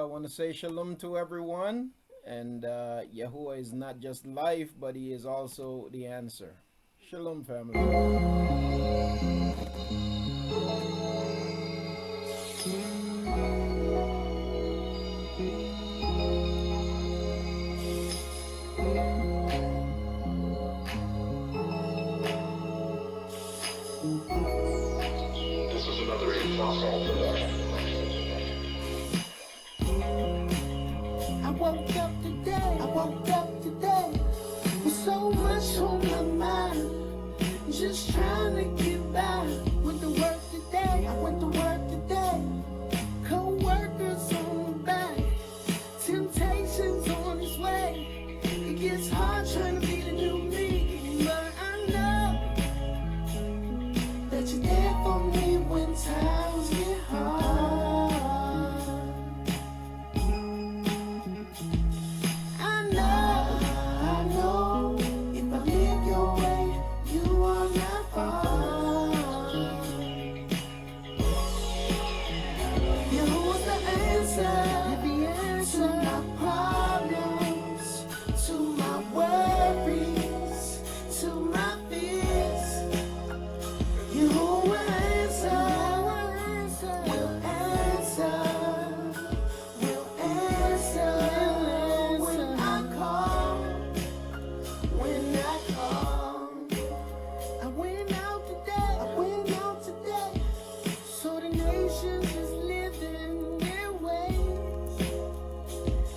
I want to say shalom to everyone. And Yahuah is not just life, but he is also the answer. Shalom, family. just trying to get by. Went to work today, I went to work today. Co-workers on the back, temptations on its way. It gets hard trying to be the new me, but I know that you're there for me when times get hard. I know, if I live your way, you are not far. Yahuah's the answer to my problems, to my worries, to my fears. Yahuah will answer when I call, when I call. I went out today, so the nations is living their ways.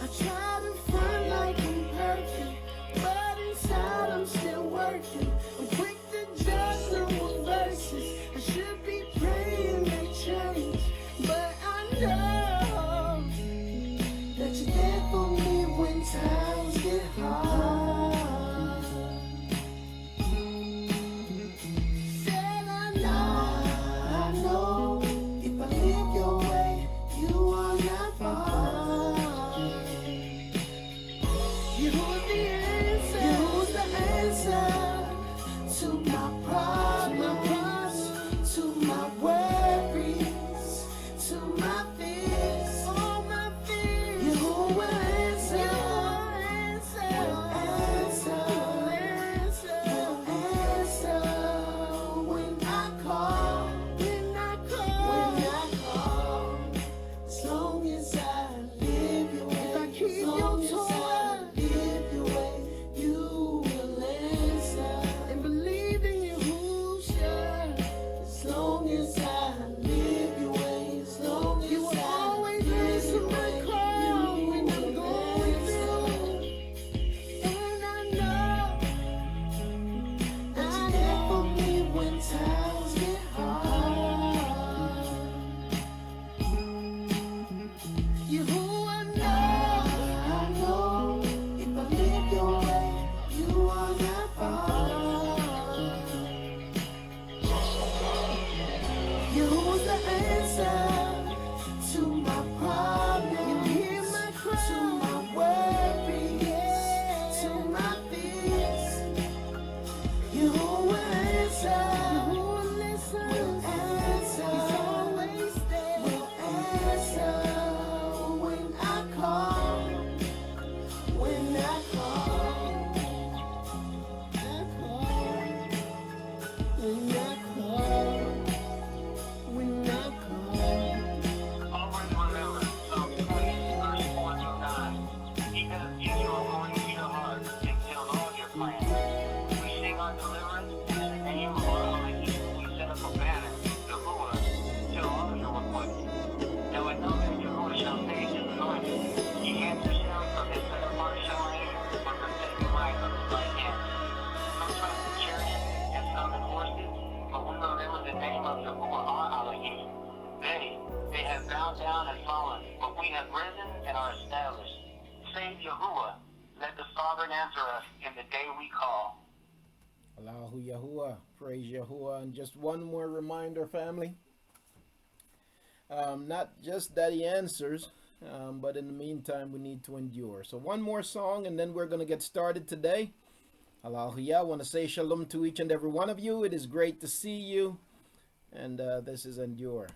I try to front like I'm perfect, but inside I'm still working. I'm quick to judge those verses. I should be praying they change, but I know that you're there for me when times get hard. Said I know, if I live your way, you are not far. Yahuah's the answer to my problems, to my worries, to my fears, all my fears. Yahuah will answer when I call, as long as I live your way. If I keep your Torah, live your way, you will answer. And believe in Yahusha, as long as I live your way, as long as you will always answer my call when I'm going through. And I know that you're there for me when times get hard. Yahuah I know, if I live your way, you are not far. Yahuah's the answer to my problems, you hear my cry, to my worries, to my fears. Yahuah listen, will answer, he's always there, will answer when I call, when I call, when I call, when I call. Always remember Psalm 20, verse 4 through 9. Because you are going to your heart and kill all your plans. We sing our deliverance, and in the name of our Elohim, we set up a banner, Yahuah, till all of your requests. Now I know that Yahuah shall save his anointed. He answers him from his set apart Shemayim, from the setting light of his right hand. Some trust in chariots and some in horses, but we remember the name of Yahuah our Elohim. They have bowed down and fallen, but we have risen and are established. Save Yahuah. Let the Sovereign answer us in the day we call. Allahu Yahuah, praise Yahuah. And just one more reminder, family. Not just that he answers, but in the meantime, we need to endure. So one more song, and then we're going to get started today. Allahu Yah, I want to say shalom to each and every one of you. It is great to see you. And this is Endure.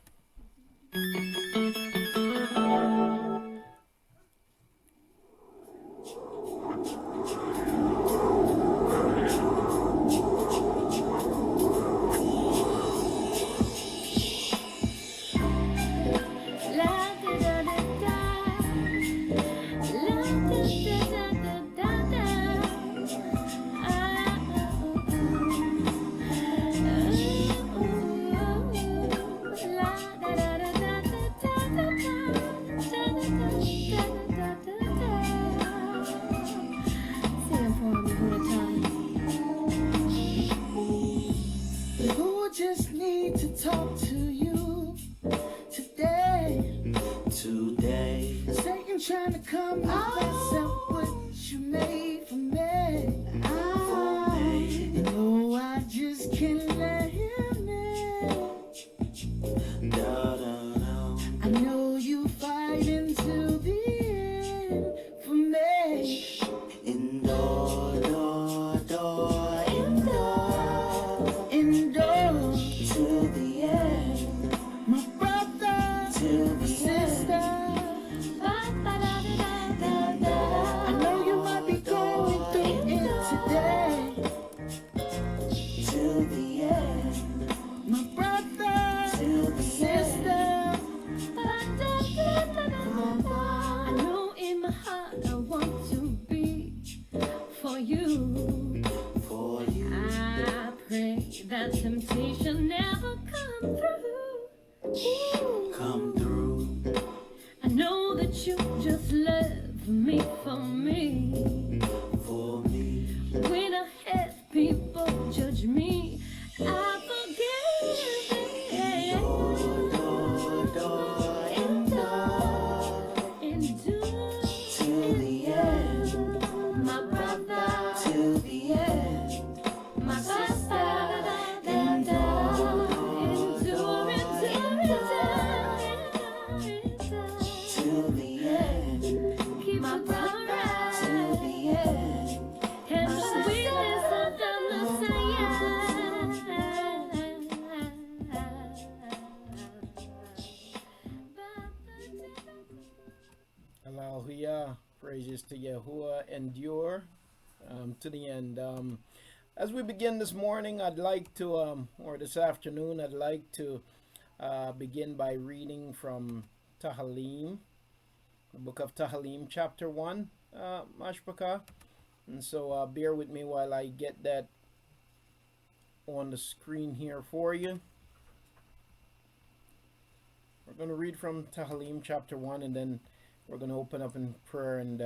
La da da da da da da. Temptation never come through. Come through. I know that you just love me for me. For me. When I have people judge me, I forgive them. Endure Till the end. my brother, Till the end. my sister, endure, Till the end. keep my brother, Till the end. and the witness of the Messiah. Hallelujah. Praises to Yahuah. Endure to the end. As we begin this morning, I'd like to, or this afternoon, I'd like to begin by reading from Tahalim, the book of Tahalim, chapter 1, Mashpaka. And so bear with me while I get that on the screen here for you. We're going to read from Tahalim, chapter 1, and then we're going to open up in prayer and,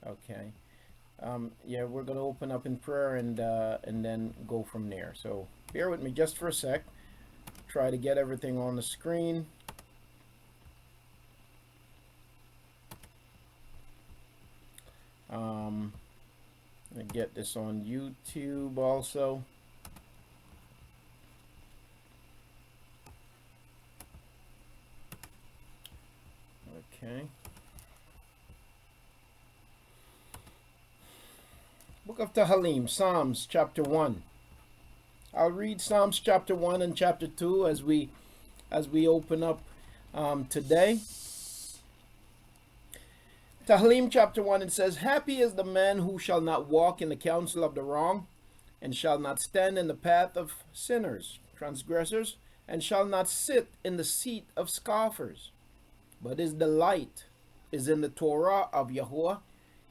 okay. Yeah, we're going to open up in prayer and then go from there. So bear with me just for a sec. Try to get everything on the screen. I get this on YouTube also. Okay. Book of Tahalim, Psalms chapter 1. I'll read Psalms chapter 1 and chapter 2 as we open up today. Tahalim chapter 1, it says, Happy is the man who shall not walk in the counsel of the wrong, and shall not stand in the path of sinners, transgressors, and shall not sit in the seat of scoffers. But his delight is in the Torah of Yahuah,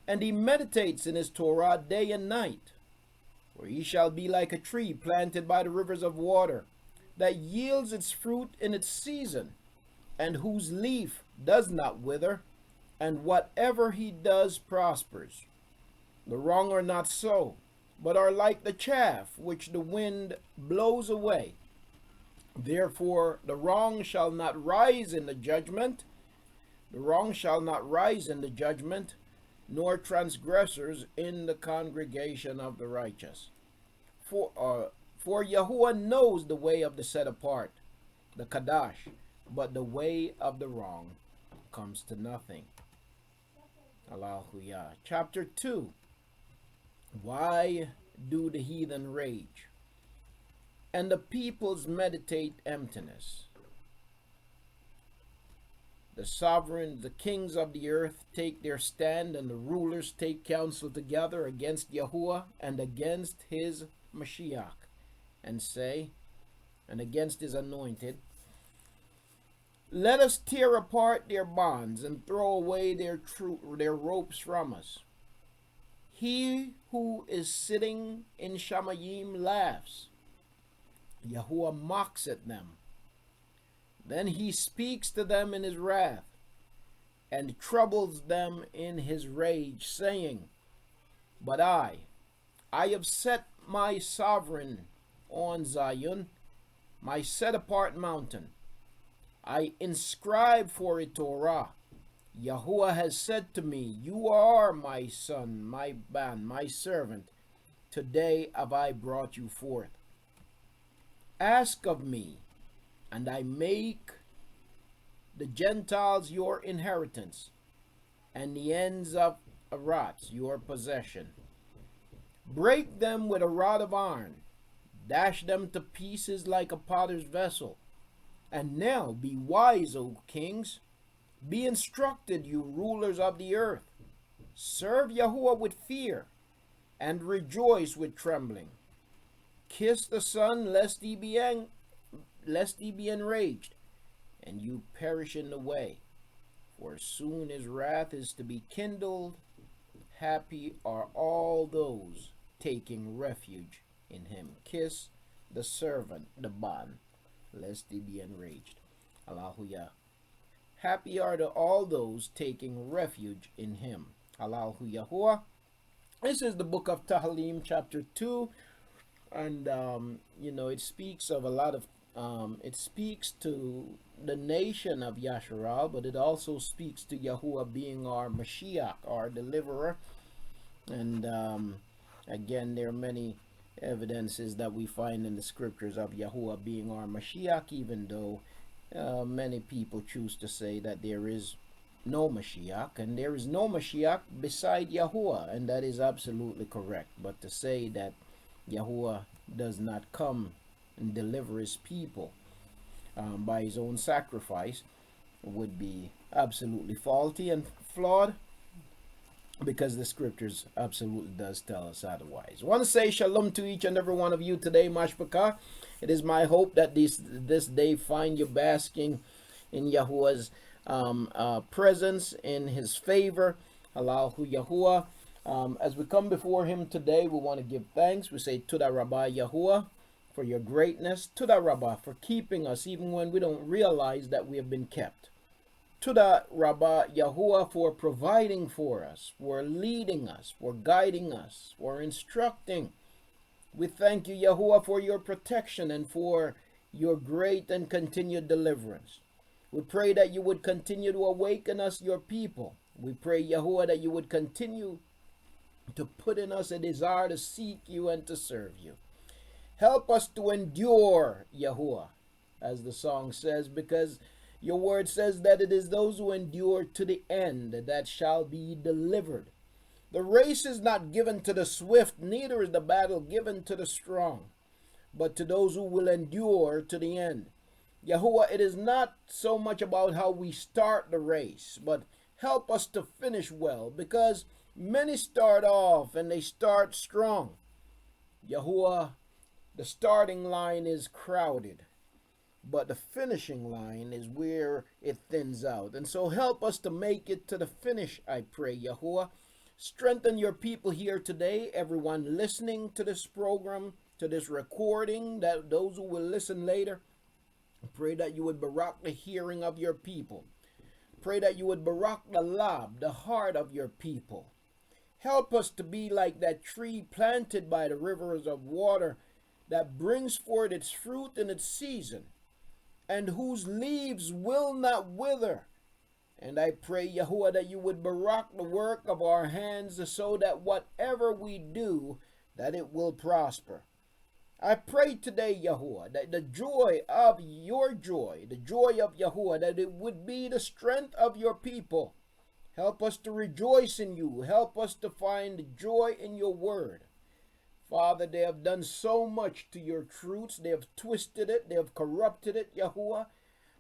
and he meditates in his Torah day and night. For he shall be like a tree planted by the rivers of water, that yields its fruit in its season, and whose leaf does not wither, and whatever he does prospers. The wrong are not so, but are like the chaff which the wind blows away. Therefore the wrong shall not rise in the judgment, nor transgressors in the congregation of the righteous. For Yahuah knows the way of the set apart, the Kadash, but the way of the wrong comes to nothing. Hallelujah. Chapter 2. Why do the heathen rage, and the peoples meditate emptiness? The sovereign, the kings of the earth take their stand, and the rulers take counsel together against Yahuah and against his Mashyach, and say, and against his anointed, Let us tear apart their bonds and throw away their ropes from us. He who is sitting in Shamayim laughs. Yahuah mocks at them. Then he speaks to them in his wrath, and troubles them in his rage, saying, But I have set my sovereign on Zion, my set-apart mountain. I inscribe for it Torah. Yahuah has said to me, You are my son, my ban, my servant. Today have I brought you forth. Ask of me, and I make the Gentiles your inheritance, and the ends of Arats your possession. Break them with a rod of iron, dash them to pieces like a potter's vessel. And now be wise, O kings. Be instructed, you rulers of the earth. Serve Yahuah with fear, and rejoice with trembling. Kiss the Son, lest he be enraged, and you perish in the way. For soon his wrath is to be kindled. Happy are all those taking refuge in him. Kiss the servant, the bond, lest he be enraged. Hallelujah. Happy are all those taking refuge in him. Yahuah. This is the book of Tehillim, chapter 2. And, it speaks of a lot of, it speaks to the nation of Yasharal, but it also speaks to Yahuah being our Mashyach, our deliverer. And, again, there are many evidences that we find in the scriptures of Yahuah being our Mashyach, even though many people choose to say that there is no Mashyach, and there is no Mashyach beside Yahuah, and that is absolutely correct. But to say that Yahuah does not come and deliver his people by his own sacrifice would be absolutely faulty and flawed, because the scriptures absolutely does tell us otherwise. I want to say shalom to each and every one of you today, Mashpaka. It is my hope that this day find you basking in Yahuah's presence, in his favor. Allahu Yahuah. As we come before him today, we want to give thanks. We say, Tuda Rabbah Yahuah, for your greatness. Tuda Rabbah, for keeping us even when we don't realize that we have been kept. Tuda Rabbah Yahuah, for providing for us, for leading us, for guiding us, for instructing. We thank you, Yahuah, for your protection and for your great and continued deliverance. We pray that you would continue to awaken us, your people. We pray, Yahuah, that you would continue to put in us a desire to seek you and to serve you. Help us to endure, Yahuah, as the song says, because your word says that it is those who endure to the end that shall be delivered. The race is not given to the swift, neither is the battle given to the strong, but to those who will endure to the end. Yahuah, it is not so much about how we start the race, but help us to finish well, because many start off and they start strong. Yahuah, the starting line is crowded, but the finishing line is where it thins out. And so help us to make it to the finish, I pray, Yahuah. Strengthen your people here today, everyone listening to this program, to this recording, that those who will listen later. Pray that you would barak the hearing of your people. Pray that you would barak the lab, the heart of your people. Help us to be like that tree planted by the rivers of water that brings forth its fruit in its season, and whose leaves will not wither. And I pray, Yahuah, that you would barak the work of our hands, so that whatever we do, that it will prosper. I pray today, Yahuah, that the joy of your joy, the joy of Yahuah, that it would be the strength of your people. Help us to rejoice in you. Help us to find joy in your word. Father, they have done so much to your truths. They have twisted it. They have corrupted it, Yahuah.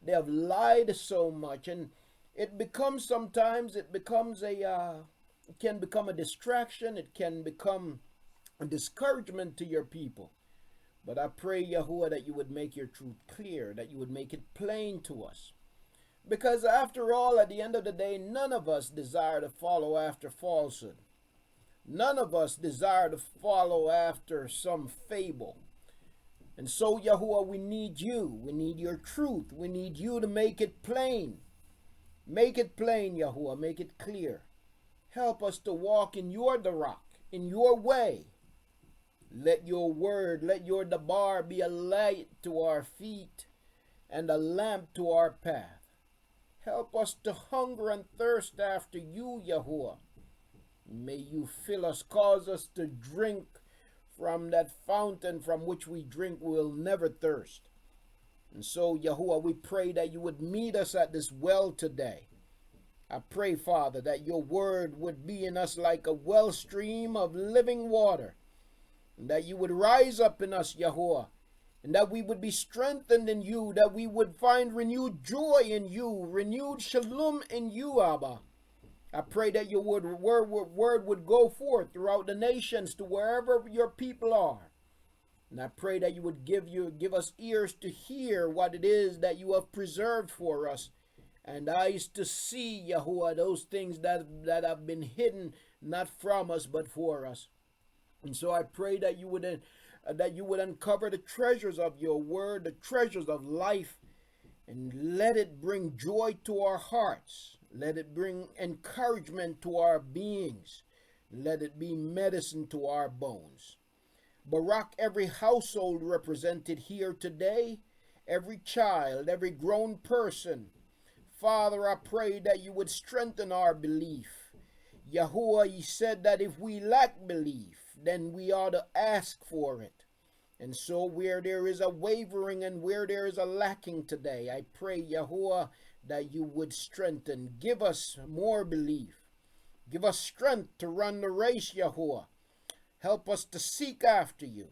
They have lied so much. And it becomes sometimes, it can become a distraction. It can become a discouragement to your people. But I pray, Yahuah, that you would make your truth clear, that you would make it plain to us. Because after all, at the end of the day, none of us desire to follow after falsehood. None of us desire to follow after some fable. And so, Yahuah, we need you. We need your truth. We need you to make it plain. Make it plain, Yahuah. Make it clear. Help us to walk in your darak, in your way. Let your word, let your dabar be a light to our feet and a lamp to our path. Help us to hunger and thirst after you, Yahuah. May you fill us, cause us to drink from that fountain from which we drink, we will never thirst. And so, Yahuah, we pray that you would meet us at this well today. I pray, Father, that your word would be in us like a well stream of living water, and that you would rise up in us, Yahuah, and that we would be strengthened in you, that we would find renewed joy in you, renewed shalom in you, Abba. I pray that your word would go forth throughout the nations to wherever your people are. And I pray that you would give us ears to hear what it is that you have preserved for us, and eyes to see, Yahuah, those things that have been hidden, not from us, but for us. And so I pray that you would that you would uncover the treasures of your word, the treasures of life, and let it bring joy to our hearts. Let it bring encouragement to our beings. Let it be medicine to our bones. Barak every household represented here today, every child, every grown person. Father, I pray that you would strengthen our belief. Yahuah, you said that if we lack belief, then we ought to ask for it. And so where there is a wavering and where there is a lacking today, I pray, Yahuah, that you would strengthen. Give us more belief. Give us strength to run the race, Yahuah. Help us to seek after you,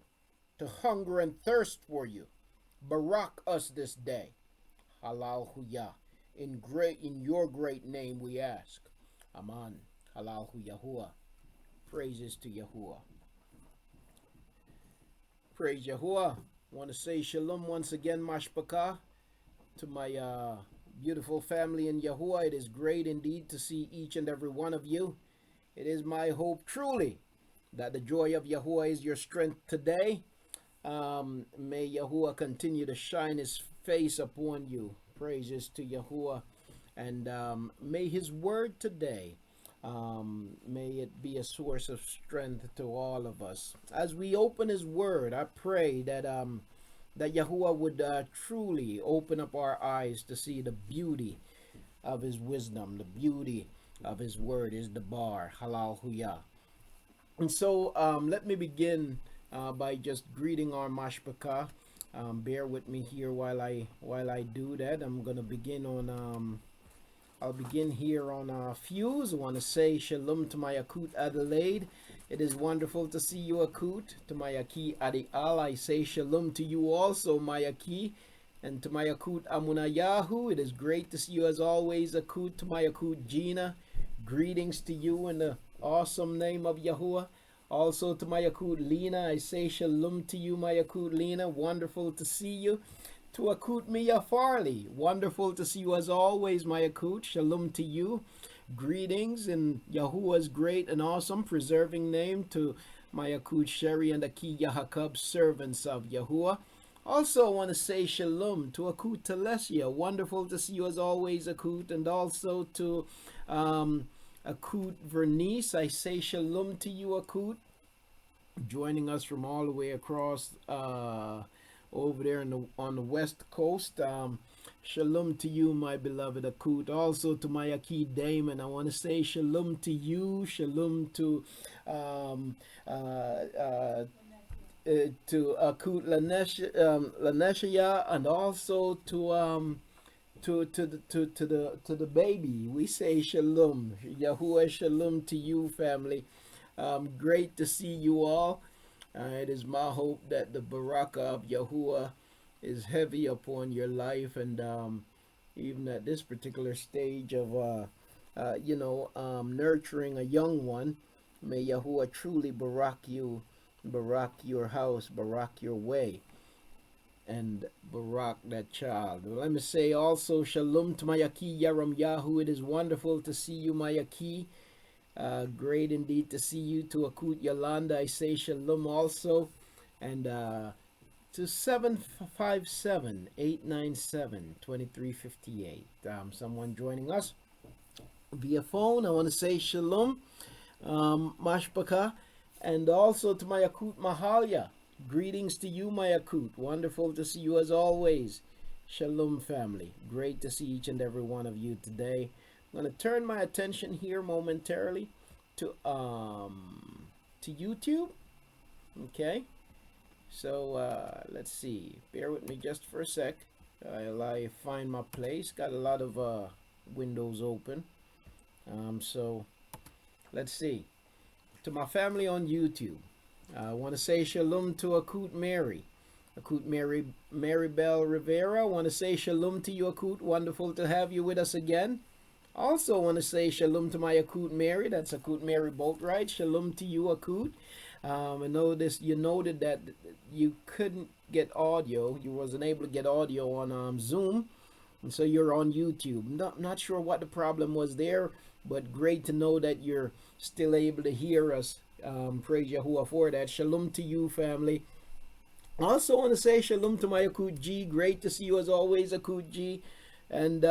to hunger and thirst for you. Barak us this day. Hallelujah. In your great name we ask. Aman. Hallelujah. Praises to Yahuah. Praise Yahuah. Want to say shalom once again, Mashpaka, to my beautiful family in Yahuah. It is great indeed to see each and every one of you. It is my hope truly that the joy of Yahuah is your strength today. May Yahuah continue to shine his face upon you. Praises to Yahuah. And may his word today, may it be a source of strength to all of us. As we open his word, I pray that that Yahuah would truly open up our eyes to see the beauty of his wisdom, the beauty of his word is the bar. Hallelujah. And so let me begin by just greeting our Mashpaka. Bear with me here while I do that. I'm gonna begin on I'll begin here on Fuse. I want to say shalom to my Akut Adelaide. It is wonderful to see you, Akut. To my Aki Adial, I say shalom to you also, my Aki. And to my Akut Amunayahu, it is great to see you as always, Akut. To my Akut Gina, greetings to you in the awesome name of Yahuah. Also to my Akut Lena, I say shalom to you, my Akut Lena. Wonderful to see you. To Akut Mia Farley, wonderful to see you as always, my Akut. Shalom to you. Greetings in Yahuah's great and awesome preserving name. To my Akut Sherry and Aki Yahakub, servants of Yahuah. Also, I want to say shalom to Akut Telesia. Wonderful to see you as always, Akut. And also to Akut Vernice, I say shalom to you, Akut. Joining us from all the way across over there on the west coast. Shalom to you, my beloved Akut. Also to my Aki Damon, I want to say shalom to you. Shalom to Akut Lanesha, and also to the baby. We say shalom. Yahuah shalom to you, family. Great to see you all. It is my hope that the barakah of Yahuah is heavy upon your life, and even at this particular stage of nurturing a young one, may Yahuah truly barak you, barak your house, barak your way, and barak that child. Let me say also shalom to my Aki ZakarYahu. It is wonderful to see you, my Aki. Great indeed to see you. To Akut Yolanda, I say shalom also. And to 757-897-2358. Someone joining us via phone, I want to say shalom, Mashpaka. And also to my Akut Mahalia. Greetings to you, my Akut. Wonderful to see you as always. Shalom, family. Great to see each and every one of you today. I'm going to turn my attention here momentarily to YouTube. Okay, so let's see. Bear with me just for a sec. I find my place. Got a lot of windows open. So let's see. To my family on YouTube, I want to say shalom to Akut Mary. Akut Mary Bell Rivera. I want to say shalom to you, Akut. Wonderful to have you with us again. Also want to say shalom to my Akut Mary. That's Akut Mary Boatwright. Shalom to you, Akut. I noticed you noted that you couldn't get audio. You wasn't able to get audio on Zoom. And so you're on YouTube. Not sure what the problem was there, but great to know that you're still able to hear us. Praise Yahuah for that. Shalom to you, family. Also want to say shalom to my Akut G. Great to see you as always, Akut G. And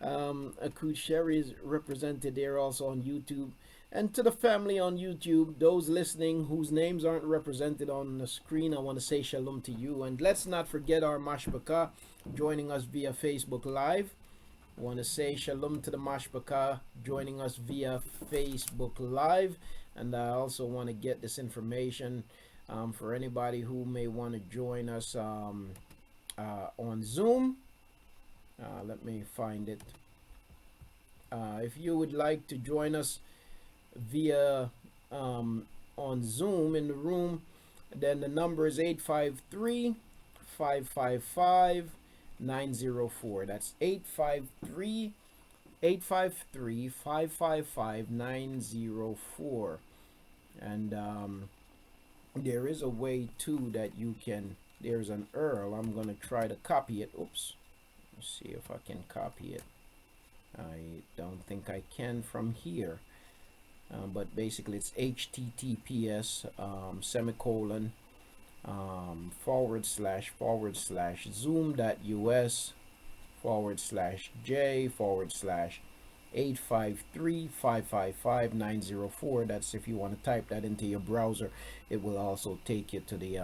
Akut Sherry is represented there also on YouTube. And to the family on YouTube, those listening whose names aren't represented on the screen, I want to say shalom to you. And let's not forget our Mashpaka joining us via Facebook Live. I want to say shalom to the Mashpaka joining us via Facebook Live. And I also want to get this information for anybody who may want to join us on Zoom. Let me find it. If you would like to join us via on Zoom in the room, then the number is 853-555-904. That's 853-555-904. And there is a way too that you can, there's an URL. I'm going to try to copy it. Oops. Let's see if I can copy it. I don't think I can from here. But basically it's https semicolon //zoom.us/j/853-555-904. That's if you want to type that into your browser. It will also take you to the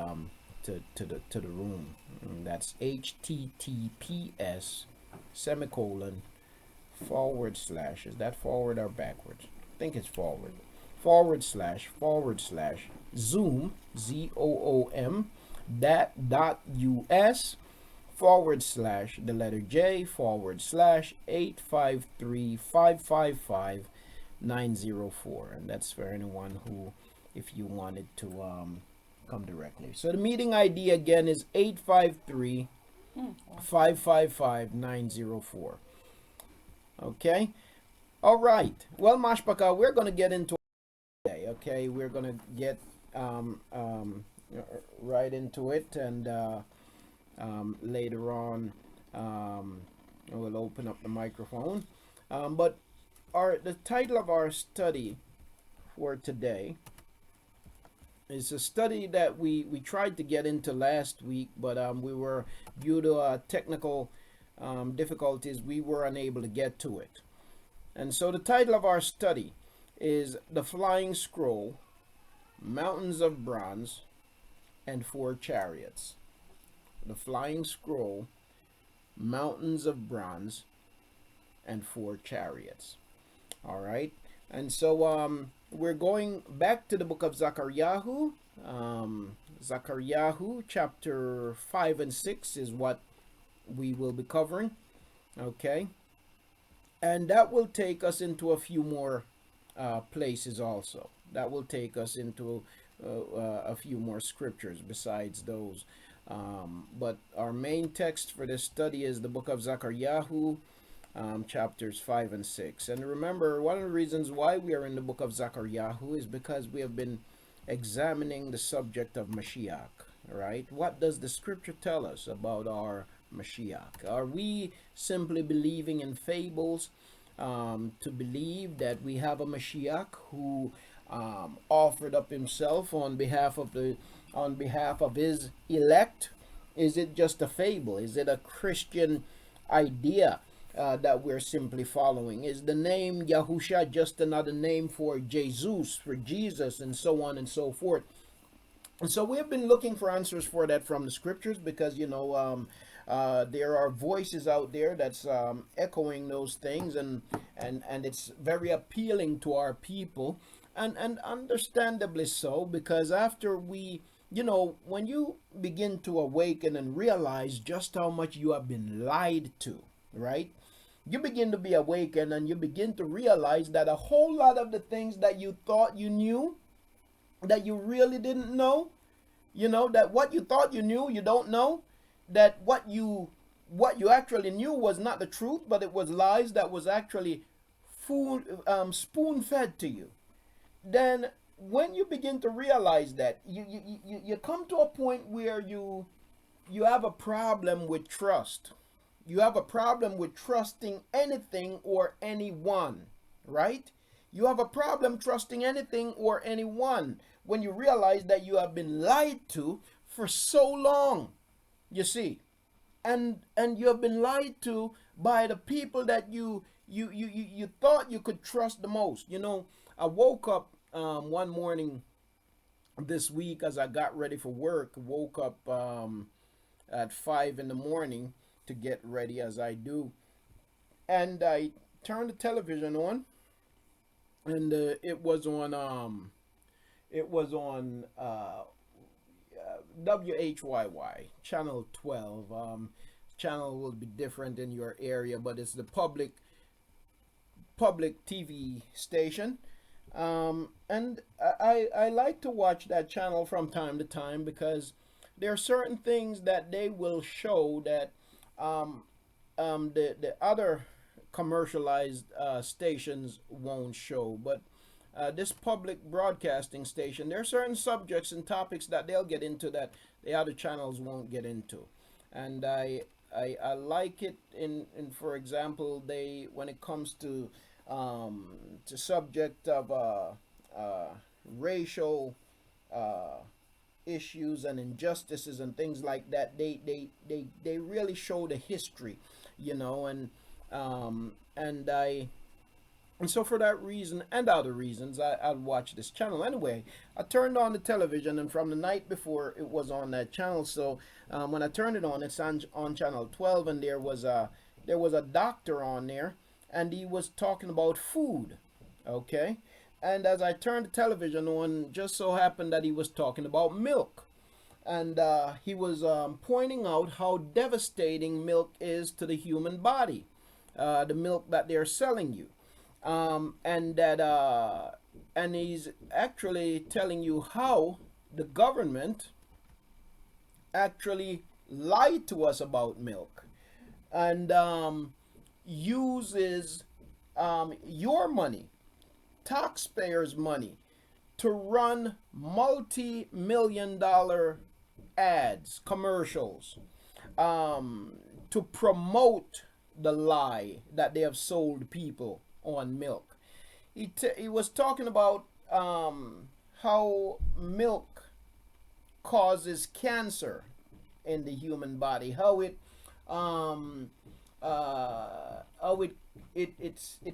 to the room. And that's https semicolon / is that forward or backwards? I think it's forward. / zoom ZOOM .us / the letter J / 853-555-904. And that's for anyone who, if you wanted to come directly. So the meeting ID again is 853-555-904. Okay. All right. Well, Mashpaka, we're going to get into today. Okay, we're going to get right into it, and later on we'll open up the microphone. But the title of our study for today is a study that we tried to get into last week, but we were, due to technical difficulties, we were unable to get to it. And so the title of our study is The Flying Scroll, Mountains of Bronze, and 4 Chariots. The Flying Scroll, Mountains of Bronze, and 4 Chariots. All right. And so we're going back to the book of ZakarYahu. ZakarYahu chapter 5 and 6 is what we will be covering. Okay. And that will take us into a few more places also. That will take us into a few more scriptures besides those. But our main text for this study is the book of ZakarYahu, chapters 5 and 6. And remember, one of the reasons why we are in the book of ZakarYahu is because we have been examining the subject of Mashyach, right? What does the scripture tell us about our Mashyach? Are we simply believing in fables to believe that we have a Mashyach who offered up himself on behalf of his elect? Is it just a fable? Is it a Christian idea that we're simply following? Is the name Yahusha just another name for Jesus, for Jesus, and so on and so forth? And so we have been looking for answers for that from the scriptures, because there are voices out there that's echoing those things, and it's very appealing to our people, and understandably so, because after we, when you begin to awaken and realize just how much you have been lied to, right? You begin to be awakened, and you begin to realize that a whole lot of the things that you thought you knew, that you really didn't know, that what you thought you knew, you don't know, that what you actually knew was not the truth, but it was lies that was actually spoon-fed to you. Then when you begin to realize that, you come to a point where you have a problem with trust. You have a problem with trusting anything or anyone, right? You have a problem trusting anything or anyone when you realize that you have been lied to for so long, you see, and you have been lied to by the people that you thought you could trust the most. You know, I woke up one morning this week as I got ready for work. Woke up at 5 in the morning to get ready as I do, and I turned the television on, and it was on WHYY channel 12. Channel will be different in your area, but it's the public TV station. And I like to watch that channel from time to time because there are certain things that they will show that the other commercialized stations won't show. But this public broadcasting station, there are certain subjects and topics that they'll get into that the other channels won't get into. And I like it in for example, they, when it comes to subject of racial issues and injustices and things like that, they really show the history, you know, and so for that reason and other reasons, I'll watch this channel. Anyway, I turned on the television, and from the night before it was on that channel. So when I turned it on, it's on channel 12, and there was a doctor on there, and he was talking about food, okay? And as I turned the television on, just so happened that he was talking about milk. And he was pointing out how devastating milk is to the human body, the milk that they're selling you. And he's actually telling you how the government actually lied to us about milk, and uses your money, taxpayers' money, to run multi-million-dollar ads, commercials, to promote the lie that they have sold people on milk. He was talking about how milk causes cancer in the human body, how it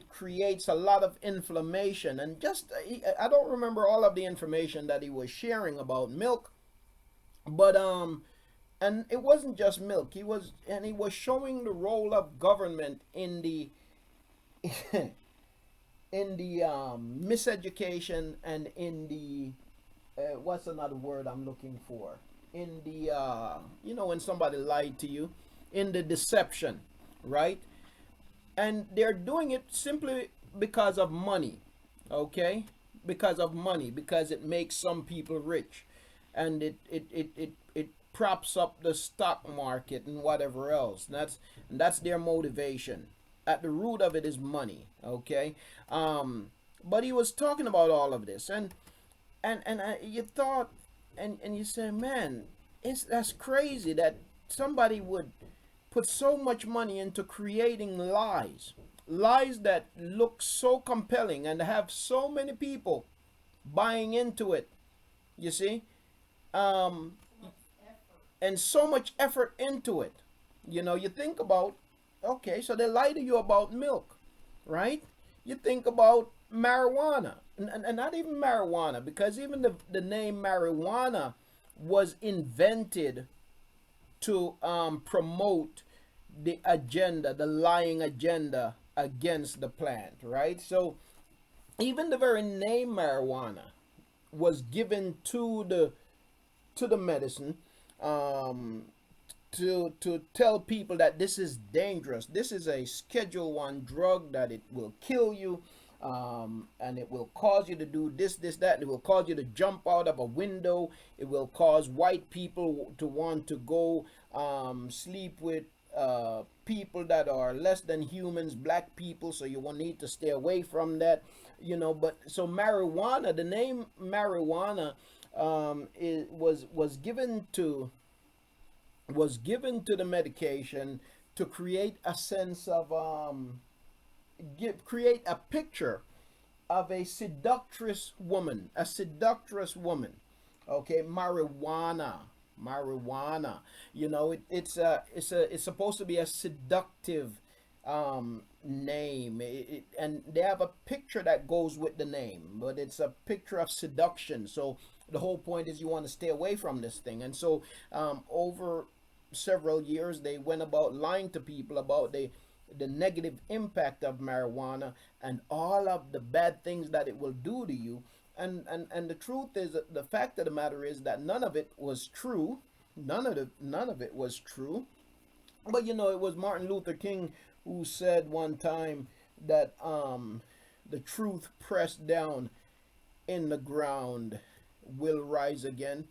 creates a lot of inflammation, and just I don't remember all of the information that he was sharing about milk, but and it wasn't just milk. He was showing the role of government in the in the miseducation, and in the what's another word I'm looking for, in the you know, when somebody lied to you, in the deception, right? And they're doing it simply because of money, okay? Because of money, because it makes some people rich, and it props up the stock market and whatever else. That's their motivation. At the root of it is money, okay? But he was talking about all of this, and you thought, and you say, man, that's crazy that somebody would put so much money into creating lies that look so compelling and have so many people buying into it, you see, and so much effort into it. You know, you think about, okay, so they lie to you about milk, right? You think about marijuana, and not even marijuana, because even the name marijuana was invented to promote the agenda, the lying agenda against the plant, right? So even the very name marijuana was given to the medicine, to tell people that this is dangerous. This is a Schedule 1 drug, that it will kill you, and it will cause you to do this, that, and it will cause you to jump out of a window. It will cause white people to want to go sleep with people that are less than humans, black people, so you will need to stay away from that, you know. But so marijuana, the name marijuana, was given to the medication to create a sense of create a picture of a seductress woman, okay, marijuana, Marijuana. You know, it's supposed to be a seductive name, and they have a picture that goes with the name, but it's a picture of seduction. So the whole point is you want to stay away from this thing. And so over several years, they went about lying to people about the negative impact of marijuana and all of the bad things that it will do to you. And the truth is, the fact of the matter is that none of it was true. None of it was true. But you know, it was Martin Luther King who said one time that the truth pressed down in the ground will rise again.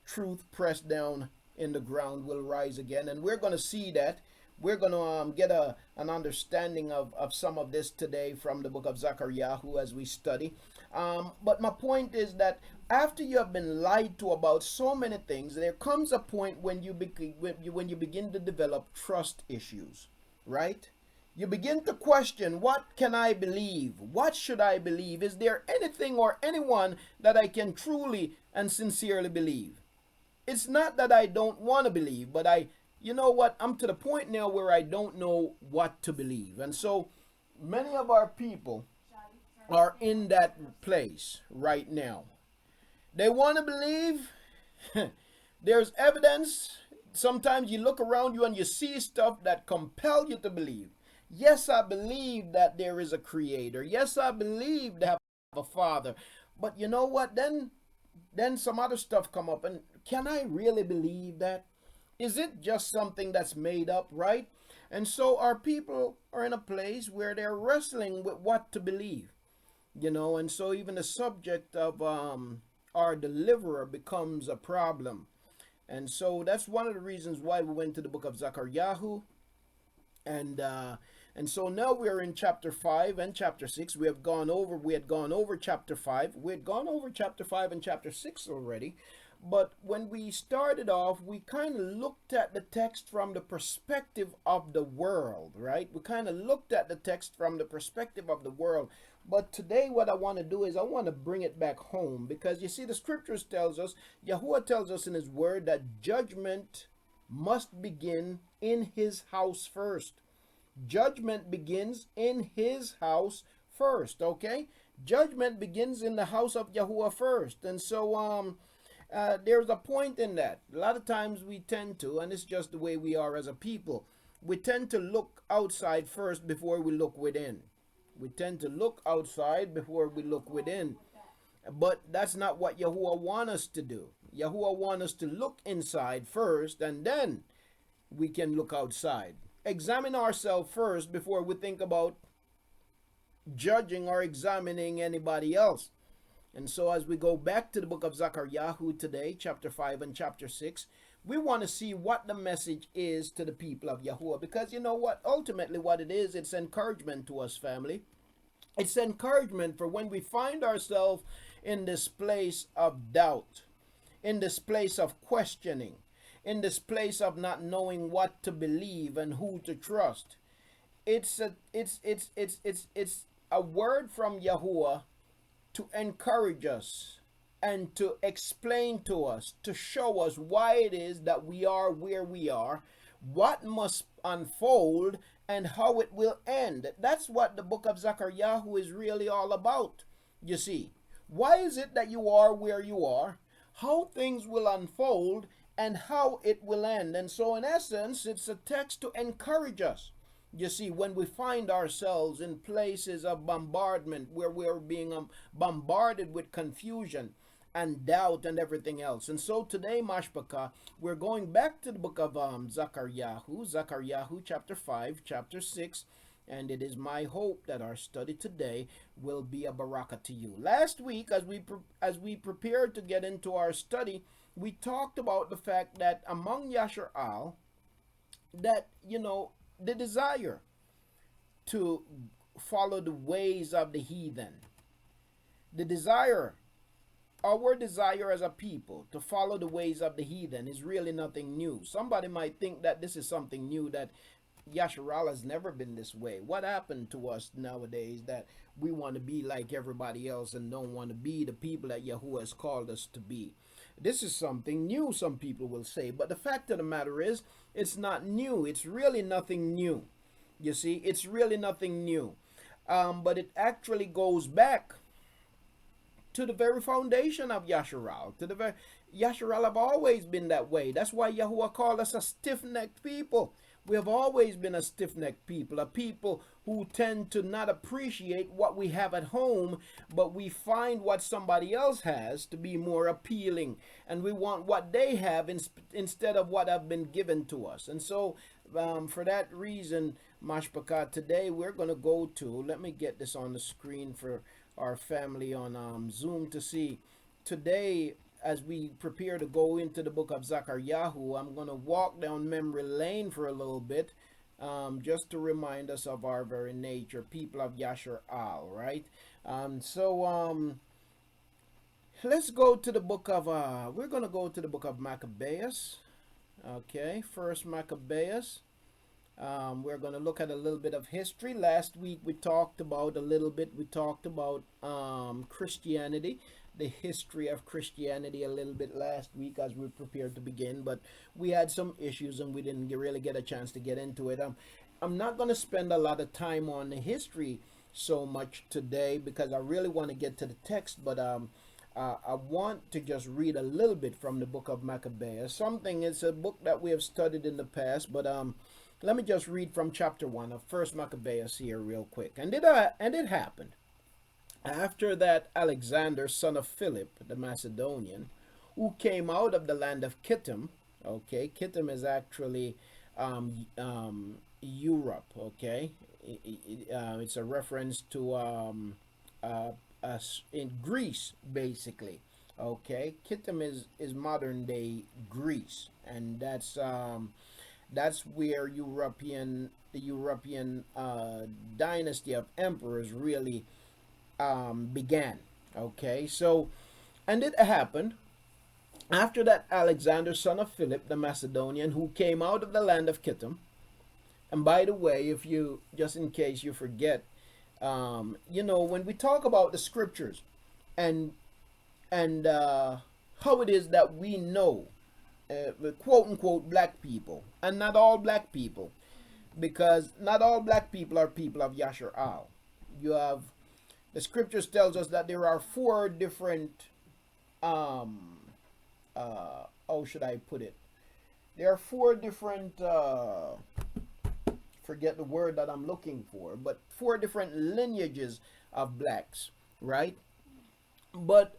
Truth pressed down in the ground will rise again. And we're going to see that. We're going to get an understanding of some of this today from the book of ZakarYahu as we study. But my point is that after you have been lied to about so many things, there comes a point when you begin to develop trust issues, right? You begin to question, what can I believe? What should I believe? Is there anything or anyone that I can truly and sincerely believe? It's not that I don't want to believe, but you know what? I'm to the point now where I don't know what to believe. And so many of our people are in that place right now. They want to believe. There's evidence. Sometimes you look around you and you see stuff that compel you to believe. Yes, I believe that there is a creator. Yes, I believe they have a father. But you know what? Then some other stuff come up. And can I really believe that? Is it just something that's made up, right? And so our people are in a place where they're wrestling with what to believe. You know, and so even the subject of our deliverer becomes a problem. And so that's one of the reasons why we went to the book of ZakarYahu. And so now we're in chapter 5 and chapter 6. We had gone over chapter 5. We had gone over chapter 5 and chapter 6 already. But when we started off, we kind of looked at the text from the perspective of the world, right? We kind of looked at the text from the perspective of the world. But today what I want to do is I want to bring it back home, because you see, the scriptures tells us, Yahuah tells us in his word, that judgment must begin in his house first. Judgment begins in his house first, okay? Judgment begins in the house of Yahuah first. And so there's a point in that. A lot of times we tend to, and it's just the way we are as a people, we tend to look outside first before we look within. We tend to look outside before we look within. But that's not what Yahuah wants us to do. Yahuah wants us to look inside first, and then we can look outside. Examine ourselves first before we think about judging or examining anybody else. And so as we go back to the book of ZakarYahu today, chapter 5 and chapter 6, we want to see what the message is to the people of Yahuah. Because you know what? Ultimately what it is, it's encouragement to us, family. It's encouragement for when we find ourselves in this place of doubt, in this place of questioning, in this place of not knowing what to believe and who to trust. It's a word from Yahuah to encourage us and to explain to us, to show us why it is that we are where we are, what must unfold, and how it will end. That's what the book of ZakarYahu is really all about. You see, why is it that you are where you are, how things will unfold, and how it will end. And so in essence, it's a text to encourage us. You see, when we find ourselves in places of bombardment, where we're being bombarded with confusion and doubt and everything else. And so today, Mashpaka, we're going back to the book of ZakarYahu chapter 5, chapter 6, and it is my hope that our study today will be a barakah to you. Last week, as we prepared to get into our study, we talked about the fact that among Yashar that, you know, the desire to follow the ways of the heathen, our desire as a people to follow the ways of the heathen is really nothing new. Somebody might think that this is something new, that Yasharal has never been this way. What happened to us nowadays that we want to be like everybody else and don't want to be the people that Yahuah has called us to be? This is something new, some people will say. But the fact of the matter is, it's not new. It's really nothing new. You see, it's really nothing new. But it actually goes back to the very foundation of Yasharal. Yasharal have always been that way. That's why Yahuah called us a stiff-necked people. We have always been a stiff-necked people, a people who tend to not appreciate what we have at home, but we find what somebody else has to be more appealing, and we want what they have instead of what have been given to us. And so for that reason, Mashpaka, today we're going to go to, let me get this on the screen for our family on Zoom to see. Today, as we prepare to go into the book of ZakarYahu, I'm going to walk down memory lane for a little bit, just to remind us of our very nature, people of Yasharal, right? Let's go to the book of, we're going to go to the book of Maccabeus, okay, first Maccabeus. We're going to look at a little bit of history. Last week we talked about Christianity, the history of Christianity a little bit last week as we prepared to begin, but we had some issues and we didn't really get a chance to get into it. I'm not going to spend a lot of time on the history so much today because I really want to get to the text, but I want to just read a little bit from the book of Maccabeus. It's a book that we have studied in the past, but let me just read from chapter 1 of first Maccabeus here real quick. And it happened after that Alexander, son of Philip, the Macedonian, who came out of the land of Kittim. Okay, Kittim is actually Europe. Okay, it's a reference to in Greece, basically. Okay, Kittim is modern day Greece, and that's where the European dynasty of emperors really began. Okay, so, and it happened after that Alexander, son of Philip, the Macedonian, who came out of the land of Kittim. And by the way, if you, just in case you forget, when we talk about the scriptures and how it is that we know quote unquote black people, and not all black people, because not all black people are people of Yasharal. You have, the scriptures tells us that there are 4 different how should I put it, there are 4 different forget the word that I'm looking for, but 4 different lineages of blacks, right? But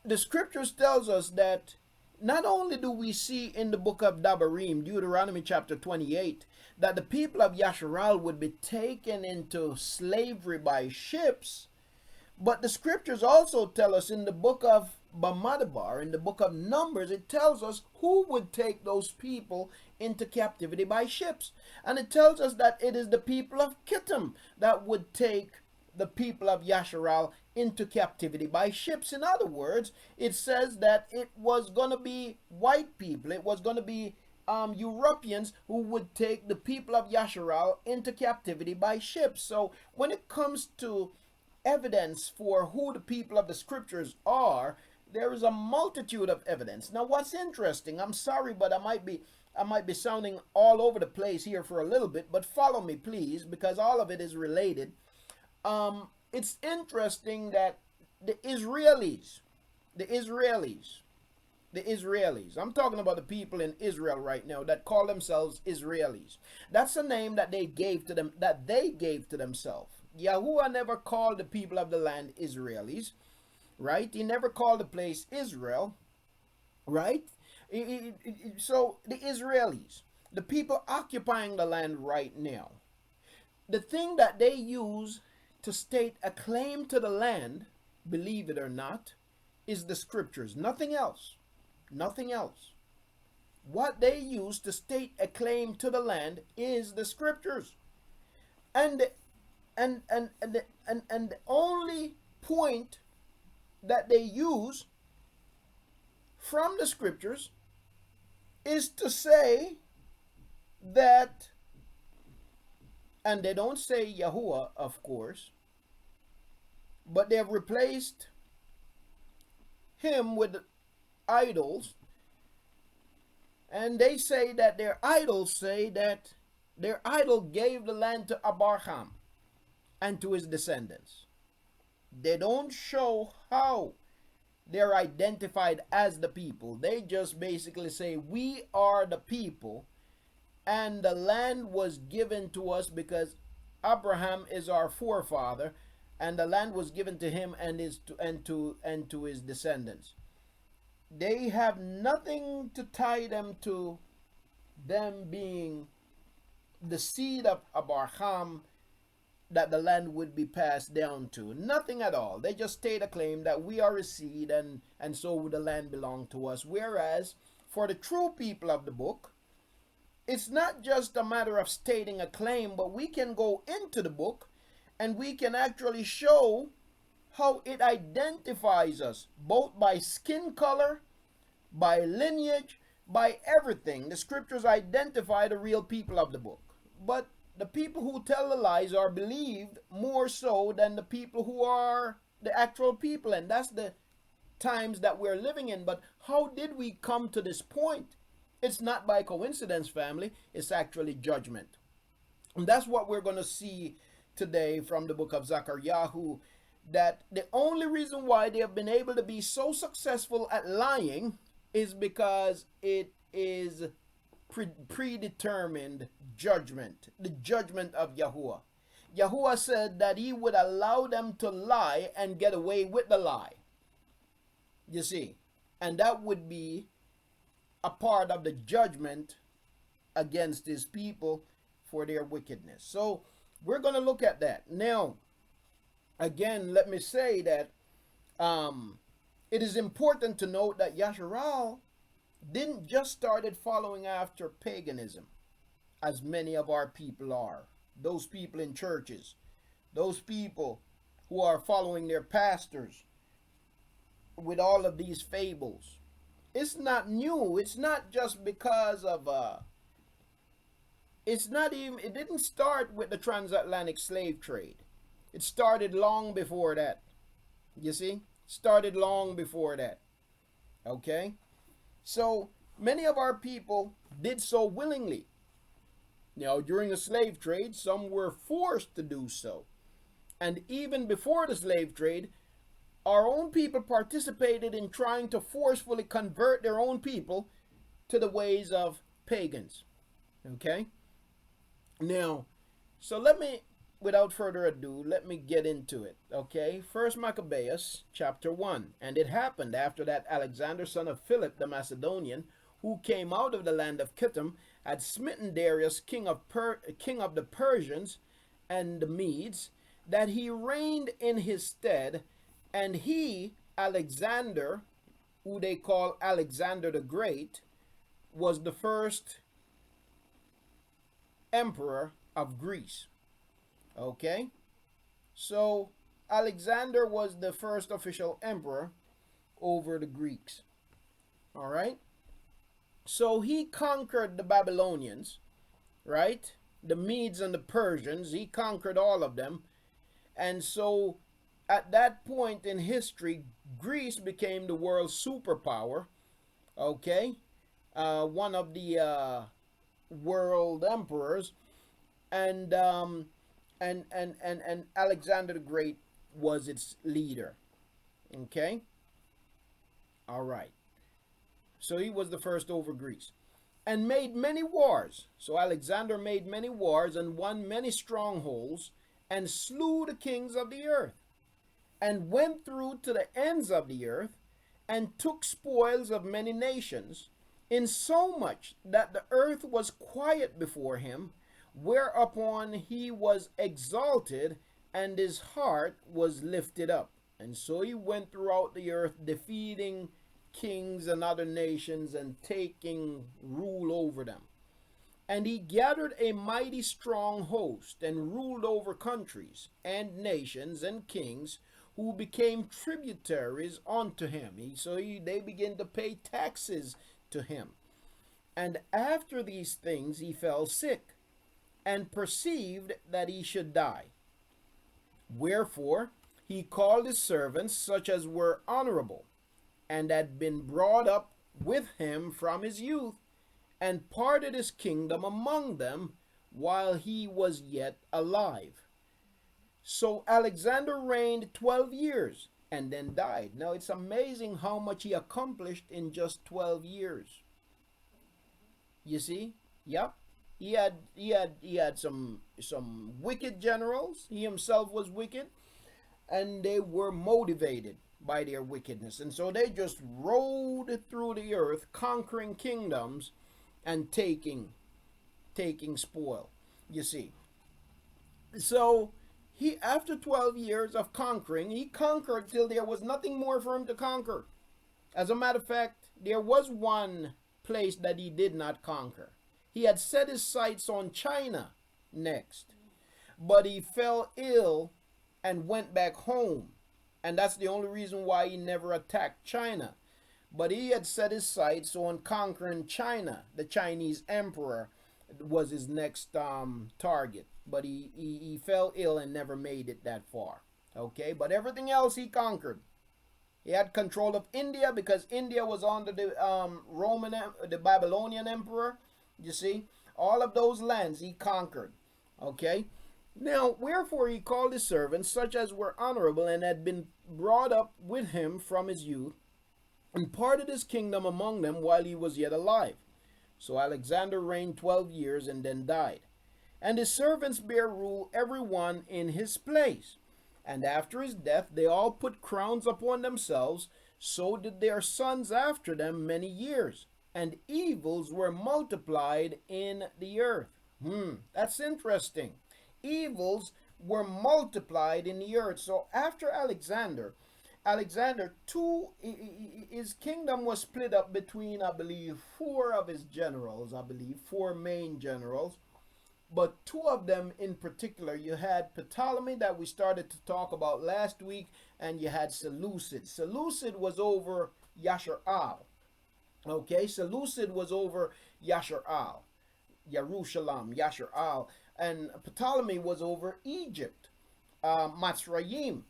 the scriptures tells us that not only do we see in the book of Devarim, Deuteronomy chapter 28, that the people of Yasharal would be taken into slavery by ships, but the scriptures also tell us in the book of Bamadabar, in the book of Numbers, it tells us who would take those people into captivity by ships. And it tells us that it is the people of Kittim that would take the people of Yasharal into captivity by ships. In other words, it says that it was going to be white people, it was going to be Europeans who would take the people of Yasharal into captivity by ships. So when it comes to evidence for who the people of the scriptures are, there is a multitude of evidence. Now what's interesting, I'm sorry, but I might be sounding all over the place here for a little bit, but follow me please, because all of it is related. It's interesting that the Israelis, I'm talking about the people in Israel right now that call themselves Israelis. That's a name that they gave to themselves. Yahuah never called the people of the land Israelis, right? He never called the place Israel, right? So the Israelis, the people occupying the land right now, the thing that they use to state a claim to the land, believe it or not, is the scriptures. Nothing else. Nothing else. What they use to state a claim to the land is the scriptures. And the only point that they use from the scriptures is to say that, and they don't say Yahuah, of course, but they have replaced him with idols, and they say that their idols say that their idol gave the land to Abraham and to his descendants. They don't show how they're identified as the people. They just basically say, we are the people, and the land was given to us because Abraham is our forefather, and the land was given to him and to his descendants. They have nothing to tie them to them being the seed of Abraham that the land would be passed down to. Nothing at all. They just state a claim that we are a seed, and so would the land belong to us. Whereas for the true people of the book, it's not just a matter of stating a claim, but we can go into the book and we can actually show how it identifies us, both by skin color, by lineage, by everything. The scriptures identify the real people of the book. But the people who tell the lies are believed more so than the people who are the actual people. And that's the times that we're living in. But how did we come to this point? It's not by coincidence, family. It's actually judgment. And that's what we're going to see today from the book of ZakarYahu, that the only reason why they have been able to be so successful at lying is because it is predetermined judgment, the judgment of Yahuah. Yahuah said that he would allow them to lie and get away with the lie. You see, and that would be a part of the judgment against his people for their wickedness. So we're going to look at that. Now, again, let me say that it is important to note that Yasharal didn't just started following after paganism, as many of our people are. Those people in churches, those people who are following their pastors with all of these fables. It's not new. It's not just because of it didn't start with the transatlantic slave trade. It started long before that. You see? Started long before that. Okay? So many of our people did so willingly. Now, during the slave trade, some were forced to do so. And even before the slave trade, our own people participated in trying to forcefully convert their own people to the ways of pagans. Okay? Now, so let me, without further ado, let me get into it. Okay? First Maccabeus, chapter 1. And it happened after that Alexander, son of Philip the Macedonian, who came out of the land of Kittim, had smitten Darius, king of the Persians and the Medes, that he reigned in his stead, and he, Alexander, who they call Alexander the Great, was the first emperor of Greece. Okay? So, Alexander was the first official emperor over the Greeks. All right? So, he conquered the Babylonians, right? The Medes and the Persians. He conquered all of them. And so, at that point in history, Greece became the world's superpower. Okay? One of the world emperors. And Alexander the Great was its leader. Okay? All right. So he was the first over Greece. And made many wars. So Alexander made many wars and won many strongholds and slew the kings of the earth. And went through to the ends of the earth and took spoils of many nations, insomuch that the earth was quiet before him, whereupon he was exalted and his heart was lifted up. And so he went throughout the earth, defeating kings and other nations and taking rule over them. And he gathered a mighty strong host and ruled over countries and nations and kings who became tributaries unto him. They began to pay taxes to him. And after these things he fell sick, and perceived that he should die. Wherefore he called his servants, such as were honorable, and had been brought up with him from his youth, and parted his kingdom among them while he was yet alive. So Alexander reigned 12 years and then died. Now it's amazing how much he accomplished in just 12 years. You see? Yep. He had some wicked generals. He himself was wicked, and they were motivated by their wickedness. And so they just rode through the earth, conquering kingdoms and taking spoil. You see. So he, after 12 years of conquering, he conquered till there was nothing more for him to conquer. As a matter of fact, there was one place that he did not conquer. He had set his sights on China next, but he fell ill and went back home. And that's the only reason why he never attacked China. But he had set his sights on conquering China. The Chinese emperor was his next target. But he fell ill and never made it that far. Okay, but everything else he conquered. He had control of India because India was under the the Babylonian emperor. You see, all of those lands he conquered. Okay. Now, wherefore he called his servants, such as were honorable, and had been brought up with him from his youth, and parted his kingdom among them while he was yet alive. So Alexander reigned 12 years and then died. And his servants bare rule every one in his place. And after his death they all put crowns upon themselves, so did their sons after them many years. And evils were multiplied in the earth. That's interesting. Evils were multiplied in the earth. So after Alexander too, his kingdom was split up between, I believe, four of his generals, four main generals. But two of them in particular, you had Ptolemy that we started to talk about last week, and you had Seleucid. Seleucid was over Yasharal. Okay, Seleucid was over Yasharal, Jerusalem, Yasharal, and Ptolemy was over Egypt, Mitzrayim.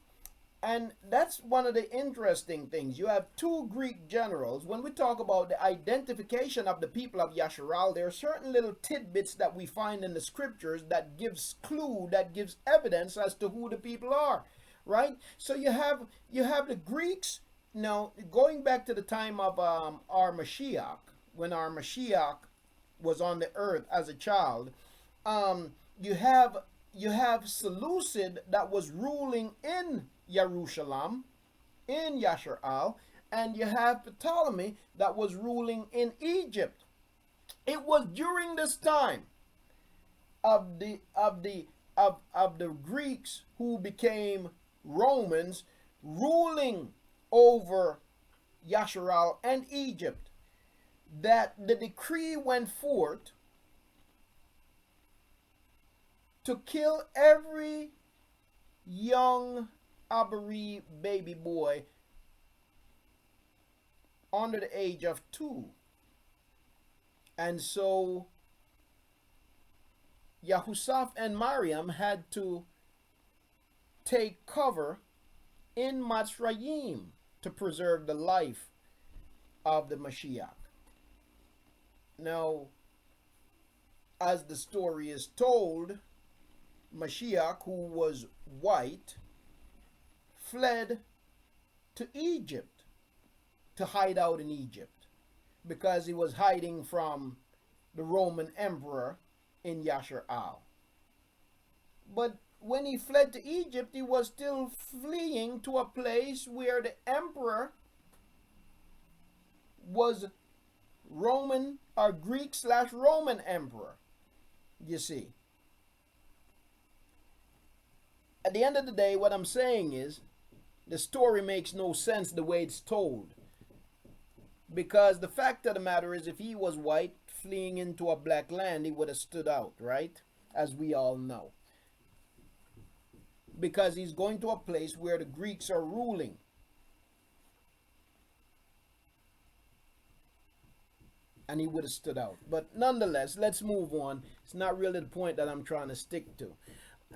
And that's one of the interesting things. You have two Greek generals. When we talk about the identification of the people of Yasharal, there are certain little tidbits that we find in the scriptures that gives clue, that gives evidence as to who the people are, right? So you have the Greeks. Now, going back to the time of our Mashyach, when our Mashyach was on the earth as a child, you have Seleucid that was ruling in Jerusalem, in Yasharal, and you have Ptolemy that was ruling in Egypt. It was during this time of the Greeks who became Romans ruling over Yasharal and Egypt that the decree went forth to kill every young Abari baby boy under the age of 2. And so Yahusha and Mariam had to take cover in Mitzrayim to preserve the life of the Mashyach. Now, as the story is told, Mashyach, who was white, fled to Egypt, to hide out in Egypt, because he was hiding from the Roman emperor in Yasharal. But when he fled to Egypt, he was still fleeing to a place where the emperor was Roman or Greek/Roman emperor, you see. At the end of the day, what I'm saying is, the story makes no sense the way it's told. Because the fact of the matter is, if he was white fleeing into a black land, he would have stood out, right? As we all know. Because he's going to a place where the Greeks are ruling. and he would have stood out. But nonetheless, let's move on. It's not really the point that I'm trying to stick to.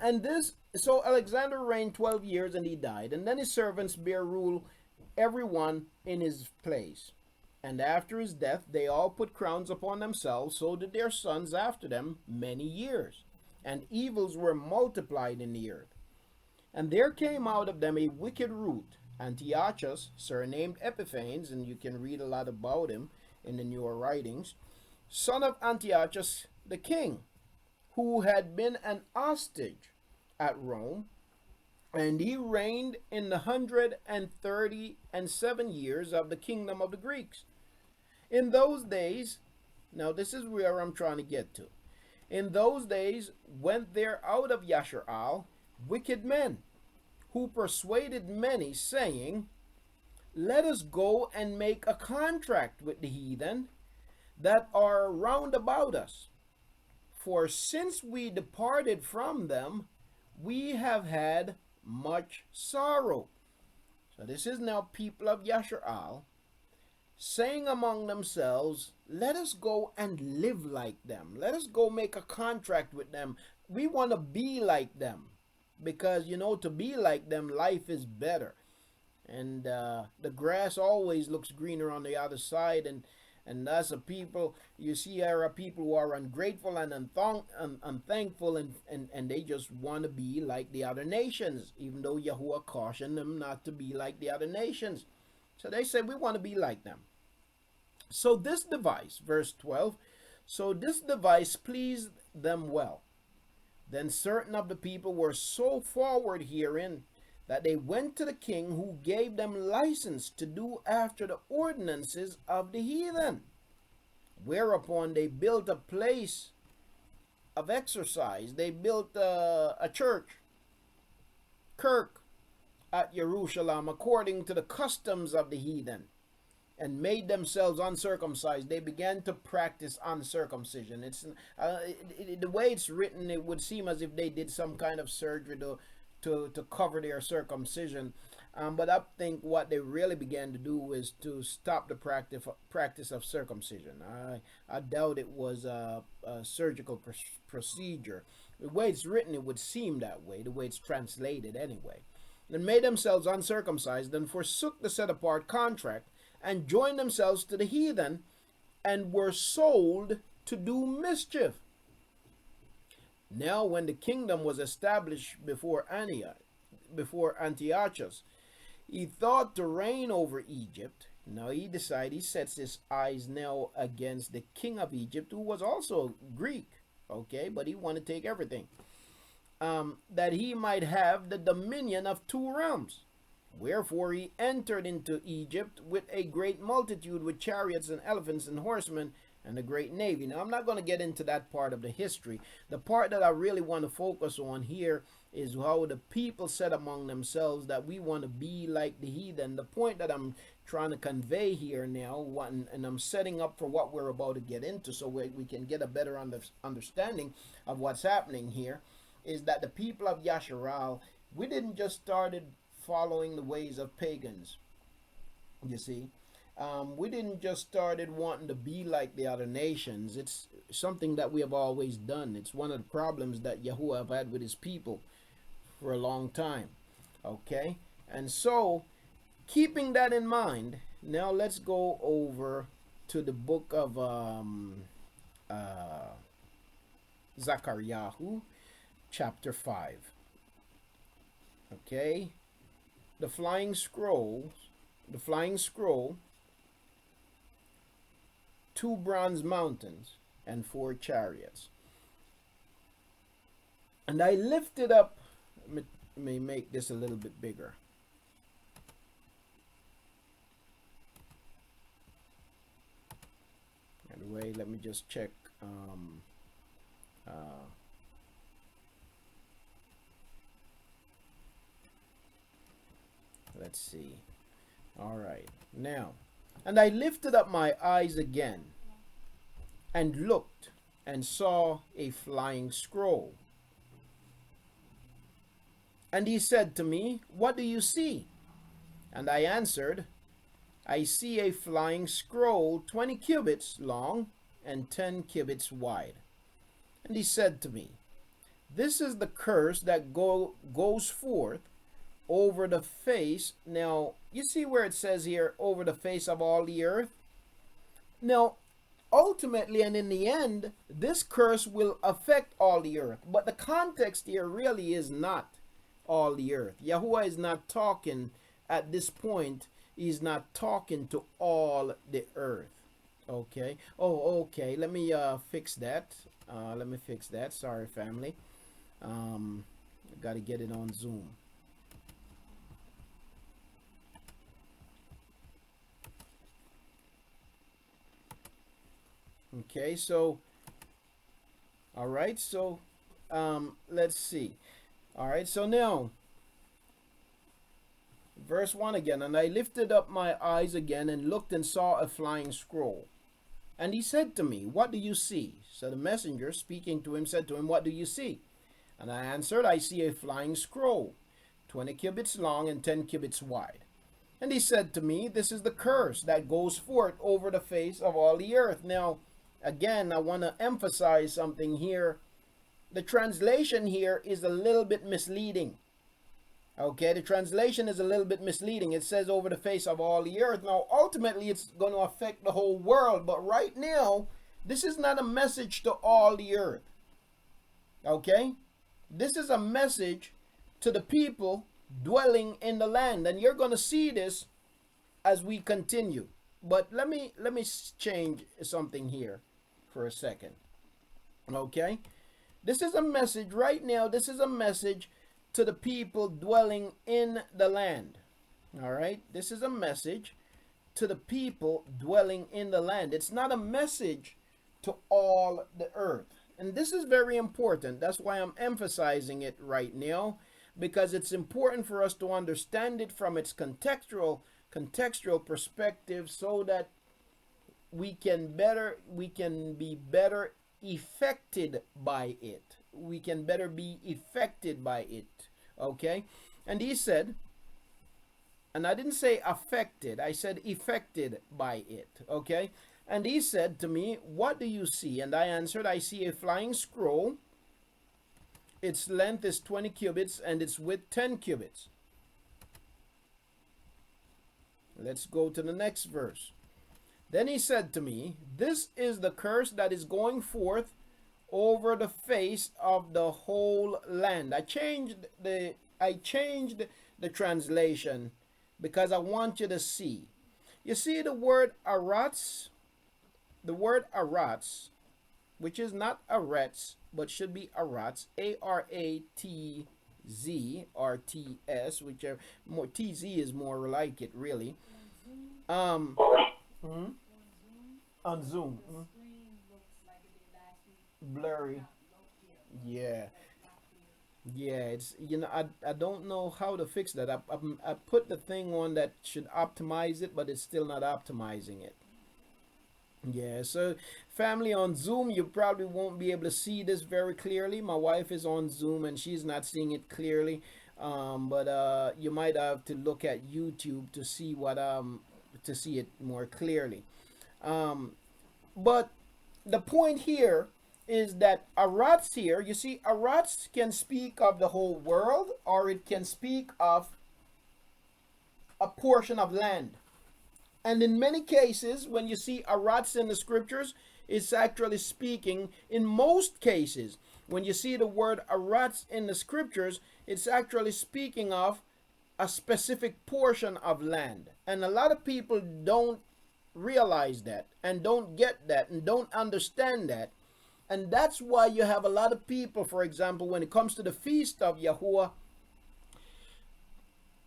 And this, so Alexander reigned 12 years and he died. And then his servants bare rule, everyone in his place. And after his death, they all put crowns upon themselves, so did their sons after them many years. And evils were multiplied in the earth. And there came out of them a wicked root, Antiochus, surnamed Epiphanes, and you can read a lot about him in the newer writings, son of Antiochus the king, who had been an hostage at Rome, and he reigned in the 137 years of the kingdom of the Greeks. In those days, now this is where I'm trying to get to. In those days went there out of Yasharal wicked men, who persuaded many, saying, let us go and make a contract with the heathen that are round about us. For since we departed from them, we have had much sorrow. So this is now people of Yasharal saying among themselves, let us go and live like them. Let us go make a contract with them. We want to be like them. Because, you know, to be like them, life is better. And the grass always looks greener on the other side. And that's a people, you see, are people who are ungrateful and unthankful, and they just want to be like the other nations, even though Yahuah cautioned them not to be like the other nations. So they said, we want to be like them. So this device, verse 12, so this device pleased them well. Then certain of the people were so forward herein that they went to the king, who gave them license to do after the ordinances of the heathen. Whereupon they built a place of exercise. They built a church, kirk, at Jerusalem, according to the customs of the heathen, and made themselves uncircumcised. They began to practice uncircumcision. It's the way it's written, it would seem as if they did some kind of surgery to cover their circumcision. But I think what they really began to do is to stop the practice of circumcision. I doubt it was a surgical procedure. The way it's written, it would seem that way, the way it's translated anyway. And made themselves uncircumcised, and forsook the set-apart contract, and joined themselves to the heathen, and were sold to do mischief. Now when the kingdom was established before Antiochus, he thought to reign over Egypt. Now he decided, he sets his eyes now against the king of Egypt, who was also Greek, okay, but he wanted to take everything, that he might have the dominion of 2 realms. Wherefore he entered into Egypt with a great multitude, with chariots and elephants and horsemen, and a great navy. Now, I'm not going to get into that part of the history. The part that I really want to focus on here is how the people said among themselves that we want to be like the heathen. The point that I'm trying to convey here now, and I'm setting up for what we're about to get into so we can get a better understanding of what's happening here, is that the people of Yasharal, we didn't just started following the ways of pagans, you see. We didn't just started wanting to be like the other nations. It's something that we have always done. It's one of the problems that Yahuah have had with his people for a long time, okay. And so, keeping that in mind, now let's go over to the book of ZakarYahu, chapter 5, okay. The flying scroll, 2 bronze mountains, and 4 chariots. And I lifted up, let me make this a little bit bigger. Anyway, let me just check. Let's see. All right. Now, and I lifted up my eyes again, and looked, and saw a flying scroll. And he said to me, what do you see? And I answered, I see a flying scroll 20 cubits long and 10 cubits wide. And he said to me, this is the curse that goes forth over the face. Now, you see where it says here, over the face of all the earth? Now, ultimately and in the end, this curse will affect all the earth. But the context here really is not all the earth. Yahuah is not talking at this point. He's not talking to all the earth. Okay. Oh, okay. Let me fix that. Sorry, family. I got to get it on Zoom. Okay, so all right, so let's see. All right, so now verse 1 again. And I lifted up my eyes again and looked and saw a flying scroll. And he said to me, what do you see? So the messenger speaking to him said to him, what do you see? And I answered, I see a flying scroll, 20 cubits long and 10 cubits wide. And he said to me, this is the curse that goes forth over the face of all the earth. Now, again, I want to emphasize something here. The translation here is a little bit misleading. Okay, the translation is a little bit misleading. It says over the face of all the earth. Now, ultimately, it's going to affect the whole world. But right now, this is not a message to all the earth. Okay? This is a message to the people dwelling in the land. And you're going to see this as we continue. But let me change something here for a second. Okay? This is a message right now. This is a message to the people dwelling in the land. All right? This is a message to the people dwelling in the land. It's not a message to all the earth. And this is very important. That's why I'm emphasizing it right now, because it's important for us to understand it from its contextual perspective, so that we can be better affected by it. We can better be affected by it. Okay? And he said, and I didn't say affected, I said affected by it. Okay? And he said to me, what do you see? And I answered, I see a flying scroll. Its length is 20 cubits and its width 10 cubits. Let's go to the next verse. Then he said to me, this is the curse that is going forth over the face of the whole land. I changed the translation because I want you to see. You see the word arats? The word arats, which is not arets, but should be arats, A-R-A-T-Z-R-T-S, whichever, more T-Z is more like it, really. On Zoom. Blurry. Yeah. Yeah, it's, you know, I don't know how to fix that. I put the thing on that should optimize it, but it's still not optimizing it. Yeah, so family, on Zoom, you probably won't be able to see this very clearly. My wife is on Zoom and she's not seeing it clearly. But you might have to look at YouTube to see what to see it more clearly. But the point here is that arats here, you see, arats can speak of the whole world, or it can speak of a portion of land. And in many cases, when you see arats in the scriptures, it's actually speaking, in most cases, when you see the word arats in the scriptures, it's actually speaking of a specific portion of land. And a lot of people don't realize that, and don't get that, and don't understand that. And that's why you have a lot of people, for example, when it comes to the feast of Yahuah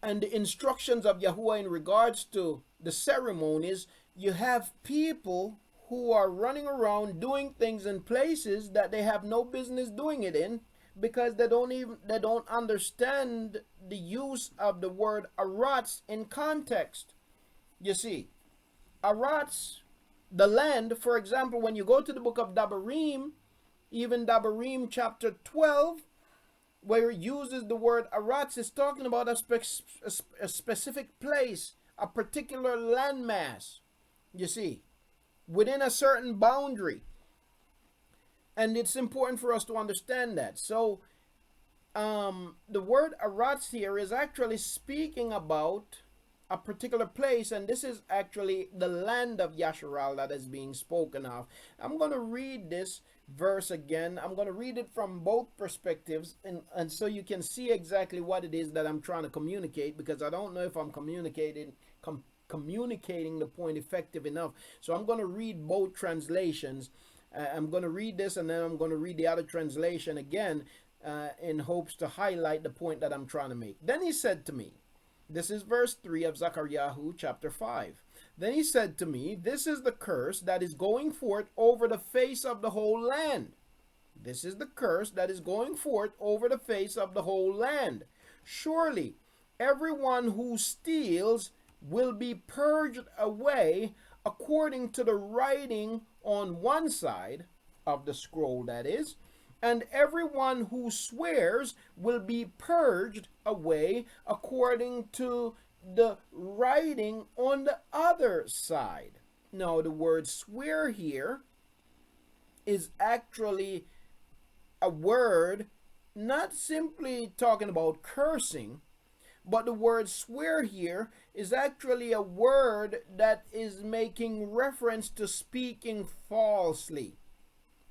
and the instructions of Yahuah in regards to the ceremonies, you have people who are running around doing things in places that they have no business doing it in, because they don't understand the use of the word arats in context. You see, arats, the land, for example, when you go to the book of Dabarim, even Dabarim chapter 12, where it uses the word arats, is talking about a specific place, a particular landmass, you see, within a certain boundary. And it's important for us to understand that. So the word Aratz here is actually speaking about a particular place, and this is actually the land of Yasharal that is being spoken of. I'm going to read this verse again. I'm going to read it from both perspectives, and so you can see exactly what it is that I'm trying to communicate, because I don't know if I'm communicating the point effective enough. So I'm going to read both translations. I'm going to read this, and then I'm going to read the other translation again in hopes to highlight the point that I'm trying to make. Then he said to me, this is verse 3 of ZakarYahu chapter 5. Then he said to me, this is the curse that is going forth over the face of the whole land. This is the curse that is going forth over the face of the whole land. Surely everyone who steals will be purged away according to the writing on one side of the scroll, that is, and everyone who swears will be purged away according to the writing on the other side. Now, the word swear here is actually a word not simply talking about cursing, but the word swear here is actually a word that is making reference to speaking falsely,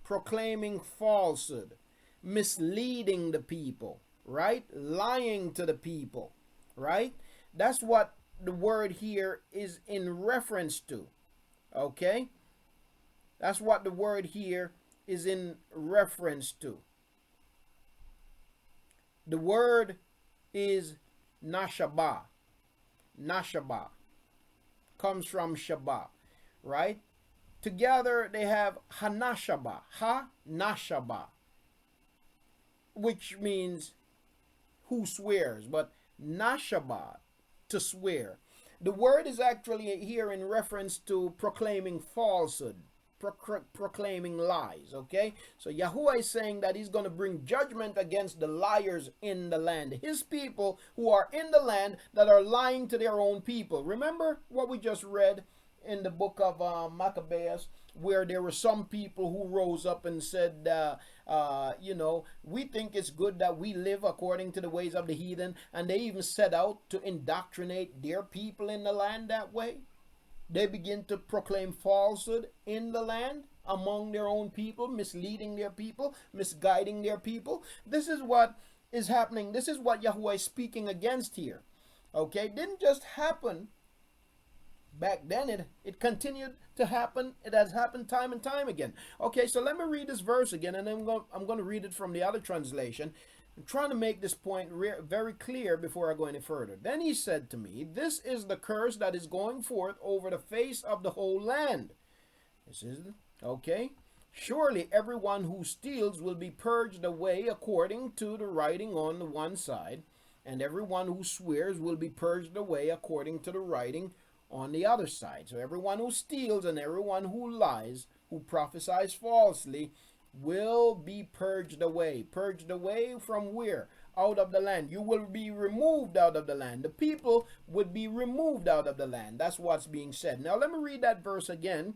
proclaiming falsehood, misleading the people, right? Lying to the people, right? That's what the word here is in reference to, okay? That's what the word here is in reference to. The word is Nashaba. Nashaba comes from Shabbat, right? Together they have Hanashaba, Ha-Nashaba, which means who swears, but Nashaba, to swear. The word is actually here in reference to proclaiming falsehood, proclaiming lies, okay? So Yahuah is saying that he's going to bring judgment against the liars in the land, his people who are in the land that are lying to their own people. Remember what we just read in the book of Maccabees, where there were some people who rose up and said, we think it's good that we live according to the ways of the heathen, and they even set out to indoctrinate their people in the land that way. They begin to proclaim falsehood in the land among their own people, misleading their people, misguiding their people. This is what is happening. This is what Yahuah is speaking against here. Okay, it didn't just happen back then, it continued to happen. It has happened time and time again. Okay, so let me read this verse again, and then I'm going to read it from the other translation. I'm trying to make this point very clear before I go any further. Then he said to me, this is the curse that is going forth over the face of the whole land. This is, okay. Surely everyone who steals will be purged away according to the writing on the one side, and everyone who swears will be purged away according to the writing on the other side. So everyone who steals and everyone who lies, who prophesies falsely, will be purged away. Purged away from where? Out of the land. You will be removed out of the land. The people would be removed out of the land. That's what's being said. Now let me read that verse again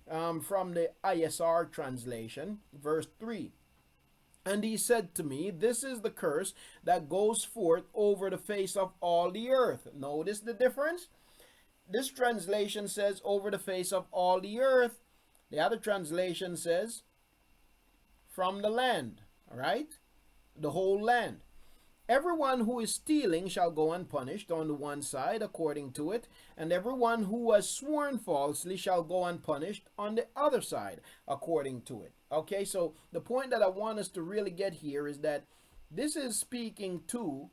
from the ISR translation, verse 3. And he said to me, this is the curse that goes forth over the face of all the earth. Notice the difference? This translation says over the face of all the earth. The other translation says from the land, all right? The whole land. Everyone who is stealing shall go unpunished on the one side according to it, and everyone who has sworn falsely shall go unpunished on the other side according to it. Okay, so the point that I want us to really get here is that this is speaking to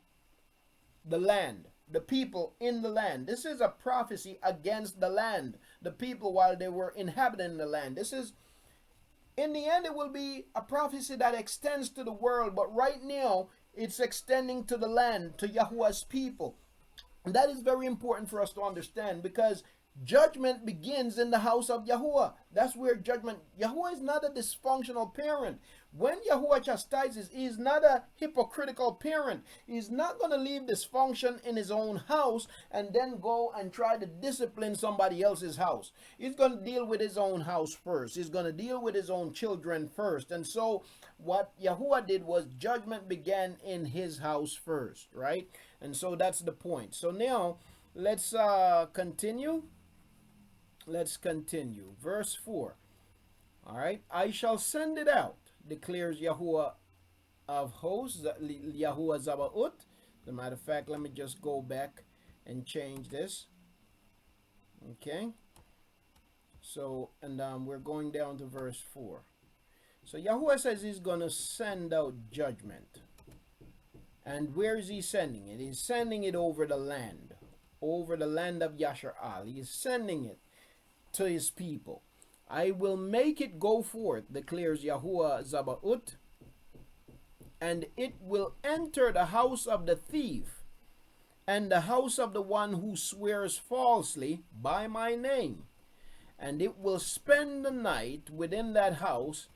the land, the people in the land. This is a prophecy against the land, the people while they were inhabiting the land. This is, in the end, it will be a prophecy that extends to the world, but right now it's extending to the land, to Yahuah's people. And that is very important for us to understand, because judgment begins in the house of Yahuah. That's where judgment. Yahuah is not a dysfunctional parent when Yahuah chastises, he is not a hypocritical parent. He's not going to leave dysfunction in his own house and then go and try to discipline somebody else's house. He's going to deal with his own house first. He's going to deal with his own children first. And so what Yahuah did was judgment began in his house first, right? And so that's the point. So now let's continue. Let's continue. Verse 4. All right. I shall send it out, declares Yahuah of hosts, Yahuah Zabaoth. As a matter of fact, let me just go back and change this. Okay. So, and we're going down to verse 4. So Yahuah says he's going to send out judgment. And where is he sending it? He's sending it over the land of Yashar-al. He's sending it to his people. I will make it go forth, declares Yahuah Zabaoth, and it will enter the house of the thief and the house of the one who swears falsely by my name, and it will spend the night within that house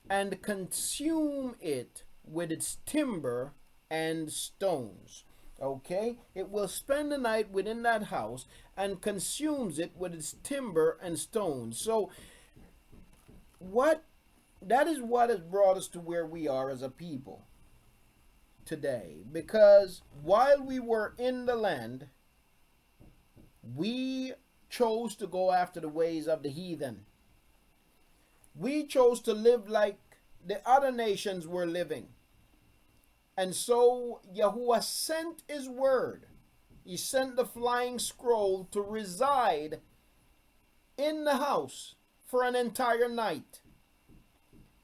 and consume it with its timber and stones. Okay, it will spend the night within that house and consumes it with its timber and stones. So that is what has brought us to where we are as a people today. Because while we were in the land, we chose to go after the ways of the heathen. We chose to live like the other nations were living. And so Yahuah sent his word. He sent the flying scroll to reside in the house for an entire night.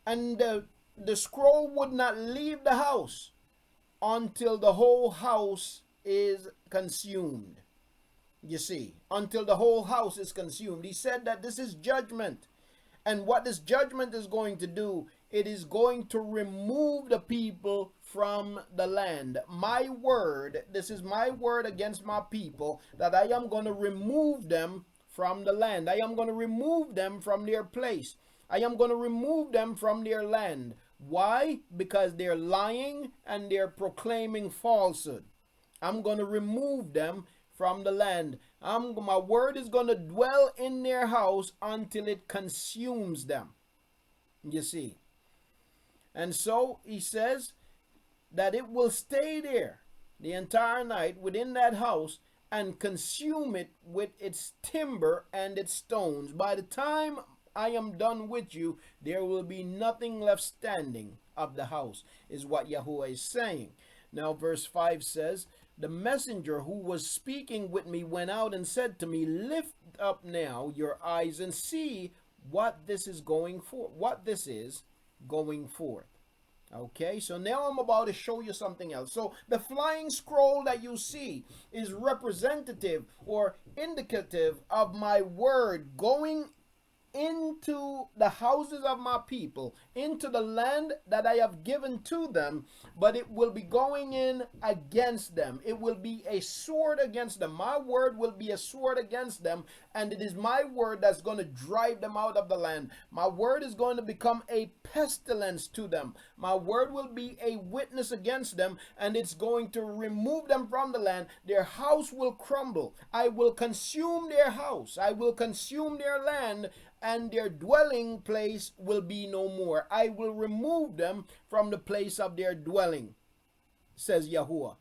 And the scroll would not leave the house until the whole house is consumed. You see, until the whole house is consumed. He said that this is judgment. And what this judgment is going to do, it is going to remove the people from the land. My word, this is my word against my people, that I am going to remove them from the land. I am going to remove them from their place. I am going to remove them from their land. Why? Because they're lying and they're proclaiming falsehood. I'm going to remove them from the land. My word is going to dwell in their house until it consumes them. You see. And so he says that it will stay there the entire night within that house and consume it with its timber and its stones. By the time I am done with you, there will be nothing left standing of the house, is what Yahuah is saying. Now verse 5 says, the messenger who was speaking with me went out and said to me, lift up now your eyes and see what this is going for, what this is going forth. Okay, so now I'm about to show you something else. So the flying scroll that you see is representative or indicative of my word going into the houses of my people, into the land that I have given to them, but it will be going in against them. It will be a sword against them. My word will be a sword against them, and it is my word that's going to drive them out of the land. My word is going to become a pestilence to them. My word will be a witness against them, and it's going to remove them from the land. Their house will crumble. I will consume their house. I will consume their land, and their dwelling place will be no more. I will remove them from the place of their dwelling, says Yahuah.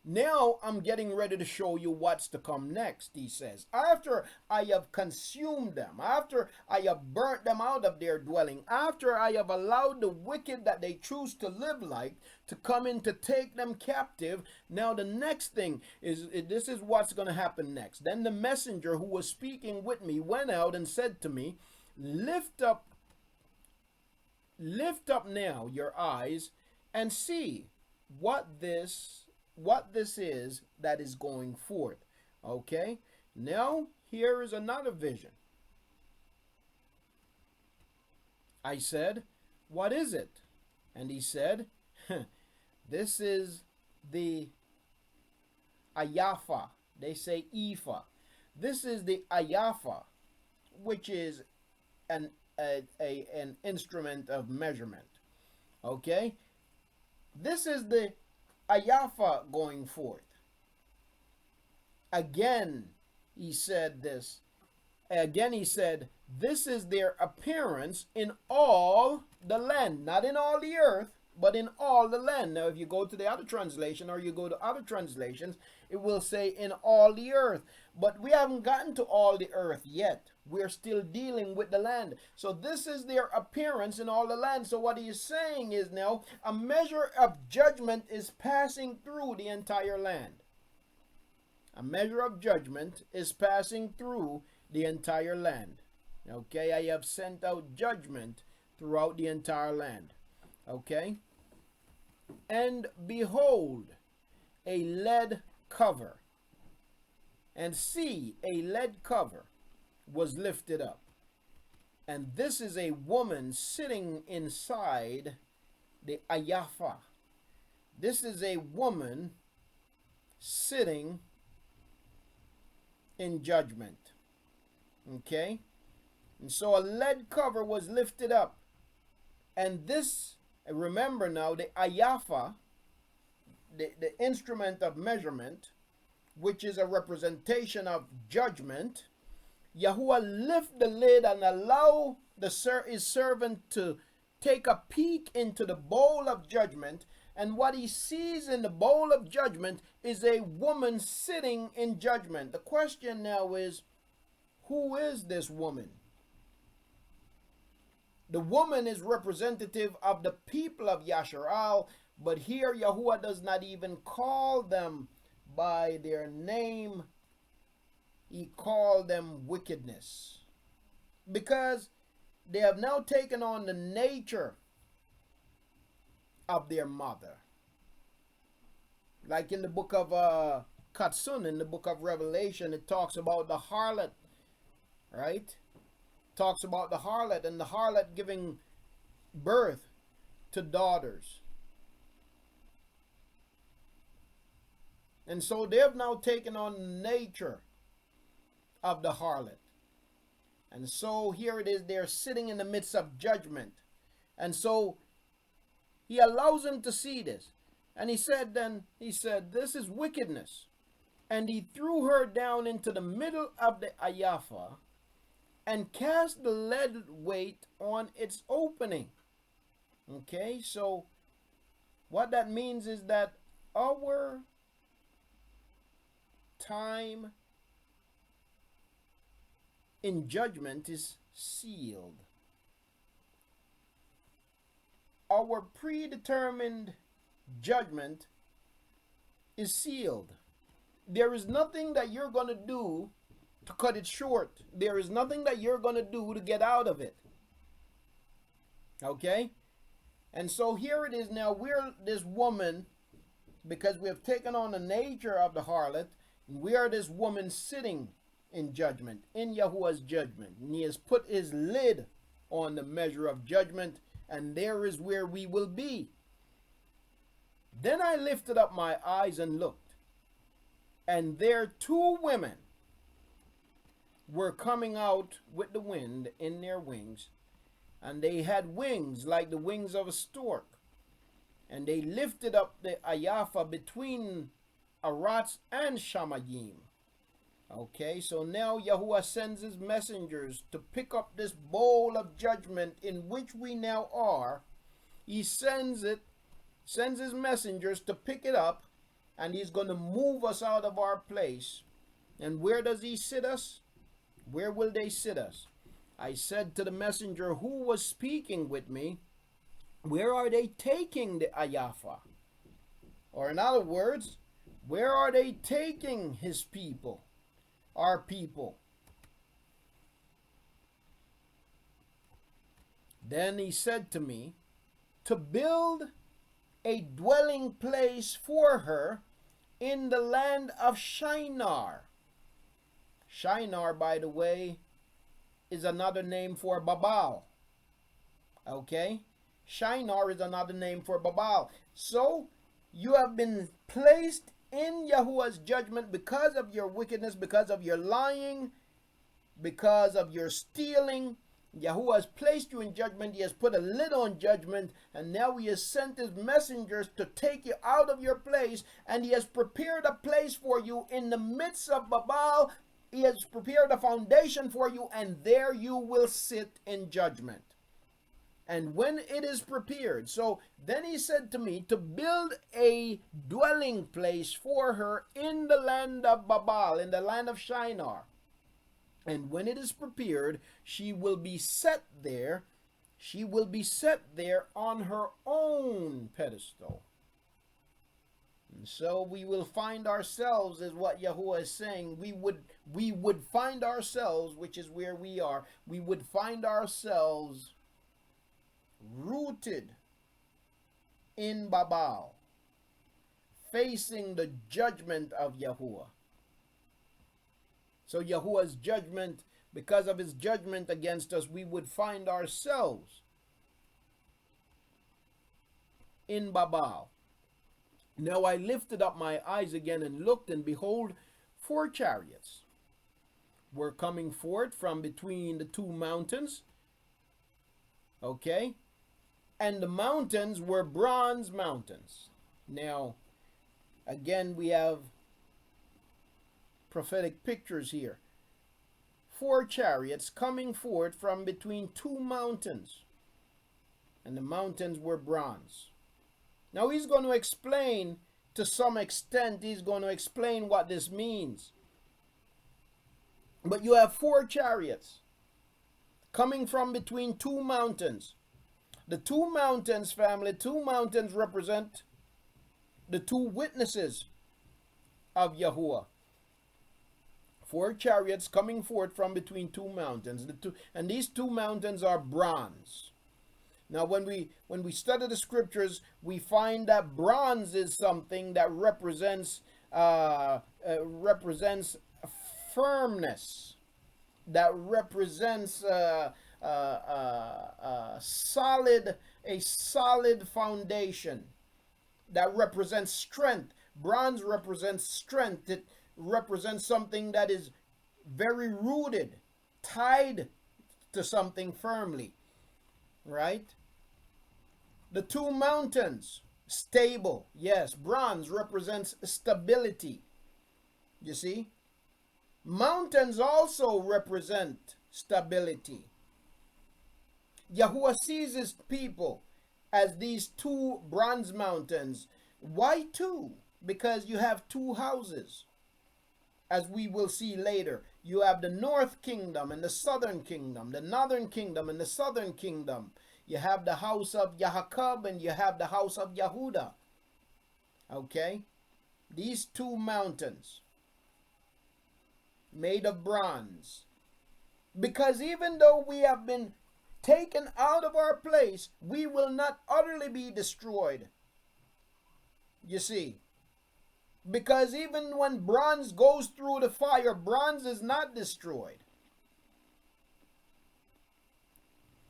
Now I'm getting ready to show you what's to come next, he says. After I have consumed them, after I have burnt them out of their dwelling, after I have allowed the wicked that they choose to live like to come in to take them captive, now the next thing is, this is what's going to happen next. Then the messenger who was speaking with me went out and said to me, lift up now your eyes and see what this is that is going forth. Okay, now here is another vision. I said, what is it? And he said, this is the Ayafa. They say Ephah. This is the Ayafa, which is an an instrument of measurement. Okay? This is the Yahuah going forth. Again, he said this. Again, he said, this is their appearance in all the land. Not in all the earth, but in all the land. Now, if you go to the other translation or you go to other translations, it will say in all the earth. But we haven't gotten to all the earth yet. We're still dealing with the land. So this is their appearance in all the land. So what he is saying is now a measure of judgment is passing through the entire land. A measure of judgment is passing through the entire land. Okay, I have sent out judgment throughout the entire land. Okay? And behold, a lead cover. And see, a lead cover was lifted up. And this is a woman sitting inside the Yahuah. This is a woman sitting in judgment. Okay? And so a lead cover was lifted up. And this, remember now, the Yahuah, the instrument of measurement, which is a representation of judgment, Yahuah lift the lid and allow his servant to take a peek into the bowl of judgment. And what he sees in the bowl of judgment is a woman sitting in judgment. The question now is, who is this woman? The woman is representative of the people of Yasharal, but here Yahuah does not even call them by their name. He called them wickedness, because they have now taken on the nature of their mother. Like in the book of Katsun, in the book of Revelation, it talks about the harlot, right? Talks about the harlot, and the harlot giving birth to daughters. And so they have now taken on the nature of the harlot. And so here it is, they're sitting in the midst of judgment. And so he allows him to see this. And he said, this is wickedness. And he threw her down into the middle of the Yahuah and cast the lead weight on its opening. Okay, so what that means is that our time in judgment is sealed. Our predetermined judgment is sealed. There is nothing that you're going to do to cut it short. There is nothing that you're going to do to get out of it. Okay? And so here it is now. We're this woman, because we have taken on the nature of the harlot, and we are this woman sitting in judgment, in Yahuah's judgment. And he has put his lid on the measure of judgment, and there is where we will be. Then I lifted up my eyes and looked, and there 2 women were coming out with the wind in their wings, and they had wings like the wings of a stork, and they lifted up the Yahuah between Arats and Shamayim. Okay, so now Yahuah sends his messengers to pick up this bowl of judgment in which we now are. He sends his messengers to pick it up, and he's going to move us out of our place. And where does he sit us? Where will they sit us? I said to the messenger who was speaking with me, where are they taking the Yahuah? Or in other words, where are they taking his people, our people? Then he said to me, to build a dwelling place for her in the land of Shinar. Shinar, by the way, is another name for Babal. Okay? Shinar is another name for Babal. So, you have been placed in Yahuah's judgment because of your wickedness, because of your lying, because of your stealing, Yahuah has placed you in judgment. He has put a lid on judgment, and now he has sent his messengers to take you out of your place, and he has prepared a place for you in the midst of Babel. He has prepared a foundation for you, and there you will sit in judgment. And when it is prepared, so then he said to me to build a dwelling place for her in the land of Babel, in the land of Shinar. And when it is prepared, she will be set there. She will be set there on her own pedestal. And so we will find ourselves, is what Yahuah is saying. We would find ourselves, which is where we are. We would find ourselves rooted in Babel, facing the judgment of Yahuah. So Yahuah's judgment, because of his judgment against us, we would find ourselves in Babel. Now I lifted up my eyes again and looked, and behold, 4 chariots were coming forth from between the 2 mountains. Okay? And the mountains were bronze mountains. Now, again, we have prophetic pictures here. 4 chariots coming forth from between 2 mountains. And the mountains were bronze. Now he's going to explain, to some extent, he's going to explain what this means. But you have 4 chariots coming from between 2 mountains. The 2 mountains, family, 2 mountains represent the 2 witnesses of Yahuah. 4 chariots coming forth from between 2 mountains. And these 2 mountains are bronze. Now, when we study the scriptures, we find that bronze is something that represents firmness, that represents a solid foundation, that represents strength. Bronze represents strength. It represents something that is very rooted, tied to something firmly, right? The 2 mountains, stable. Yes, bronze represents stability. You see? Mountains also represent stability. Yahuah sees his people as these 2 bronze mountains. Why 2? Because you have 2 houses. As we will see later, you have the north kingdom and the southern kingdom, the northern kingdom and the southern kingdom. You have the house of Yahuah and you have the house of Yahudah. Okay? These 2 mountains made of bronze. Because even though we have been taken out of our place, we will not utterly be destroyed. You see? Because even when bronze goes through the fire, bronze is not destroyed.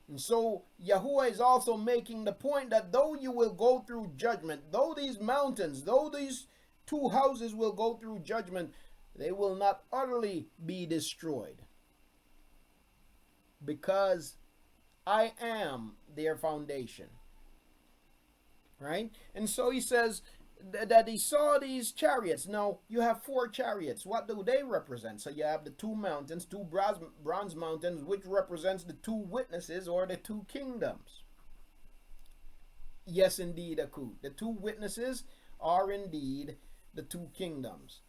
And so Yahuah is also making the point that though you will go through judgment, though these mountains, though these 2 houses will go through judgment, they will not utterly be destroyed. Because I am their foundation. Right? And so he says that he saw these chariots. Now, you have 4 chariots. What do they represent? So you have the 2 mountains, 2 bronze mountains, which represents the 2 witnesses or the 2 kingdoms. Yes, indeed, Aku. The 2 witnesses are indeed the 2 kingdoms.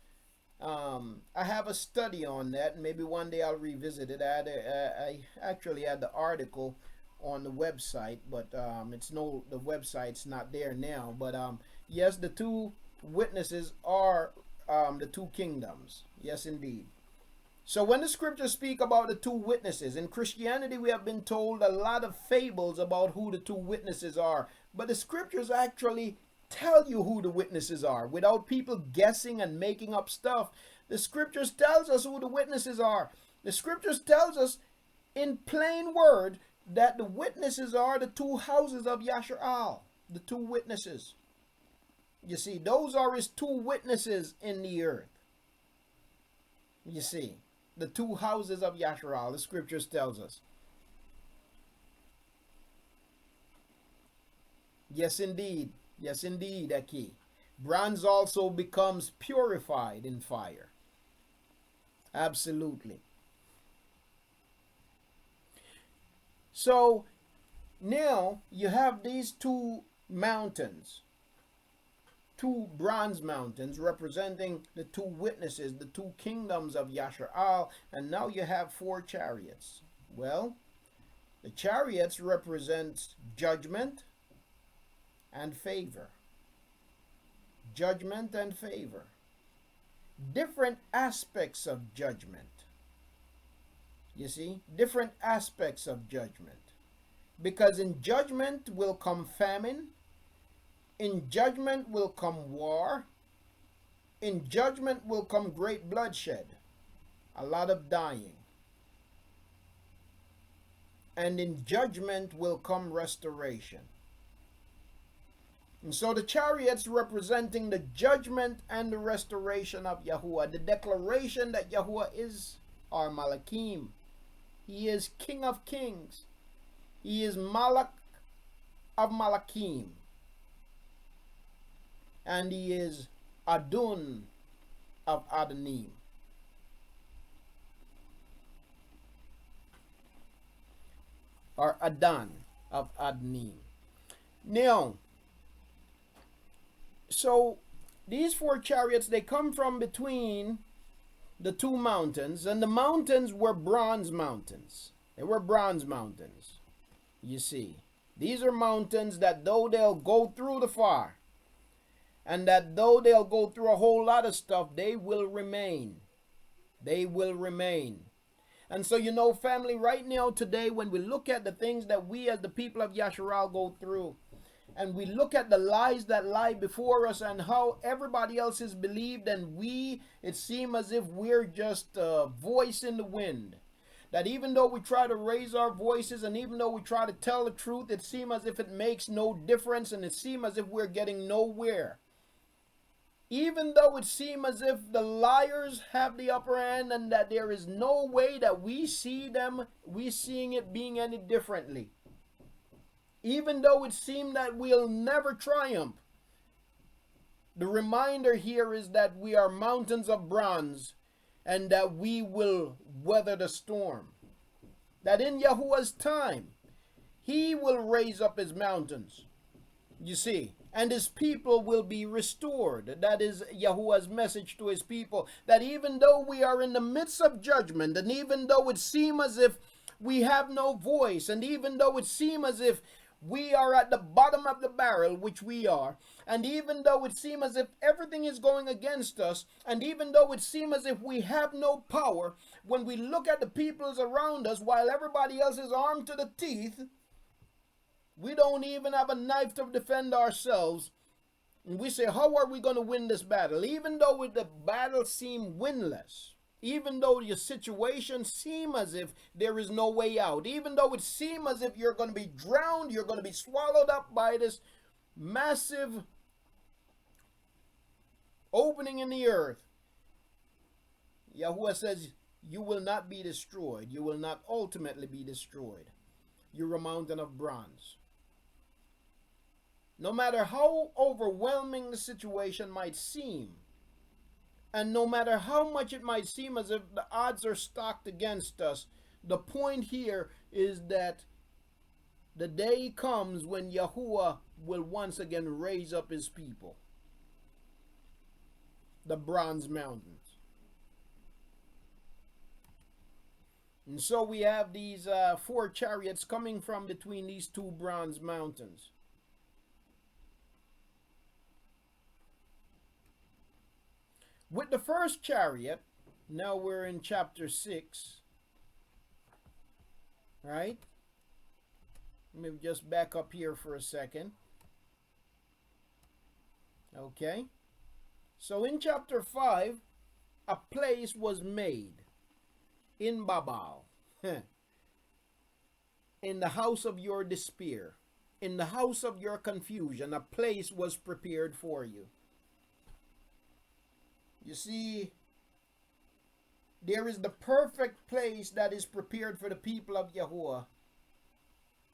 I have a study on that. Maybe one day I'll revisit it. I actually had the article on the website, but the website's not there now. But yes, the 2 witnesses are the 2 kingdoms. Yes, indeed. So when the scriptures speak about the 2 witnesses, in Christianity we have been told a lot of fables about who the 2 witnesses are. But the scriptures actually tell you who the witnesses are without people guessing and making up stuff. The scriptures tells us who the witnesses are. The scriptures tells us in plain word that the witnesses are the 2 houses of Yahusha, the 2 witnesses. You see, those are his 2 witnesses in the earth. You see, the 2 houses of Yahusha, the scriptures tells us. Yes, indeed. Yes, indeed, Aki. Bronze also becomes purified in fire. Absolutely. So now you have these two mountains, two bronze mountains representing the two witnesses, the two kingdoms of Yashar'al, and now you have four chariots. Well, the chariots represent judgment and favor. Judgment and favor. Different aspects of judgment. You see, different aspects of judgment. Because in judgment will come famine, in judgment will come war, in judgment will come great bloodshed, a lot of dying. And in judgment will come restoration. And so the chariots representing the judgment and the restoration of Yahuah, the declaration that Yahuah is our Malakim. He is King of Kings. He is Malak of Malakim. And he is Adun of Adonim. Or Adan of Adonim. Now, so these four chariots, they come from between the two mountains, and the mountains were bronze mountains. They were bronze mountains. You see, these are mountains that though they'll go through the fire, and that though they'll go through a whole lot of stuff, they will remain. They will remain. And so, you know, family, right now, today, when we look at the things that we as the people of Yasharal go through, and we look at the lies that lie before us and how everybody else is believed, and it seems as if we're just a voice in the wind. That even though we try to raise our voices and even though we try to tell the truth, it seems as if it makes no difference, and it seems as if we're getting nowhere. Even though it seems as if the liars have the upper hand and that there is no way that we seeing it being any differently. Even though it seems that we'll never triumph, the reminder here is that we are mountains of bronze and that we will weather the storm. That in Yahuwah's time, he will raise up his mountains, you see, and his people will be restored. That is Yahuwah's message to his people, that even though we are in the midst of judgment, and even though it seems as if we have no voice, and even though it seems as if we are at the bottom of the barrel, which we are, and even though it seems as if everything is going against us, and even though it seems as if we have no power, when we look at the peoples around us, while everybody else is armed to the teeth, we don't even have a knife to defend ourselves, and we say, how are we going to win this battle? Even though the battle seems winless, even though your situation seems as if there is no way out, even though it seems as if you're going to be drowned, you're going to be swallowed up by this massive opening in the earth, Yahuwah says, you will not be destroyed. You will not ultimately be destroyed. You're a mountain of bronze. No matter how overwhelming the situation might seem, and no matter how much it might seem as if the odds are stacked against us, the point here is that the day comes when Yahuwah will once again raise up his people. The bronze mountains. And so we have these four chariots coming from between these two bronze mountains. With the first chariot, now we're in chapter 6, right? Let me just back up here for a second. Okay. So in chapter 5, a place was made in Babal, in the house of your despair, in the house of your confusion, a place was prepared for you. You see, there is the perfect place that is prepared for the people of Yahuwah.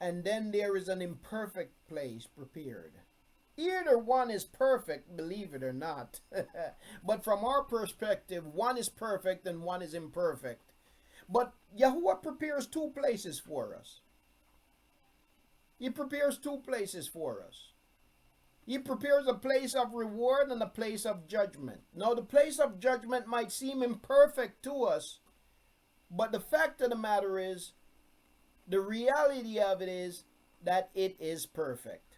and then there is an imperfect place prepared. Either one is perfect, believe it or not. But from our perspective, one is perfect and one is imperfect. But Yahuah prepares two places for us. He prepares two places for us. He prepares a place of reward and a place of judgment. Now, the place of judgment might seem imperfect to us, but the fact of the matter is, the reality of it is that it is perfect.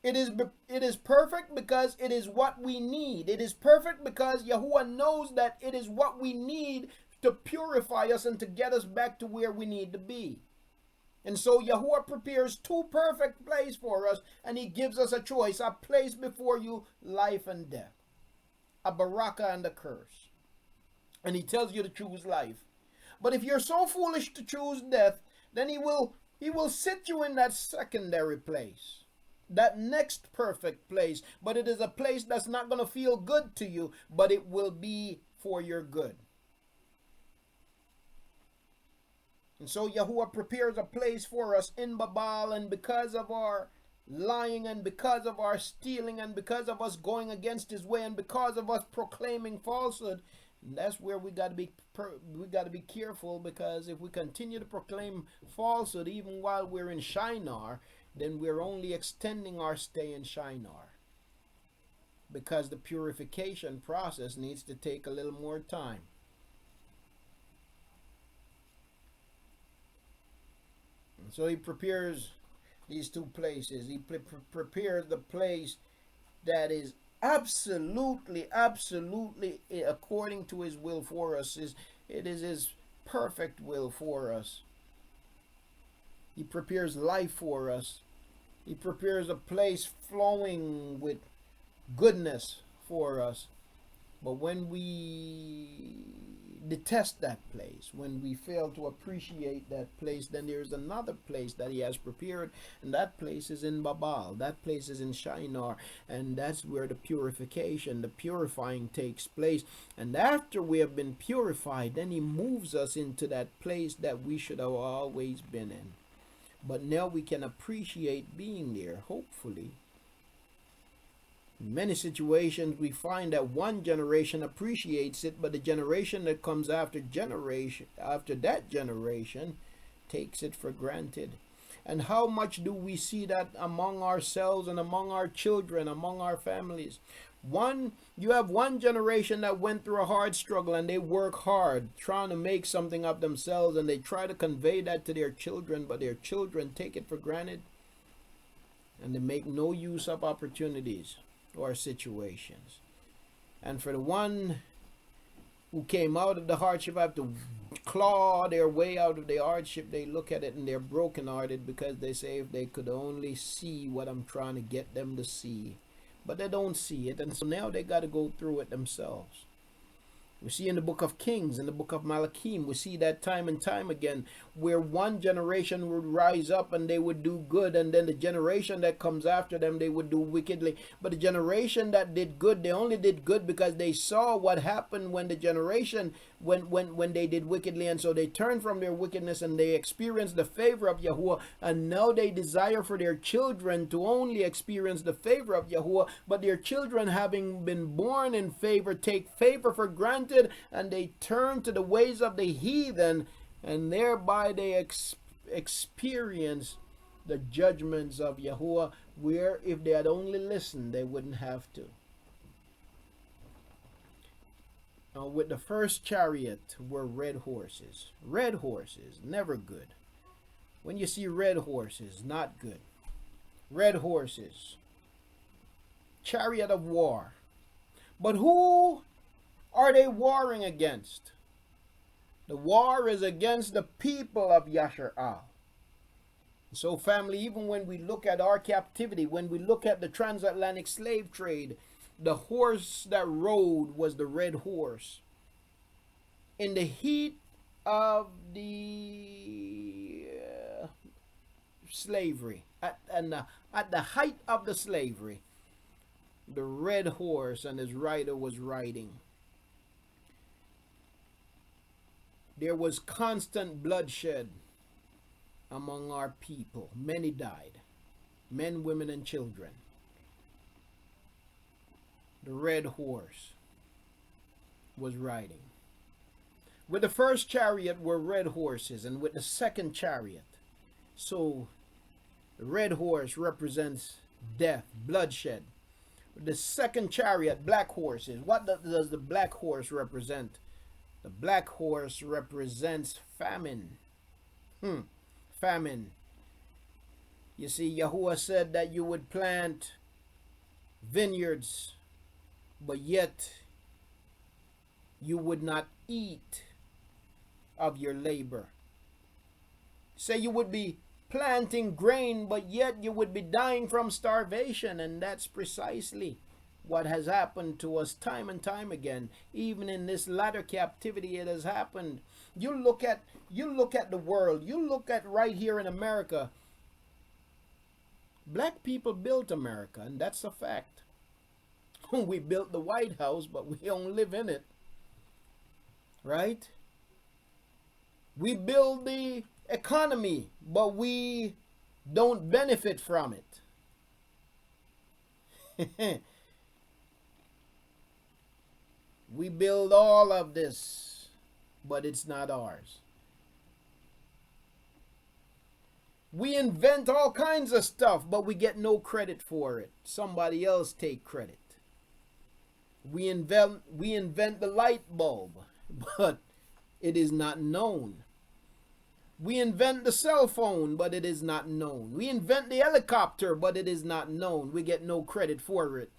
It is perfect because it is what we need. It is perfect because Yahuah knows that it is what we need to purify us and to get us back to where we need to be. And so Yahuah prepares two perfect places for us, and he gives us a choice, a place before you, life and death, a baraka and a curse. And he tells you to choose life. But if you're so foolish to choose death, then he will sit you in that secondary place, that next perfect place. But it is a place that's not going to feel good to you, but it will be for your good. And so Yahuah prepares a place for us in Babal, and because of our lying and because of our stealing and because of us going against his way and because of us proclaiming falsehood, that's where we got to be careful, because if we continue to proclaim falsehood even while we're in Shinar, then we're only extending our stay in Shinar, because the purification process needs to take a little more time. And so he prepares these two places. He prepares the place that is absolutely according to his will for us. It is his perfect will for us. He prepares life for us. He prepares a place flowing with goodness for us. But when we detest that place, when we fail to appreciate that place, then there's another place that he has prepared, and that place is in Babal. That place is in Shinar, and that's where the purification, the purifying takes place. And after we have been purified, then he moves us into that place that we should have always been in. But now we can appreciate being there, hopefully. In many situations, we find that one generation appreciates it, but the generation that comes after that generation takes it for granted. And how much do we see that among ourselves and among our children, among our families? You have one generation that went through a hard struggle, and they work hard trying to make something of themselves, and they try to convey that to their children, but their children take it for granted, and they make no use of opportunities or situations. And for the one who came out of the hardship, have to claw their way out of the hardship, they look at it and they're brokenhearted, because they say, if they could only see what I'm trying to get them to see. But they don't see it, and so now they got to go through it themselves. We see in the book of Kings, in the book of Malachim, we see that time and time again, where one generation would rise up and they would do good, and then the generation that comes after them, they would do wickedly. But the generation that did good, they only did good because they saw what happened when the generation, when they did wickedly, and so they turned from their wickedness and they experienced the favor of Yahuah, and now they desire for their children to only experience the favor of Yahuah, but their children, having been born in favor, take favor for granted, and they turn to the ways of the heathen, and thereby they experience the judgments of Yahuah, where if they had only listened, they wouldn't have to. Now, with the first chariot were red horses. Red horses, never good. When you see red horses, not good. Red horses, chariot of war. But who are they warring against? The war is against the people of Yashar'ah. So family, even when we look at our captivity, when we look at the transatlantic slave trade, the horse that rode was the red horse. In the heat of the slavery, at the height of the slavery, the red horse and his rider was riding. There was constant bloodshed. among our people. Many died, men, women, and children. The red horse was riding. With the first chariot were red horses, and with the second chariot, so the red horse represents death, bloodshed. With the second chariot, black horses. What does the black horse represent? The black horse represents famine. Famine. You see, Yahuah said that you would plant vineyards, but yet you would not eat of your labor. Say you would be planting grain, but yet you would be dying from starvation, and that's precisely what has happened to us time and time again. Even in this latter captivity, it has happened. You look at the world. You look at right here in America. Black people built America, and that's a fact. We built the White House, but we don't live in it. Right? We build the economy, but we don't benefit from it. We build all of this, but it's not ours. We invent all kinds of stuff, but we get no credit for it. Somebody else take credit. We invent the light bulb, but it is not known. We invent the cell phone, but it is not known. We invent the helicopter, but it is not known. We get no credit for it.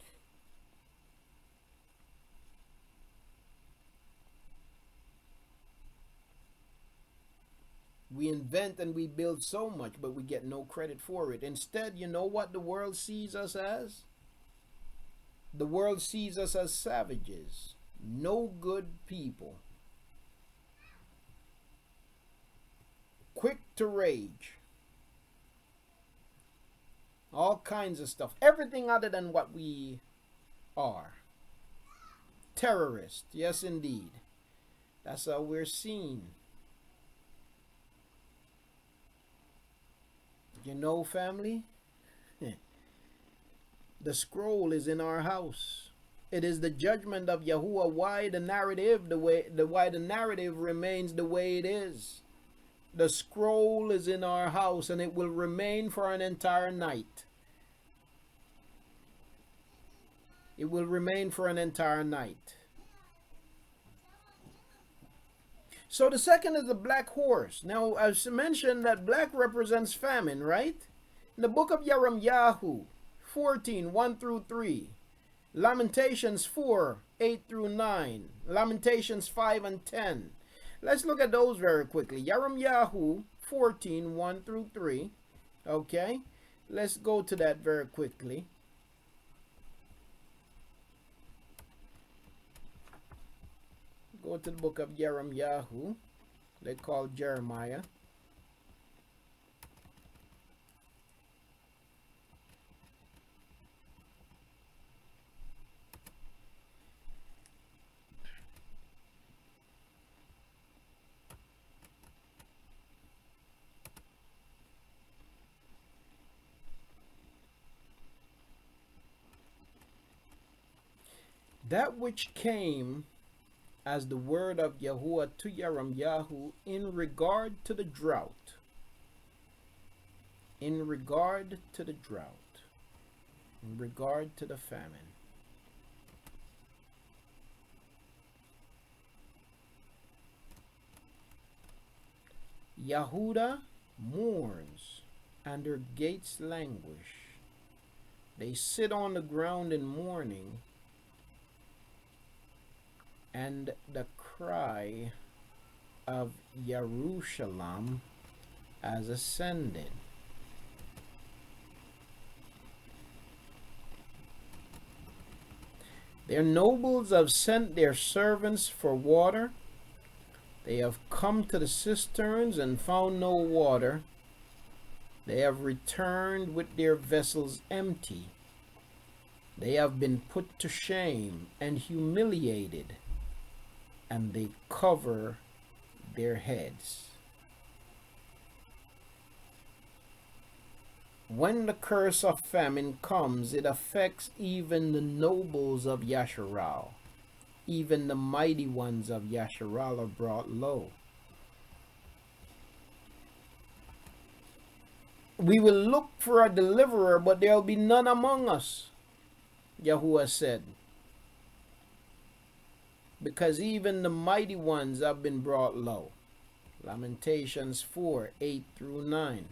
We invent and we build so much, but we get no credit for it. Instead, you know what the world sees us as? The world sees us as savages, no good people, quick to rage, all kinds of stuff, everything other than what we are. Terrorists, yes indeed. That's how we're seen. You know, family, the scroll is in our house. It is the judgment of Yahuah why the narrative remains the way it is. The scroll is in our house, and it will remain for an entire night. It will remain for an entire night. So the second is the black horse. Now, as mentioned, that black represents famine, right? In the book of ZakarYahu, 14, 1 through 3. Lamentations 4, 8 through 9. Lamentations 5 and 10. Let's look at those very quickly. ZakarYahu 14, 1 through 3. Okay, let's go to that very quickly. Go to the book of ZakarYahu. They call Jeremiah. That which came as the word of Yahuah to ZakarYahu in regard to the drought. In regard to the drought. In regard to the famine. Yahudah mourns, and their gates languish. They sit on the ground in mourning, and the cry of Jerusalem has ascended. Their nobles have sent their servants for water. They have come to the cisterns and found no water. They have returned with their vessels empty. They have been put to shame and humiliated, and they cover their heads. When the curse of famine comes, it affects even the nobles of Yasharal. Even the mighty ones of Yasharal are brought low. We will look for a deliverer, but there will be none among us, Yahuah said. Because even the mighty ones have been brought low. Lamentations 4:8-9.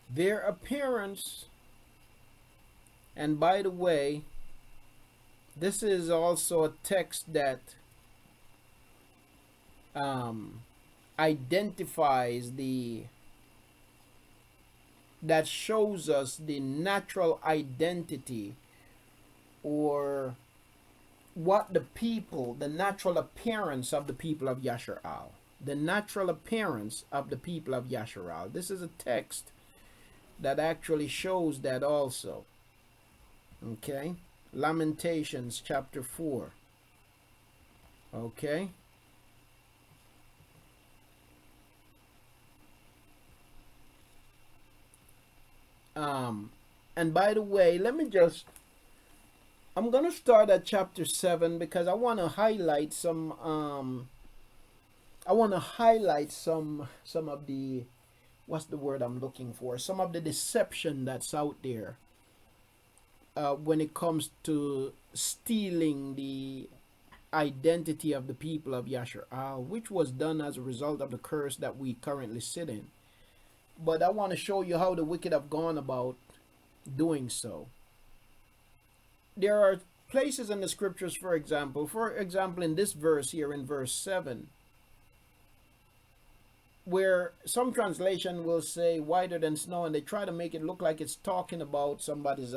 Their appearance, and by the way, this is also a text that identifies that shows us the natural identity, or what the natural appearance of the people of Yasharal. The natural appearance of the people of Yasharal. This is a text that actually shows that also. Okay? Lamentations chapter 4. Okay? And by the way, I'm going to start at chapter 7 because I want to highlight some of the, what's the word I'm looking for? Some of the deception that's out there when it comes to stealing the identity of the people of Yasharal, which was done as a result of the curse that we currently sit in. But I want to show you how the wicked have gone about doing so. There are places in the scriptures, for example, in this verse here, in verse 7, where some translation will say whiter than snow, and they try to make it look like it's talking about somebody's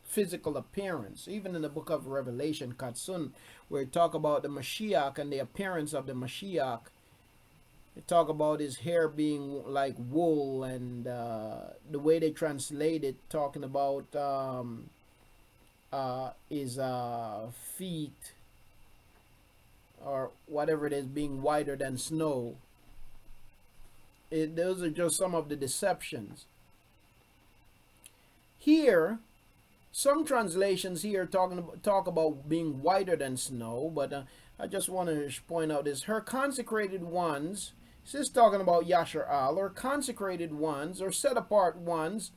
physical appearance. Even in the book of Revelation, Katsun, where it talk about the Mashyach and the appearance of the Mashyach, they talk about his hair being like wool, and the way they translate it, talking about his feet, or whatever it is, being whiter than snow. Those are just some of the deceptions. Here, some translations here talk about being whiter than snow, but I just want to point out this: her consecrated ones. This is talking about Yasharal, or consecrated ones, or set apart ones,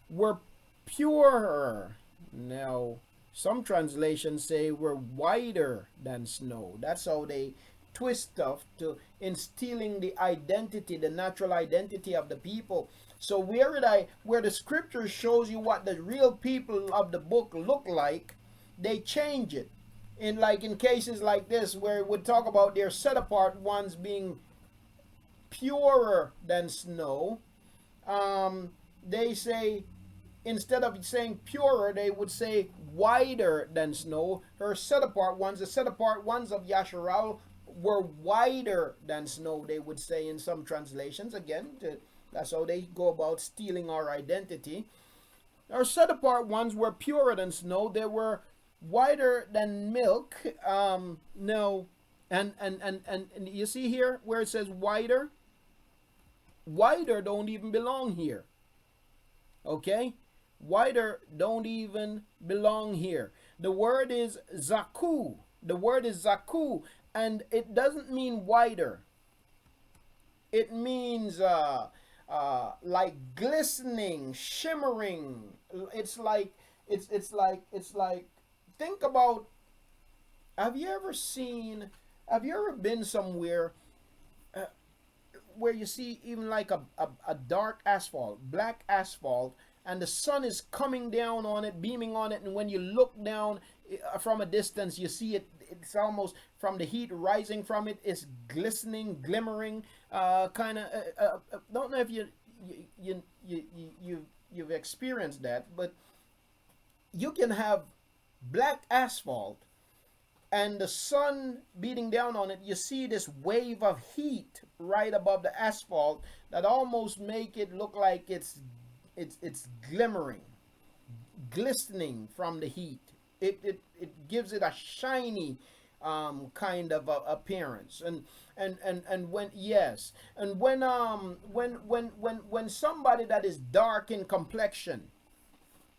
were purer. Now, some translations say were whiter than snow. That's how they twist stuff to in stealing the identity, the natural identity of the people. So where the scripture shows you what the real people of the book look like, they change it. In cases like this, where it would talk about their set apart ones being purer than snow, they say, instead of saying purer, they would say whiter than snow. Her set apart ones, the set apart ones of Yasharal, were whiter than snow, they would say in some translations. Again, that's how they go about stealing our identity. Our set apart ones were purer than snow. They were whiter than milk. No, and you see here where it says whiter? Whiter don't even belong here. Okay? Whiter don't even belong here. The word is zaku. The word is zaku, and it doesn't mean whiter. It means like glistening, shimmering. It's like think about, have you ever been somewhere where you see even like a dark asphalt, black asphalt, and the sun is coming down on it, beaming on it, and when you look down from a distance, you see it's almost, from the heat rising from it, it's glistening, glimmering, kind of. Don't know if you've experienced that, but you can have black asphalt and the sun beating down on it, you see this wave of heat right above the asphalt that almost make it look like it's glimmering, glistening from the heat. It gives it a shiny kind of appearance. And when, yes, and when somebody that is dark in complexion,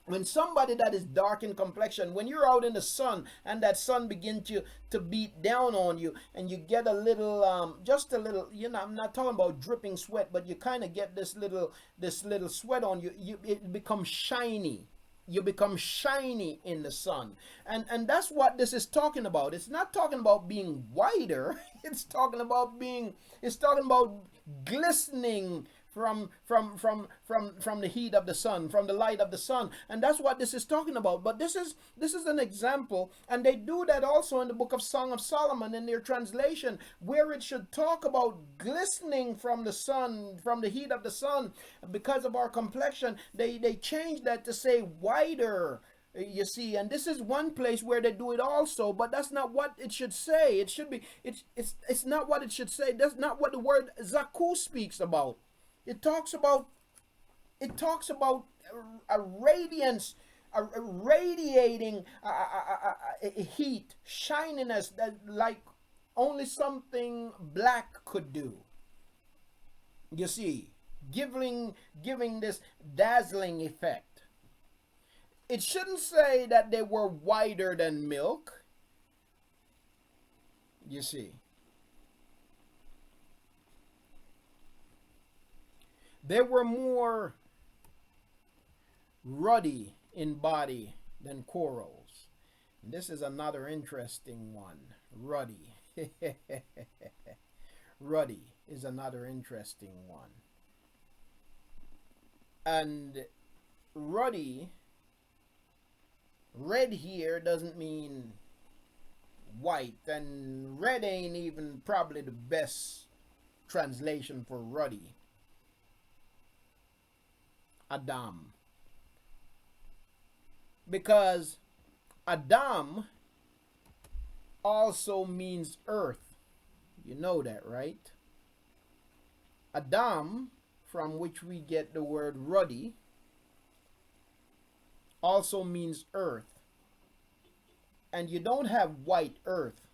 when somebody that is dark in complexion, when you're out in the sun and that sun begins to beat down on you, and you get a little just a little, I'm not talking about dripping sweat, but you kind of get this little sweat on you, it becomes shiny. You become shiny in the sun. And that's what this is talking about. It's not talking about being whiter. It's talking about glistening from the heat of the sun, from the light of the sun. And that's what this is talking about. But this is an example, and they do that also in the book of Song of Solomon in their translation, where it should talk about glistening from the sun, from the heat of the sun. Because of our complexion, they change that to say whiter. You see, and this is one place where they do it also, but that's not what it should say. It should be, it's not what it should say. That's not what the word zaku speaks about. It talks about a radiance, a radiating heat, shininess that like only something black could do. You see, giving this dazzling effect. It shouldn't say that they were whiter than milk. You see. They were more ruddy in body than corals. This is another interesting one. Ruddy. Ruddy is another interesting one. And ruddy, red here doesn't mean white, and red ain't even probably the best translation for ruddy. Adam. Because Adam also means earth. You know that, right? Adam, from which we get the word ruddy, also means earth. And you don't have white earth.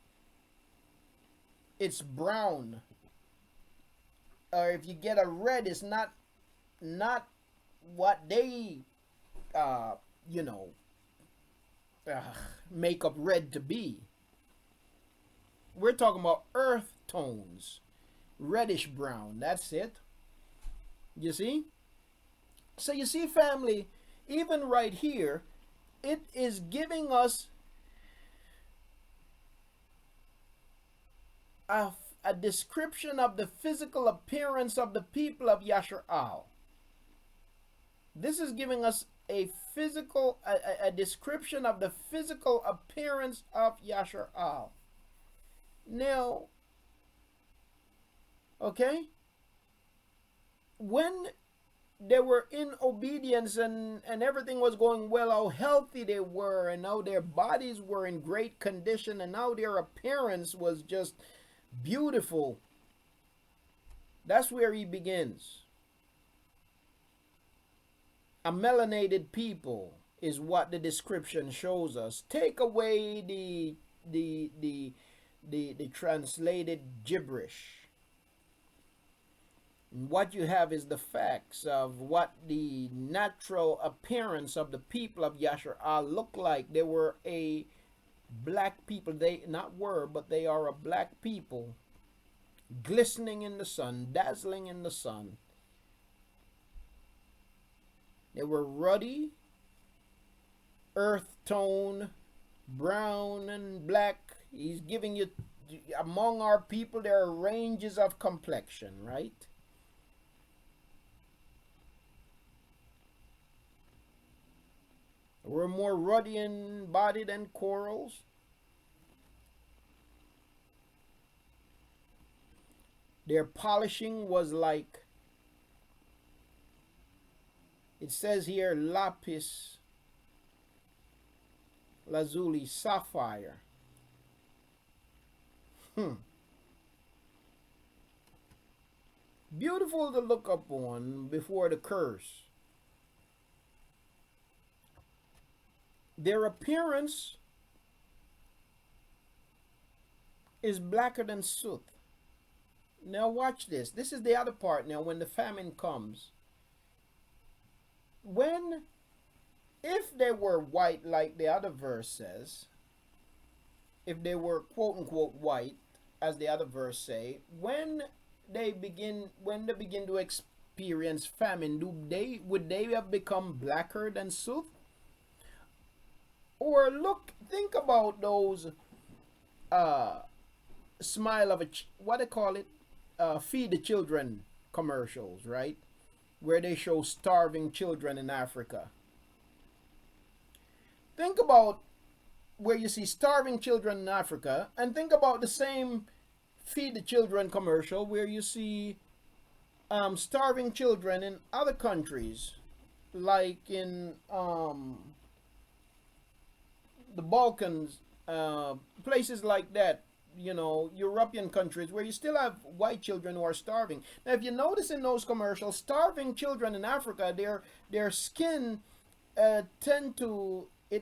It's brown. Or if you get a red, it's not what they make up red to be. We're talking about earth tones, reddish brown. That's it. You see? So you see, family, even right here, it is giving us a description of the physical appearance of the people of Yasharal. This is giving us a description of the physical appearance of Yasharal. Now, okay, when they were in obedience and everything was going well, how healthy they were, and how their bodies were in great condition, and how their appearance was just beautiful, that's where he begins. A melanated people is what the description shows us. Take away the translated gibberish. What you have is the facts of what the natural appearance of the people of Yasharal look like. They were a black people. They not were, but they are a black people, glistening in the sun, dazzling in the sun. They were ruddy, earth tone, brown and black. He's giving you, among our people, there are ranges of complexion, right? We're more ruddy in body than corals. Their polishing was like, it says here, lapis lazuli, sapphire. Beautiful to look upon before the curse. Their appearance is blacker than soot. Now watch this. This is the other part now when the famine comes. If they were white like the other verse says, if they were quote unquote white, as the other verse say, when they begin to experience famine, would they have become blacker than soot? Or think about those smile of what they call it, feed the children commercials, right? Where they show starving children in Africa. Think about where you see starving children in Africa, and think about the same feed the children commercial where you see starving children in other countries, like in the Balkans, places like that, European countries where you still have white children who are starving. Now, if you notice in those commercials, starving children in Africa, their skin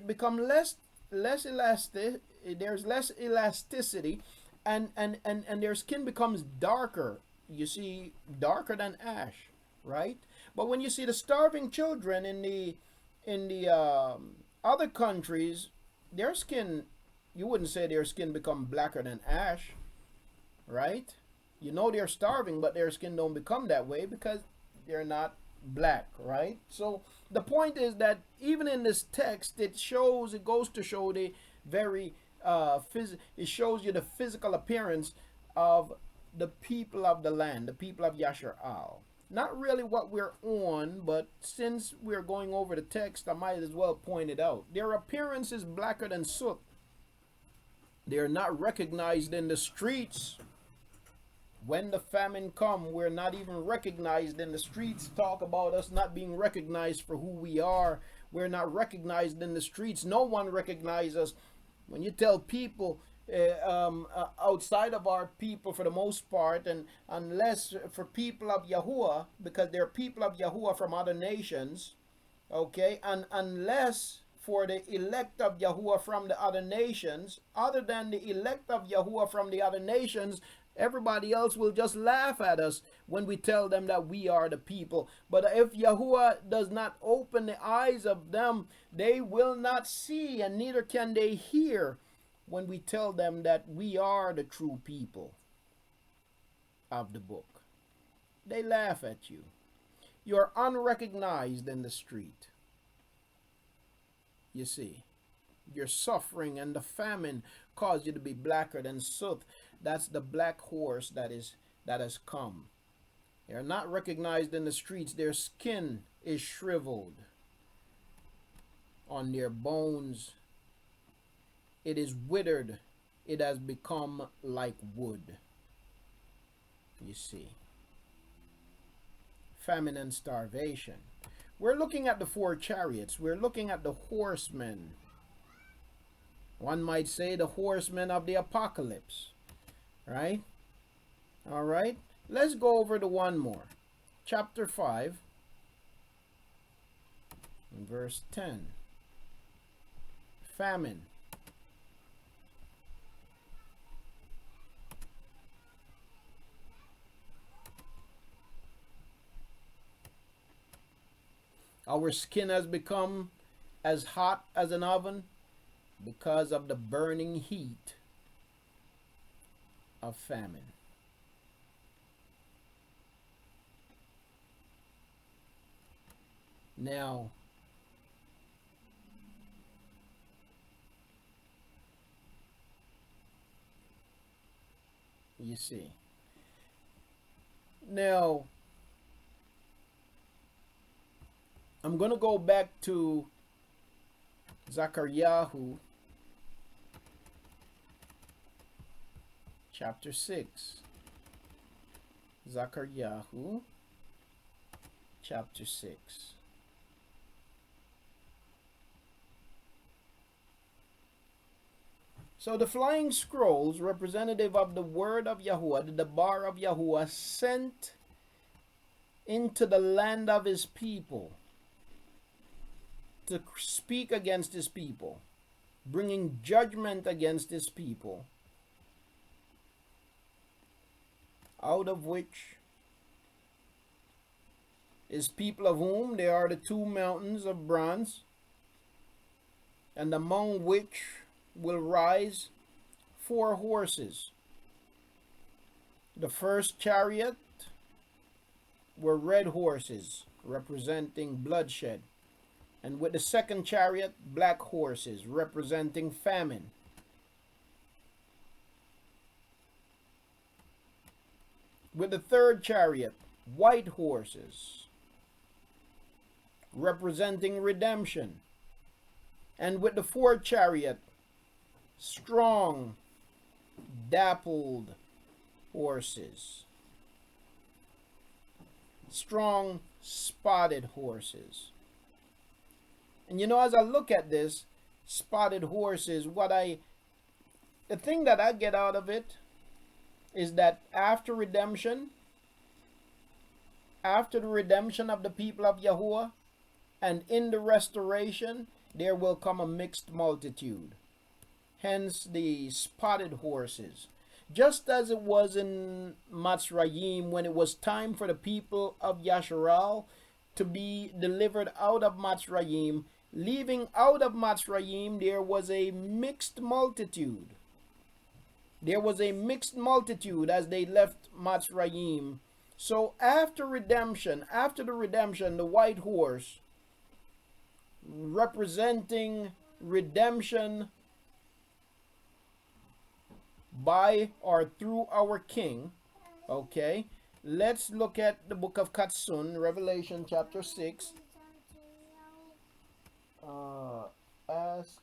become less elastic. There's less elasticity, and their skin becomes darker. You see, darker than ash, right? But when you see the starving children in the other countries, their skin, you wouldn't say their skin become blacker than ash, right? They're starving, but their skin don't become that way because they're not black, right? So the point is that even in this text, it goes to show the very it shows you the physical appearance of the people of the land, the people of Yashar'al. Not really what we're on, but since we're going over the text, I might as well point it out. Their appearance is blacker than soot. They are not recognized in the streets. When the famine come, we're not even recognized in the streets. Talk about us not being recognized for who we are. We're not recognized in the streets. No one recognizes us. When you tell people outside of our people, for the most part, and unless for people of Yahuah, because they're people of Yahuah from other nations, okay, and unless for the elect of Yahuah from the other nations, other than the elect of Yahuah from the other nations, everybody else will just laugh at us when we tell them that we are the people. But if Yahuah does not open the eyes of them, they will not see, and neither can they hear when we tell them that we are the true people of the book. They laugh at you. You're unrecognized in the street. You see, your suffering and the famine cause you to be blacker than soot. That's the black horse that has come. They're not recognized in the streets. Their skin is shriveled. On their bones, it is withered. It has become like wood. You see, famine and starvation. We're looking at the 4 chariots. We're looking at the horsemen. One might say the horsemen of the apocalypse. Right? All right. Let's go over to one more. Chapter 5, verse 10. Famine. Our skin has become as hot as an oven because of the burning heat of famine. Now, you see. Now, I'm going to go back to ZakarYahu chapter 6. ZakarYahu chapter 6. So the flying scrolls, representative of the word of Yahuah, the bar of Yahuah, sent into the land of his people to speak against his people, bringing judgment against his people, out of which is people of whom there are the two mountains of bronze, and among which will rise 4 horses. The first chariot were red horses, representing bloodshed, and with the second chariot, black horses, representing famine. With the third chariot, white horses, representing redemption. And with the fourth chariot, strong, dappled horses. Strong, spotted horses. And you know, as I look at this, spotted horses, the thing that I get out of it is that after redemption, after the redemption of the people of Yahuah, and in the restoration, there will come a mixed multitude. Hence the spotted horses. Just as it was in Mitzrayim, when it was time for the people of Yasharal to be delivered out of Mitzrayim, leaving out of Mitzrayim, there was a mixed multitude. There was a mixed multitude as they left Mitzrayim. So after redemption, after the redemption, the white horse, representing redemption by or through our King. Okay, let's look at the book of Katsun, Revelation chapter 6. Ask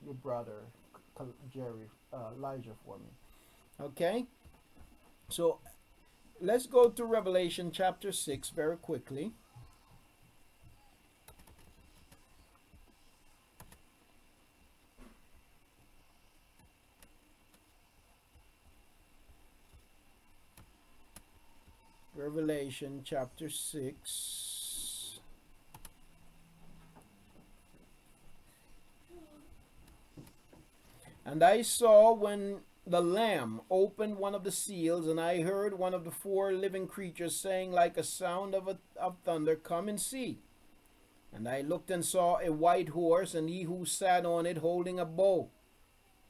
your brother Jerry Elijah for me. Okay, so let's go to Revelation chapter 6 very quickly. Revelation chapter 6. And I saw when the Lamb opened one of the seals, and I heard one of the 4 living creatures saying like a sound of thunder, "Come and see." And I looked and saw a white horse, and he who sat on it holding a bow.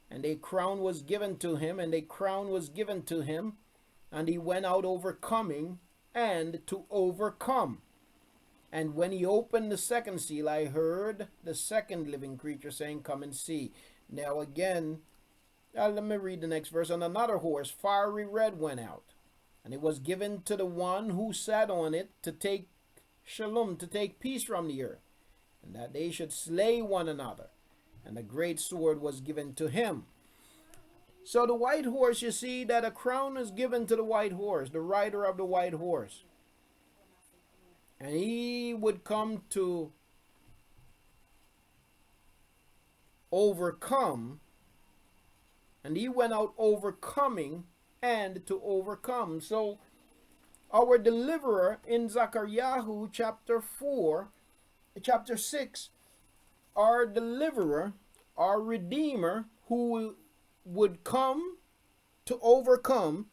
And a crown was given to him, and a crown was given to him. And he went out overcoming and to overcome. And when he opened the second seal, I heard the second living creature saying, "Come and see." Now again, let me read the next verse. And another horse, fiery red, went out. And it was given to the one who sat on it to take shalom, to take peace from the earth, and that they should slay one another. And a great sword was given to him. So the white horse, you see that a crown is given to the white horse, the rider of the white horse. And he would come to overcome. And he went out overcoming and to overcome. So our deliverer in ZakarYahu chapter 6, our deliverer, our redeemer, who would come to overcome.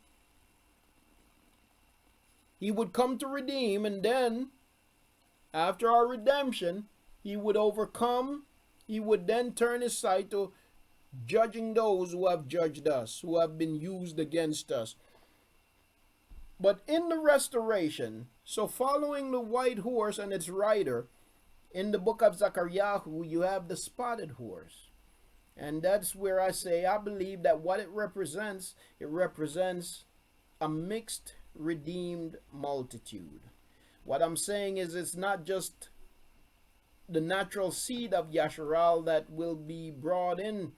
He would come to redeem, and then after our redemption, he would overcome. He would then turn his sight to judging those who have judged us, who have been used against us. But in the restoration, so following the white horse and its rider, in the book of ZakarYahu, you have the spotted horse. And that's where I say, I believe that what it represents a mixed, redeemed multitude. What I'm saying is, it's not just the natural seed of Yasharal that will be brought in,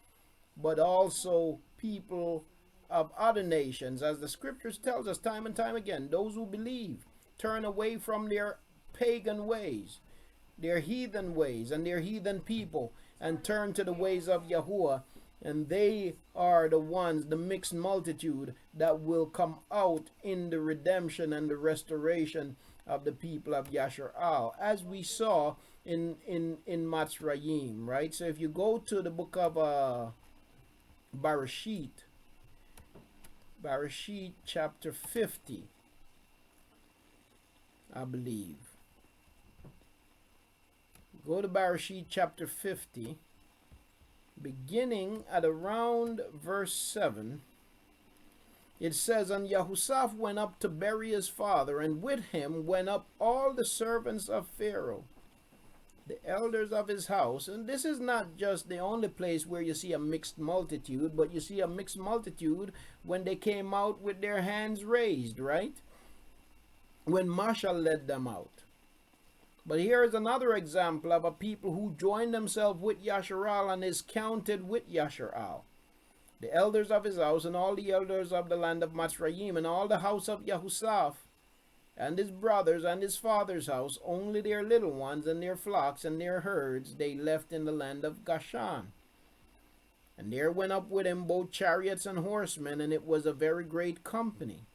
but also people of other nations. As the scriptures tells us time and time again, those who believe, turn away from their pagan ways. their heathen ways and their heathen people and turn to the ways of Yahuah. And they are the ones, the mixed multitude, that will come out in the redemption and the restoration of the people of Yashar'al, as we saw in Matzrayim, right? So if you go to the book of Barashit chapter 50, I believe. Go to Barashit chapter 50, beginning at around verse 7. It says, And Yahusha went up to bury his father, and with him went up all the servants of Pharaoh, the elders of his house. And this is not just the only place where you see a mixed multitude, but you see a mixed multitude when they came out with their hands raised, right? When Mashyach led them out. But here is another example of a people who joined themselves with Yasharal and is counted with Yasharal. The elders of his house and all the elders of the land of Matzrayim and all the house of Yahusha and his brothers and his father's house, only their little ones and their flocks and their herds they left in the land of Goshen. And there went up with him both chariots and horsemen, and it was a very great company.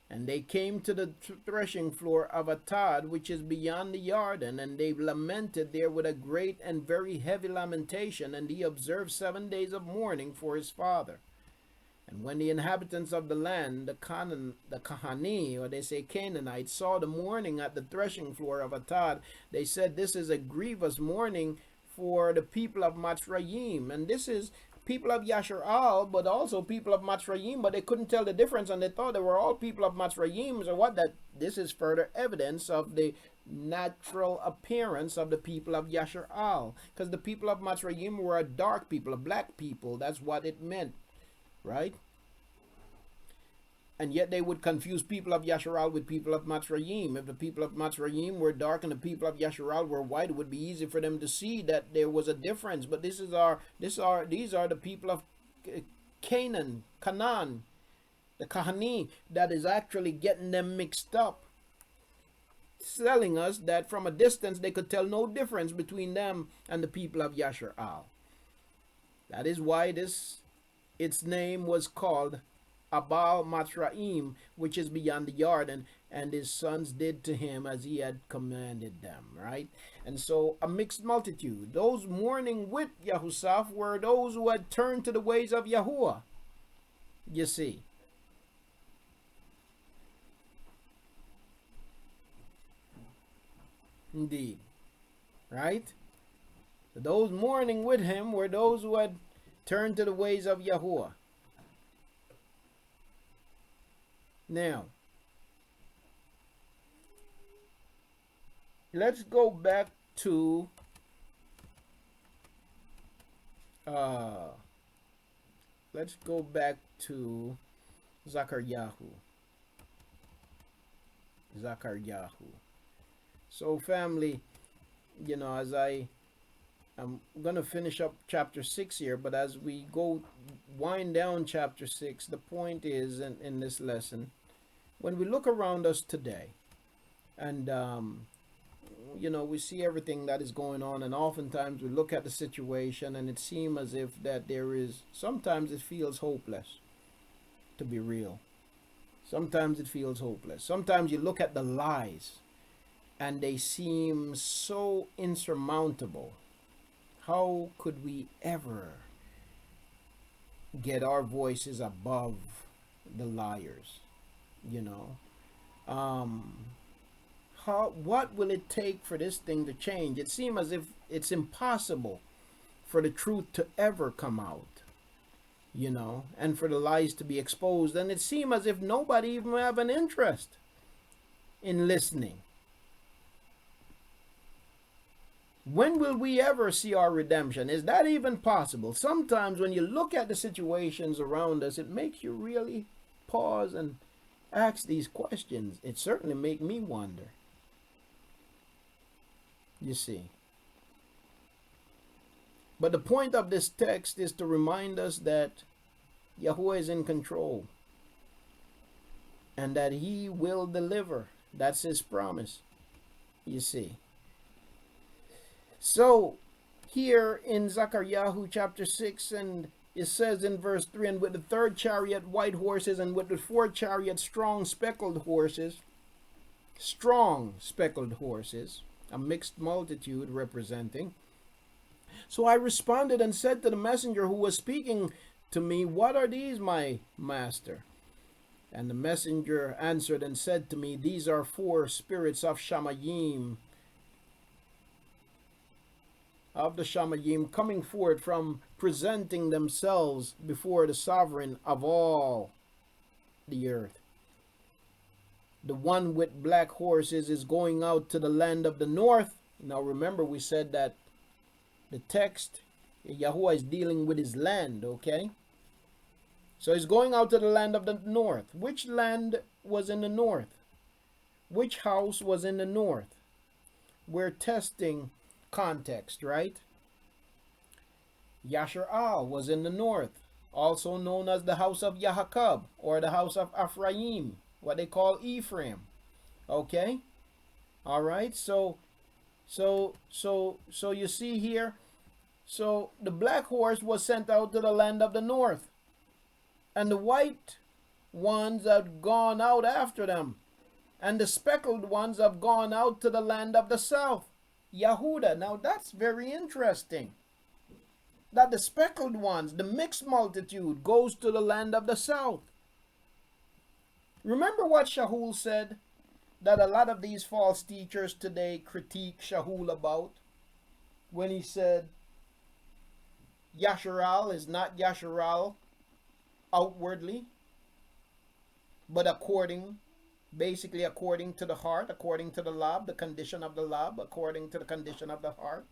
And they came to the threshing floor of Atad, which is beyond the Jordan, and they lamented there with a great and very heavy lamentation, and he observed 7 days of mourning for his father. And when the inhabitants of the land, the Kahani, or they say Canaanites, saw the mourning at the threshing floor of Atad, they said, This is a grievous mourning for the people of Matzrayim. And this is people of Yasharal, but also people of Matzrayim, but they couldn't tell the difference, and they thought they were all people of Matzrayim. So what? That this is further evidence of the natural appearance of the people of Yasharal, because the people of Matzrayim were a dark people, a black people. That's what it meant, right? And yet they would confuse people of Yasharal with people of Matzrayim. If the people of Matzrayim were dark and the people of Yasharal were white, it would be easy for them to see that there was a difference. But these are the people of Canaan, the Kahani, that is actually getting them mixed up, telling us that from a distance they could tell no difference between them and the people of Yasharal. That is why its name was called Abal Matzraim, which is beyond the Jordan, and his sons did to him as he had commanded them, right? And so a mixed multitude. Those mourning with Yahusha were those who had turned to the ways of Yahuah. You see. Indeed. Right? Those mourning with him were those who had turned to the ways of Yahuah. Now, let's go back to ZakarYahu. So family, you know, as I'm going to finish up chapter 6 here, but as we go wind down chapter 6, the point is in this lesson, when we look around us today, and you know, we see everything that is going on, and oftentimes we look at the situation and it seems as if that sometimes it feels hopeless, to be real. Sometimes it feels hopeless. Sometimes you look at the lies and they seem so insurmountable. How could we ever get our voices above the liars? You know, what will it take for this thing to change? It seems as if it's impossible for the truth to ever come out, you know, and for the lies to be exposed. And it seems as if nobody even have an interest in listening. When will we ever see our redemption? Is that even possible? Sometimes when you look at the situations around us, it makes you really pause and ask these questions. It certainly makes me wonder. You see. But the point of this text is to remind us that Yahuah is in control and that he will deliver. That's his promise. You see. So here in ZakarYahu chapter 6, and it says in verse 3, and with the third chariot white horses, and with the fourth chariot strong speckled horses, a mixed multitude representing. So I responded and said to the messenger who was speaking to me, what are these, my master? And the messenger answered and said to me, these are 4 spirits of Shamayim, of the Shamayim, coming forth from presenting themselves before the sovereign of all the earth. The one with black horses is going out to the land of the north. Now remember, we said that the text, Yahuah is dealing with his land, okay? So he's going out to the land of the north. Which land was in the north? Which house was in the north? We're testing context, right? Yashar'al was in the north, also known as the house of Yahuah or the house of Ephraim, what they call Ephraim. Okay? All right? So you see here, so the black horse was sent out to the land of the north, and the white ones have gone out after them, and the speckled ones have gone out to the land of the south, Yahudah. Now that's very interesting, that the speckled ones, the mixed multitude, goes to the land of the south. Remember what Shahul said, that a lot of these false teachers today critique Shahul about, when he said Yasharal is not Yasharal outwardly, but basically according to the heart, according to the lab, the condition of the lab, according to the condition of the heart.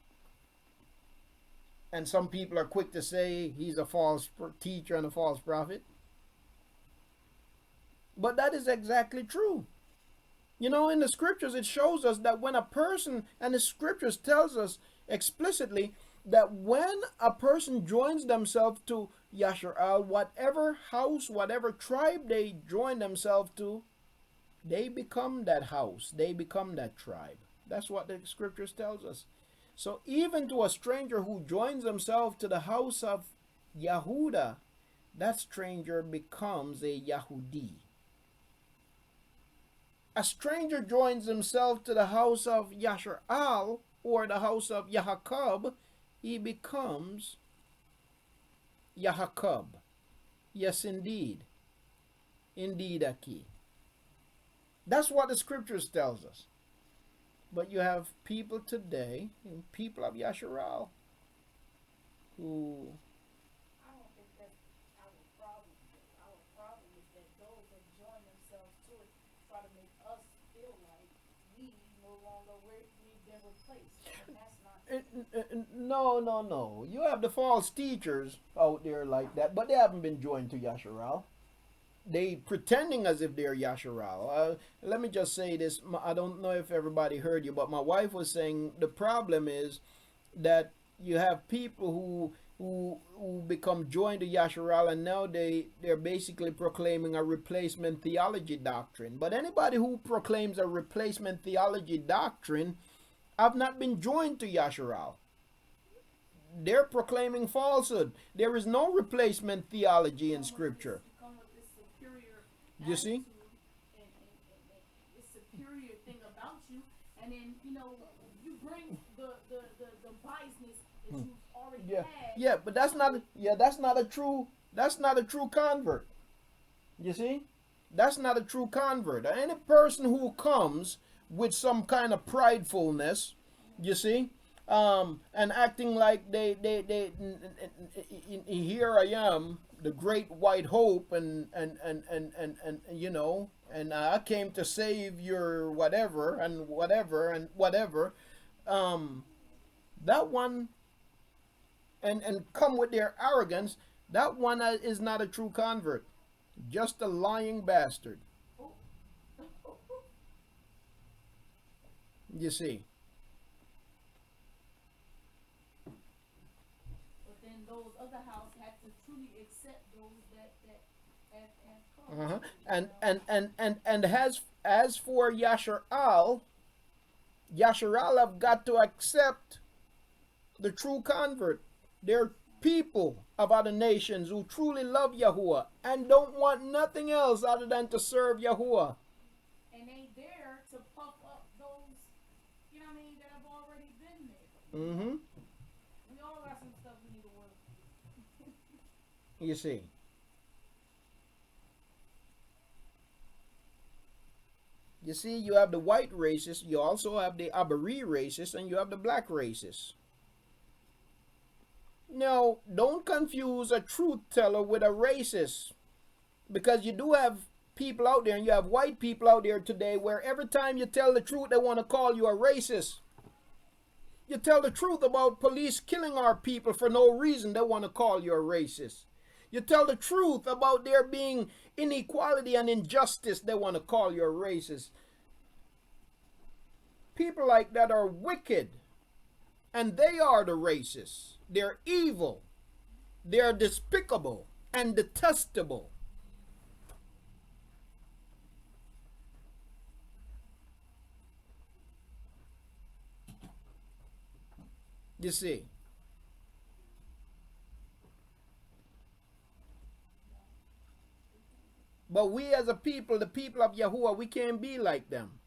And some people are quick to say he's a false teacher and a false prophet. But that is exactly true. You know, in the scriptures, it shows us that when a person, and the scriptures tells us explicitly that when a person joins themselves to Yasharal, whatever house, whatever tribe they join themselves to, they become that house, they become that tribe. That's what the scriptures tells us. So even to a stranger who joins himself to the house of Yahudah, that stranger becomes a Yahudi. A stranger joins himself to the house of Yasharal or the house of Yahuah, he becomes Yahuah. Yes, indeed. Indeed, Aki. That's what the scriptures tells us. But you have people today, people of Yasharal, who... I don't think that's our problem. Our problem is that those that join themselves to it try to make us feel like we no longer, we've been replaced. And that's not... No. You have the false teachers out there like that, but they haven't been joined to Yasharal. They pretending as if they're Yasharal. Let me just say this. I don't know if everybody heard you, but my wife was saying the problem is that you have people who become joined to Yasharal, and now they're basically proclaiming a replacement theology doctrine. But anybody who proclaims a replacement theology doctrine have not been joined to Yasharal. They're proclaiming falsehood. There is no replacement theology in Scripture. You see? And it's superior thing about you, and then you bring the biasness that you've already had. Yeah, but that's not a true convert. You see? That's not a true convert. Any person who comes with some kind of pridefulness, you see, and acting like they here I am, the great white hope, and you know, and I came to save your whatever, that one, and come with their arrogance, that one is not a true convert, just a lying bastard. You see. Those other houses have to truly accept those that have And as for Yasharal have got to accept the true convert. They're people of other nations who truly love Yahuah and don't want nothing else other than to serve Yahuah. And they there to puff up those, you know what I mean, that have already been there. Mm-hmm. We all got some stuff we need to work on. You see. You see, you have the white races, you also have the Abari races, and you have the black races. Now, don't confuse a truth teller with a racist. Because you do have people out there, and you have white people out there today, where every time you tell the truth, they want to call you a racist. You tell the truth about police killing our people for no reason, they want to call you a racist. You tell the truth about there being inequality and injustice, they want to call you a racist. People like that are wicked, and they are the racists. They're evil. They're despicable and detestable. You see. But we as a people, the people of Yahuah, we can't be like them.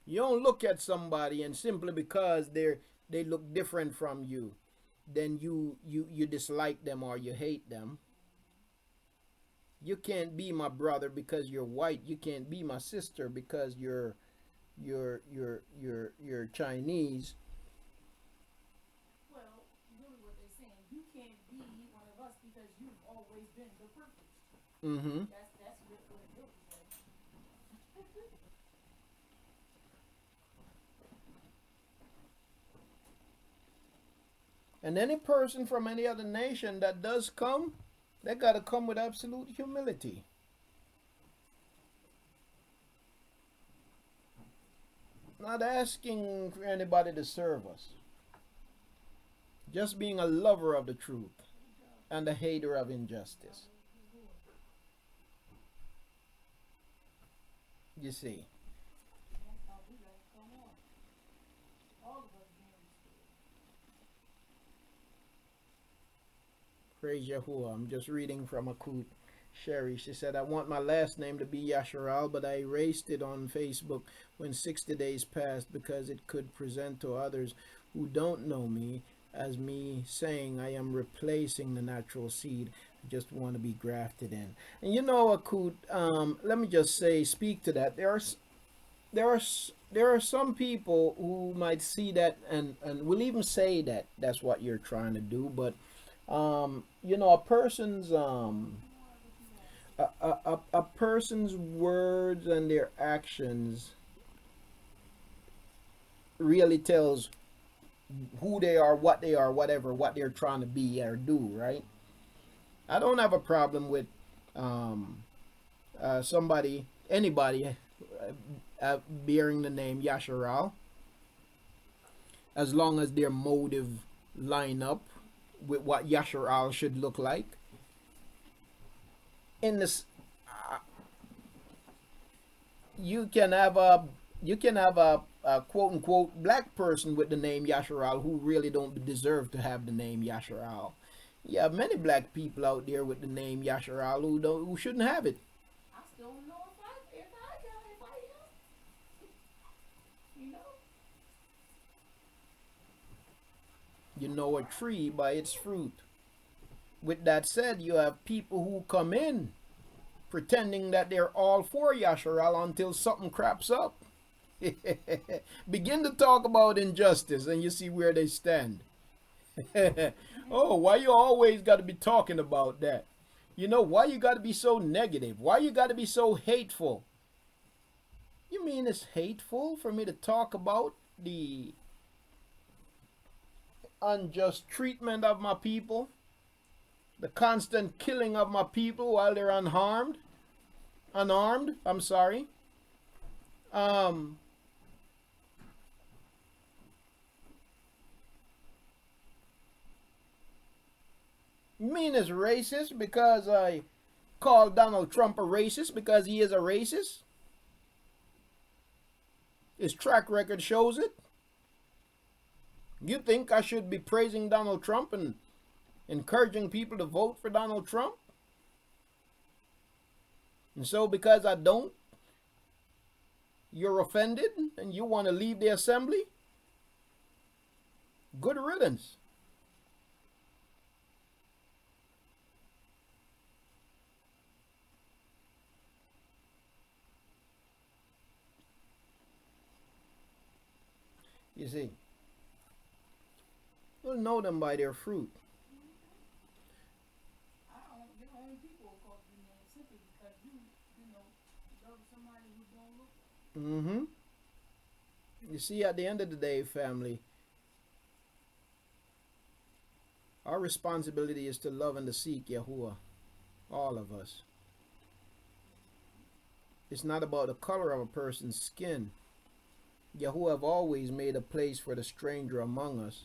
You don't look at somebody and simply because they look different from you, then you dislike them or you hate them. You can't be my brother because you're white. You can't be my sister because you're Chinese. Well, really what they're saying, you can't be one of us because you've always been the privileged. Mm-hmm. That's what it really says. And any person from any other nation that does come, they got to come with absolute humility. Not asking for anybody to serve us. Just being a lover of the truth and a hater of injustice. You see. That's how we got to come on. All of us being restored. Praise Yahuah. I'm just reading from Akut Sherry. She said, I want my last name to be Yasharal, but I erased it on Facebook when 60 days passed because it could present to others who don't know me as me saying I am replacing the natural seed. I just want to be grafted in. And you know, Akut, let me just say, speak to that. There are some people who might see that and will even say that that's what you're trying to do, but you know, a person's a person's words and their actions really tells who they are, what whatever, what they're trying to be or do, right? I don't have a problem with anybody bearing the name Yasharal, as long as their motive line up with what Yasharal should look like. In this, you can have a quote unquote black person with the name Yasharal who really don't deserve to have the name Yasharal. You have many black people out there with the name Yasharal who shouldn't have it. I still don't know if I am. You know? You know a tree by its fruit. With that said, you have people who come in pretending that they're all for Yasharal until something craps up. Begin to talk about injustice and you see where they stand. Oh, why you always got to be talking about that? You know, why you got to be so negative? Why you got to be so hateful? You mean it's hateful for me to talk about the unjust treatment of my people? The constant killing of my people while they're unarmed, I'm sorry. You mean it's racist because I called Donald Trump a racist because he is a racist? His track record shows it. You think I should be praising Donald Trump and encouraging people to vote for Donald Trump? And so because I don't, you're offended and you want to leave the assembly? Good riddance. You see, we'll know them by their fruit. I don't, your own people will call you name simply because you know, love somebody who don't look like You see, at the end of the day, family, our responsibility is to love and to seek Yahuah. All of us. It's not about the color of a person's skin. Yahuah have always made a place for the stranger among us.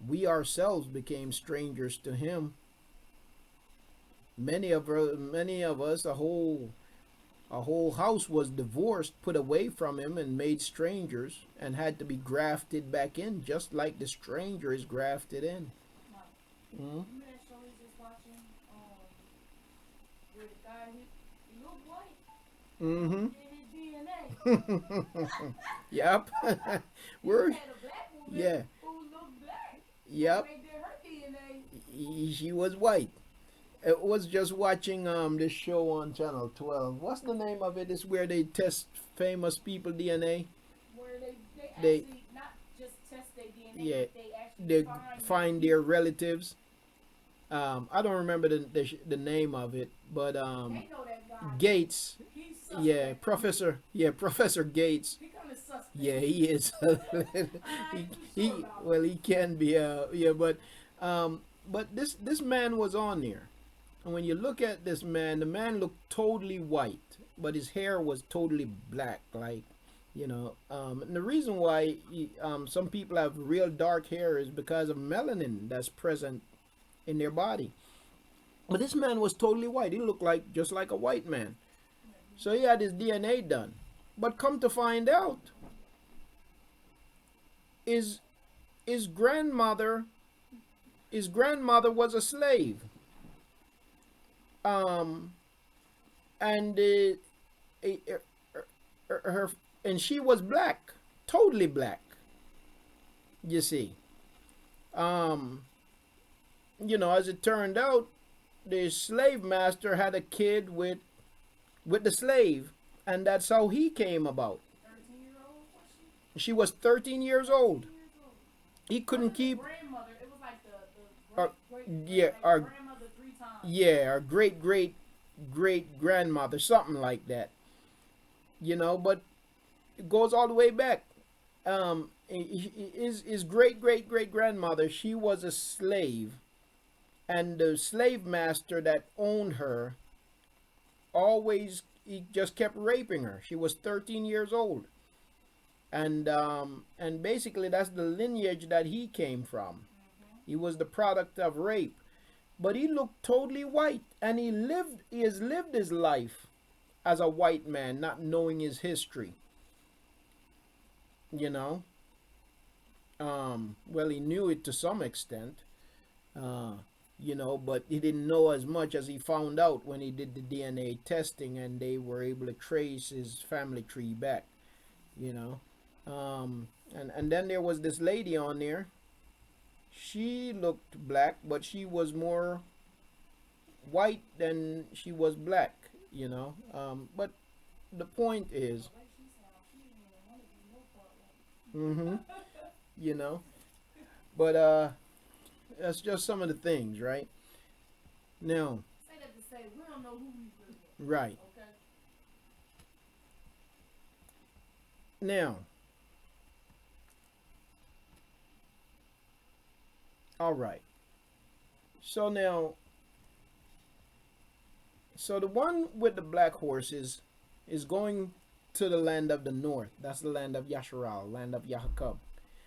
We ourselves became strangers to him. Many of us, a whole house was divorced, put away from him, and made strangers, and had to be grafted back in, just like the stranger is grafted in. Remember that show we just watching? Where the guy he looked white. His DNA. Yep. We're He had a black woman yeah. who looked black. Yep. They did her DNA. She was white. It was just watching this show on Channel 12. What's the name of it? It's where they test famous people DNA. Where they They- actually not just test their DNA, Yeah, but they actually They find their relatives. I don't remember the name of it, but They know that guy. Gates. He's suspect. Yeah, Professor Gates. He kind of suspect. Yeah, he is. he can be. But this man was on there, and when you look at this man, the man looked totally white, but his hair was totally black, like, you know. And the reason why some people have real dark hair is because of melanin that's present in their body. But this man was totally white. He looked just like a white man. So he had his DNA done. But come to find out, his grandmother was a slave. And she was black, totally black. You see. As it turned out, the slave master had a kid with the slave, and that's how he came about. 13-year-old was she? She was 13 years old. 13 years old. He couldn't Wasn't keep. the grandmother. It was like the yeah, like our- grandmother 3 times. Yeah, our great grandmother, something like that. But it goes all the way back. His great grandmother, she was a slave, and the slave master that owned her he just kept raping her. She was 13 years old, and basically that's the lineage that he came from. He was the product of rape, but he looked totally white, and he has lived his life as a white man, not knowing his history. Well, he knew it to some extent, but he didn't know as much as he found out when he did the DNA testing, and they were able to trace his family tree back, and then there was this lady on there. She looked black, but she was more white than she was black, but the point is, but that's just some of the things, right? Now, Say that to say we don't know who we really are. right. Okay. Now, all right. So the one with the black horses is going to the land of the north. That's the land of Yasharal, land of Yahuah.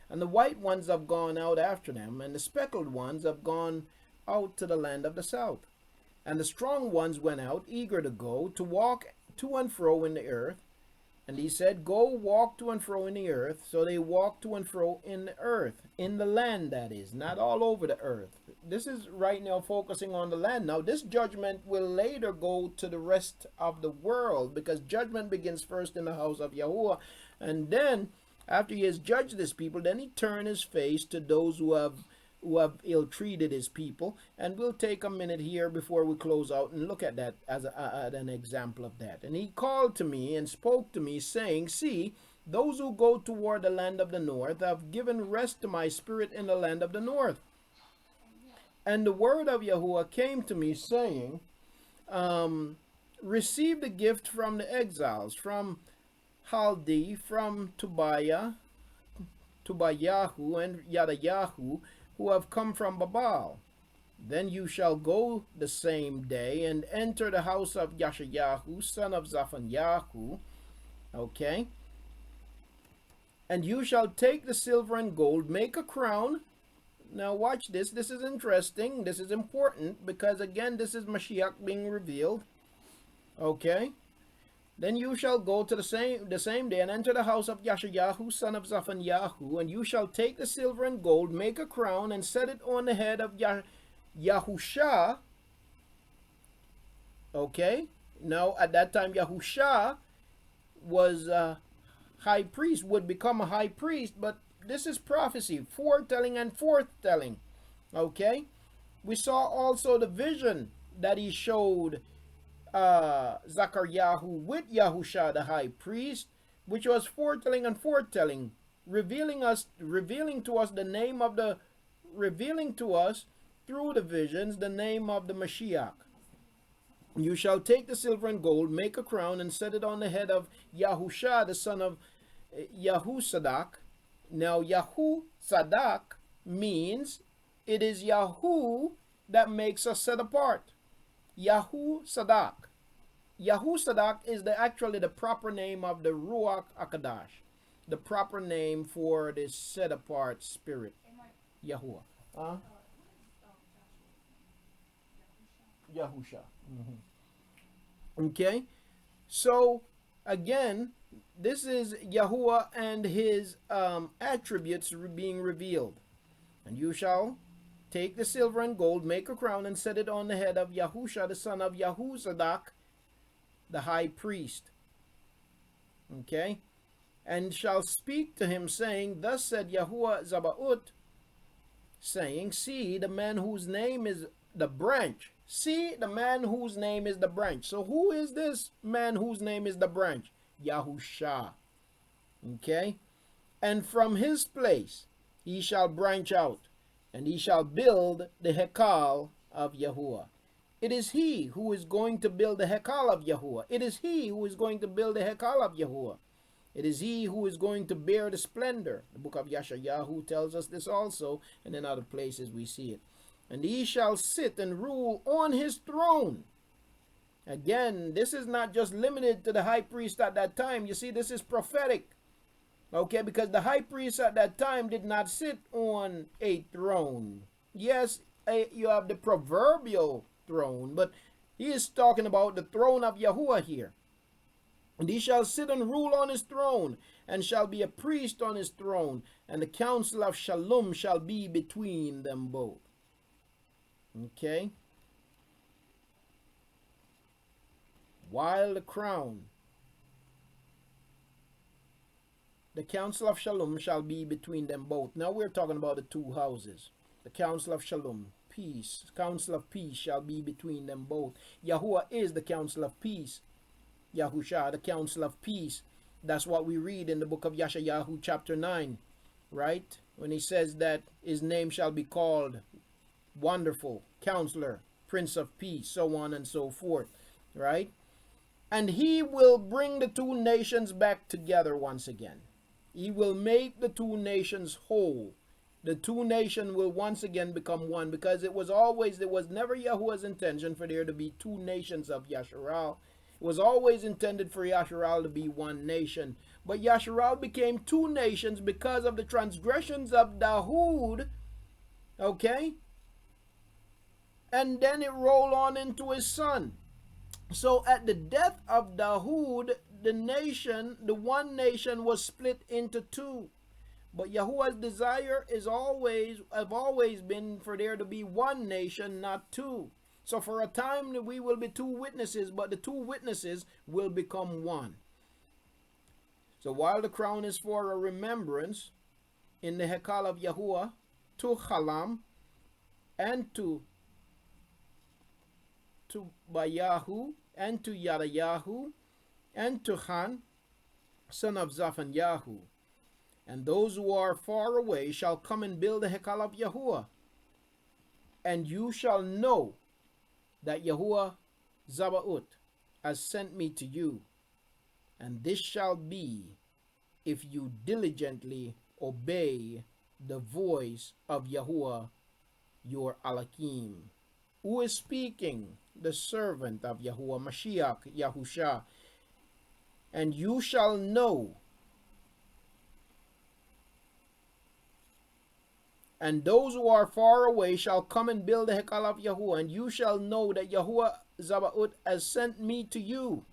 And the white ones have gone out after them, and the speckled ones have gone out to the land of the south. And the strong ones went out, eager to go, to walk to and fro in the earth. And he said, go walk to and fro in the earth. So they walked to and fro in the earth, in the land, that is, not all over the earth. This is right now focusing on the land. Now, this judgment will later go to the rest of the world, because judgment begins first in the house of Yahuah. And then, after he has judged his people, then he turned his face to those who have ill-treated his people. And we'll take a minute here before we close out and look at that as an example of that. And he called to me and spoke to me, saying, see, those who go toward the land of the north have given rest to my spirit in the land of the north. And the word of Yahuah came to me, saying, receive the gift from the exiles, from Haldi, from Tobiah, Tobiyahu, and Yadayahu, who have come from Babal. Then you shall go the same day and enter the house of Yashayahu, son of ZakarYahu. Okay. And you shall take the silver and gold, make a crown. Now watch this. This is interesting. This is important, because again, this is Mashyach being revealed. Okay. Then you shall go to the same day and enter the house of Yashayahu, son of ZakarYahu, and you shall take the silver and gold, make a crown, and set it on the head of Yahusha. Okay. Now at that time, Yahusha was high priest, would become a high priest, but this is prophecy, foretelling and forthtelling. Okay. We saw also the vision that he showed ZakarYahu with Yahusha the high priest, which was foretelling and forthtelling, revealing to us through the visions the name of the Mashyach. You shall take the silver and gold, make a crown, and set it on the head of Yahusha the son of Yahusadak. Now Yahusadak means it is Yahu that makes us set apart. Yahusadak. Yahusadak is actually the proper name of the Ruach HaKodesh, the proper name for this set apart spirit, Yahuah. Yahusha. Okay, so again, this is Yahuah and his attributes being revealed. And you shall take the silver and gold, make a crown, and set it on the head of Yahusha the son of Yahusadak, the high priest. Okay, and shall speak to him, saying, thus said Yahuah Zabaoth, saying, see the man whose name is the branch. See the man whose name is the branch. So who is this man whose name is the branch? Yahusha. Okay, and from his place he shall branch out, and he shall build the Haykal of Yahuah. It is he who is going to build the Haykal of Yahuah. It is he who is going to build the Haykal of Yahuah. It is he who is going to bear the splendor. The book of Yashayahu tells us this also, and in other places we see it. And he shall sit and rule on his throne. Again, this is not just limited to the high priest at that time. You see, this is prophetic. Okay, because the high priest at that time did not sit on a throne. Yes, you have the proverbial throne, but he is talking about the throne of Yahuah here. And he shall sit and rule on his throne, and shall be a priest on his throne, and the counsel of Shalom shall be between them both. Okay. While the crown, the counsel of Shalom shall be between them both. Now we're talking about the two houses. The counsel of Shalom, peace, counsel of peace shall be between them both. Yahuah is the counsel of peace. Yahusha, the counsel of peace. That's what we read in the book of Yashayahu chapter 9, right? When he says that his name shall be called Wonderful, Counselor, Prince of Peace, so on and so forth, right? And he will bring the two nations back together once again. He will make the two nations whole. The two nations will once again become one, because it was never Yahuwah's intention for there to be two nations of Yasharal. It was always intended for Yasharal to be one nation. But Yasharal became two nations because of the transgressions of Dahoud. Okay? and then it rolled on into his son. So at the death of Dawood, the nation, the one nation, was split into two. But Yahuwah's desire is have always been for there to be one nation, not two. So for a time we will be two witnesses, but the two witnesses will become one. So while the crown is for a remembrance in the Haykal of Yahuah to Halam and to Bayahu and to ZakarYahu and to Han, son of ZakarYahu. And those who are far away shall come and build the Haykal of Yahuah. And you shall know that Yahuwah Zabaoth has sent me to you. And this shall be if you diligently obey the voice of Yahuwah your Alakim. Who is speaking? The servant of Yahuwah, Mashyach, Yahusha. And you shall know. And those who are far away shall come and build the Haykal of Yahuwah, and you shall know that Yahuwah Zabaoth has sent me to you.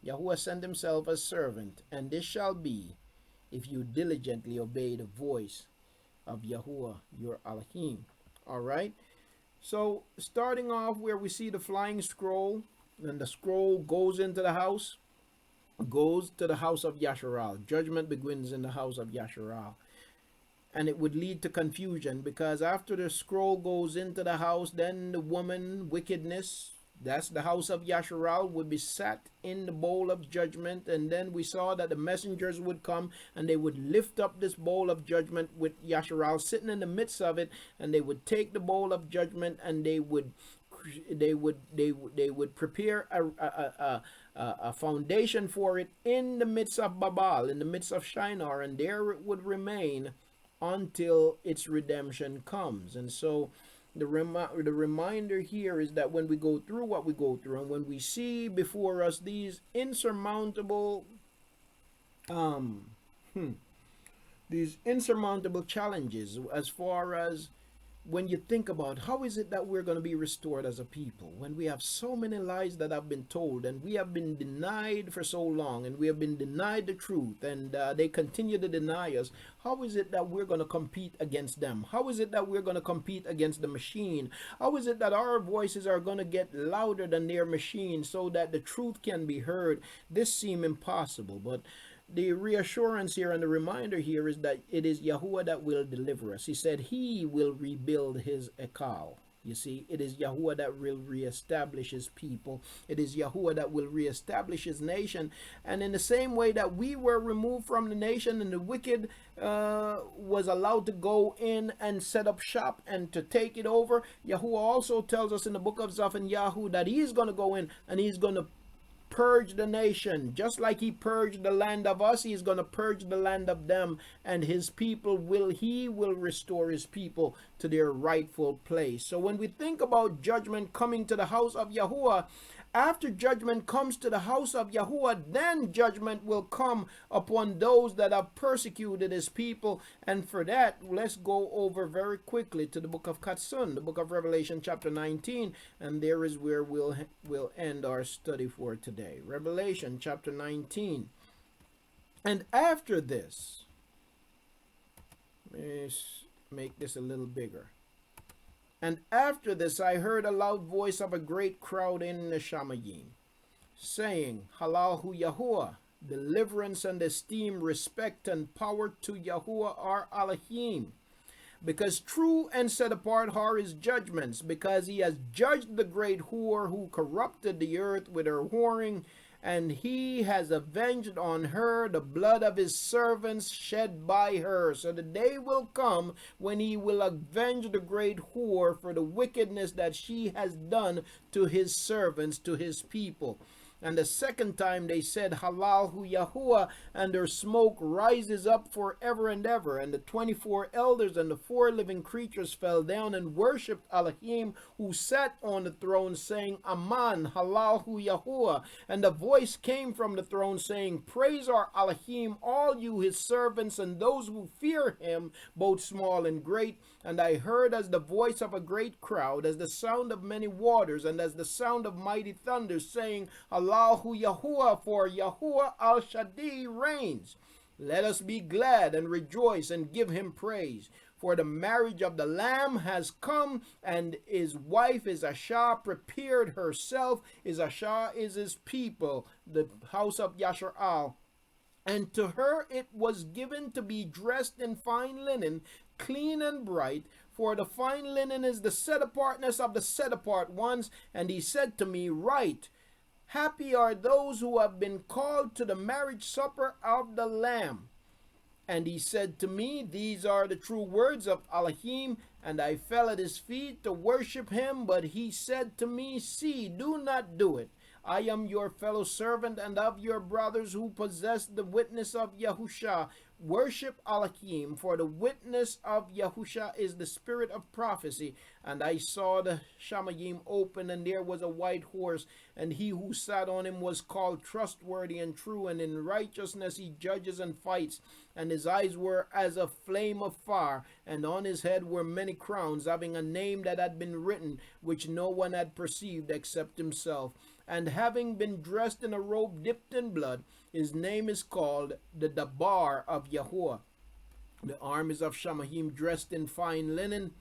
Yahuwah sent himself as servant, and this shall be if you diligently obey the voice of Yahuwah your Elohim. All right. So starting off where we see the flying scroll, and the scroll goes into the house, goes to the house of Yasharal. Judgment begins in the house of Yasharal. And it would lead to confusion, because after the scroll goes into the house, then the woman wickedness, that's the house of Yasharal, would be sat in the bowl of judgment. And then we saw that the messengers would come and they would lift up this bowl of judgment with Yasharal sitting in the midst of it, and they would take the bowl of judgment and they would prepare a foundation for it in the midst of Babal, in the midst of Shinar, and there it would remain until its redemption comes. And so the reminder here is that when we go through what we go through, and when we see before us these insurmountable challenges, as far as when you think about how is it that we're going to be restored as a people, when we have so many lies that have been told, and we have been denied for so long, and we have been denied the truth, and they continue to deny us. How is it that we're going to compete against them? How is it that we're going to compete against the machine? How is it that our voices are going to get louder than their machine so that the truth can be heard? This seems impossible, but the reassurance here and the reminder here is that it is Yahuwah that will deliver us. He said he will rebuild his Haykal. You see, it is Yahuwah that will reestablish his people. It is Yahuwah that will reestablish his nation. And in the same way that we were removed from the nation and the wicked was allowed to go in and set up shop and to take it over, Yahuwah also tells us in the book of ZakarYahu that he's going to go in and he's going to purge the nation. Just like he purged the land of us, he's going to purge the land of them, and his people he will restore his people to their rightful place. So when we think about judgment coming to the house of Yahuwah, after judgment comes to the house of Yahuwah, then judgment will come upon those that have persecuted his people. And for that, let's go over very quickly to the book of Katsun, the book of Revelation chapter 19, and there is where we'll end our study for today. Revelation chapter 19. And after this, let's make this a little bigger. And after this I heard a loud voice of a great crowd in the Shamayim, saying, Halahu Yahuwah, deliverance and esteem, respect and power to Yahuwah our Elohim. Because true and set apart are his judgments, because he has judged the great whore who corrupted the earth with her whoring, and he has avenged on her the blood of his servants shed by her. So the day will come when he will avenge the great whore for the wickedness that she has done to his servants, to his people. And the second time they said, Halallahu Yahuah, and their smoke rises up forever and ever. And the 24 elders and the 4 living creatures fell down and worshipped Elohim, who sat on the throne, saying, Aman, Halallahu Yahuah. And the voice came from the throne, saying, Praise our Elohim, all you his servants, and those who fear him, both small and great. And I heard as the voice of a great crowd, as the sound of many waters, and as the sound of mighty thunder, saying, Allahu Yahuah, for Yahuah al-Shadi reigns. Let us be glad and rejoice and give him praise. For the marriage of the Lamb has come, and his wife Izashah prepared herself. Izashah is his people, the house of Yasharal. And to her it was given to be dressed in fine linen, clean and bright, for the fine linen is the set apartness of the set apart ones. And he said to me, Write, Happy are those who have been called to the marriage supper of the Lamb. And he said to me, These are the true words of Elohim. And I fell at his feet to worship him. But he said to me, See, do not do it. I am your fellow servant and of your brothers who possess the witness of Yahusha. Worship Elohim, for the witness of Yahusha is the spirit of prophecy. And I saw the Shamayim open, and there was a white horse, and he who sat on him was called trustworthy and true, and in righteousness he judges and fights. And his eyes were as a flame of fire, and on his head were many crowns, having a name that had been written, which no one had perceived except himself. And having been dressed in a robe dipped in blood, his name is called the Dabar of Yahuah. The armies of Shamayim, dressed in fine linen,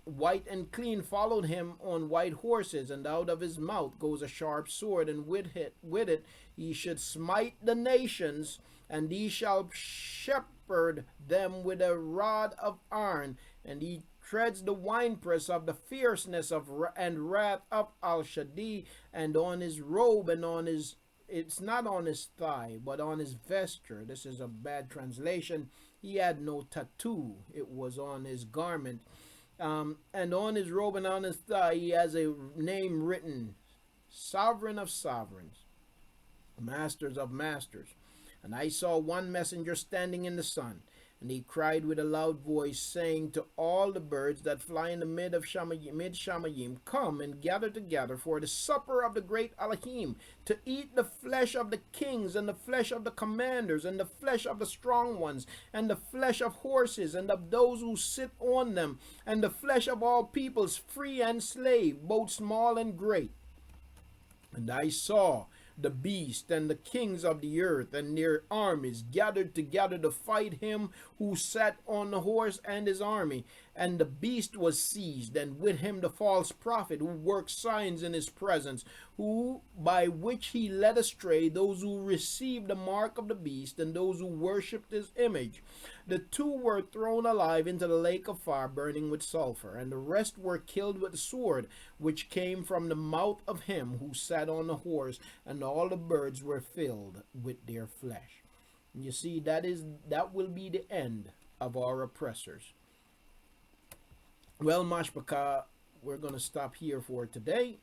white and clean, followed him on white horses, and out of his mouth goes a sharp sword, and with it he should smite the nations, and he shall shepherd them with a rod of iron, and he treads the winepress of the fierceness of and wrath of Al-Shadi. And on his robe and on his, it's not on his thigh, but on his vesture, this is a bad translation, he had no tattoo, it was on his garment. And on his robe and on his thigh he has a name written, Sovereign of Sovereigns, Masters of Masters. And I saw one messenger standing in the sun, and he cried with a loud voice, saying to all the birds that fly in the mid Shamayim, Come and gather together for the supper of the great Elohim, to eat the flesh of the kings, and the flesh of the commanders, and the flesh of the strong ones, and the flesh of horses, and of those who sit on them, and the flesh of all peoples, free and slave, both small and great. And I saw the beast and the kings of the earth and their armies gathered together to fight him who sat on the horse and his army. And the beast was seized, and with him the false prophet who worked signs in his presence, who by which he led astray those who received the mark of the beast and those who worshipped his image. The 2 were thrown alive into the lake of fire burning with sulfur, and the rest were killed with the sword which came from the mouth of him who sat on the horse, and all the birds were filled with their flesh. And you see, that will be the end of our oppressors. Well, Mashpaka, we're going to stop here for today,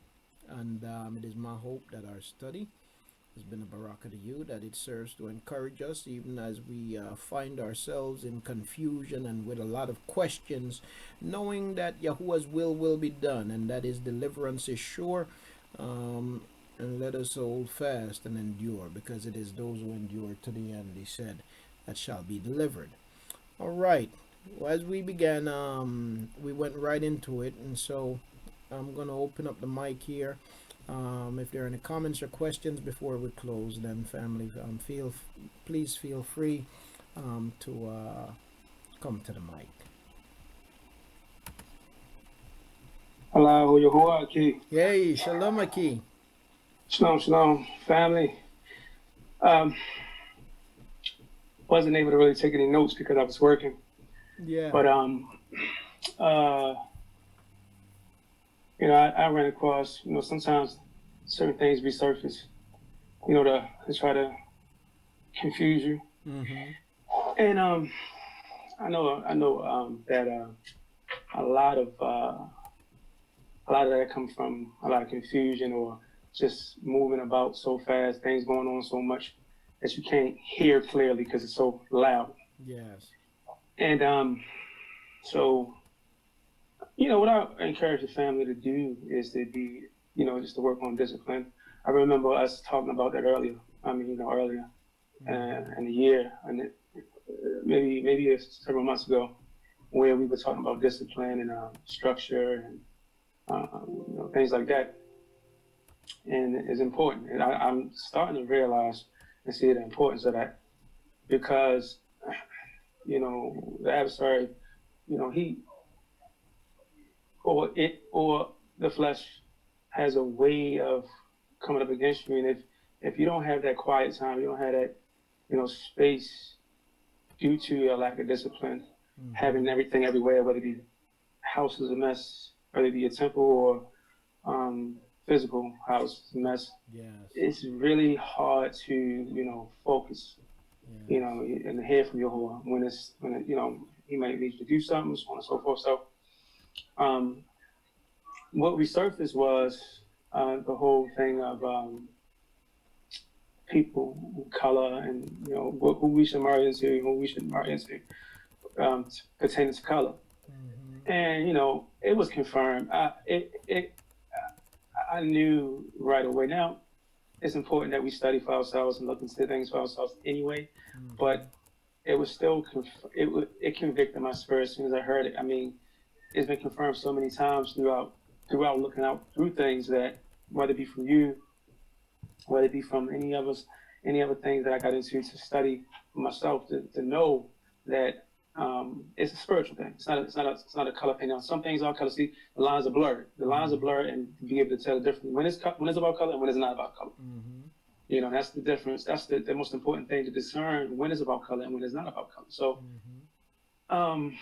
and it is my hope that our study has been a barakah to you, that it serves to encourage us even as we find ourselves in confusion and with a lot of questions, knowing that Yahuwah's will be done and that his deliverance is sure. And let us hold fast and endure, because it is those who endure to the end, he said, that shall be delivered. All right. Well, as we began, we went right into it, and so I'm going to open up the mic here. If there are any comments or questions before we close, then family, please feel free to come to the mic. Allahu Yahuah Aki. Yay, Shalom Aki. Shalom, shalom, family. Wasn't able to really take any notes because I was working. Yeah. But I ran across, sometimes certain things resurface, to try to confuse you. Mm-hmm. And I know that a lot of that comes from a lot of confusion or just moving about so fast, things going on so much that you can't hear clearly because it's so loud. Yes. And so, what I encourage the family to do is to be, just to work on discipline. I remember us talking about that earlier. Earlier in the year, and maybe several months ago, where we were talking about discipline and structure and things like that. And it's important. And I'm starting to realize and see the importance of that because, the adversary, he or the flesh has a way of coming up against you. And if you don't have that quiet time, you don't have that, space due to your lack of discipline, having everything everywhere, whether it be house is a mess, whether it be a temple or physical house is a mess. Yes. It's really hard to, focus, Yes. and hear from Yahuah when he might need you to do something, so on and so forth. So, what resurfaced was the whole thing of people, color, and who we should marry into, who we should marry into, pertaining to color. And it was confirmed. I knew right away. Now, it's important that we study for ourselves and look into things for ourselves anyway. But it was still it convicted my spirit as soon as I heard it. I mean, it's been confirmed so many times throughout looking out through things that, whether it be from you, whether it be from any other things that I got into to study for myself, to know that it's a spiritual thing. It's not a color thing. Now, some things are color. See, the lines are blurred. The lines are blurred, and to be able to tell the difference when it's about color and when it's not about color. That's the difference. That's the most important thing to discern when it's about color and when it's not about color. So, and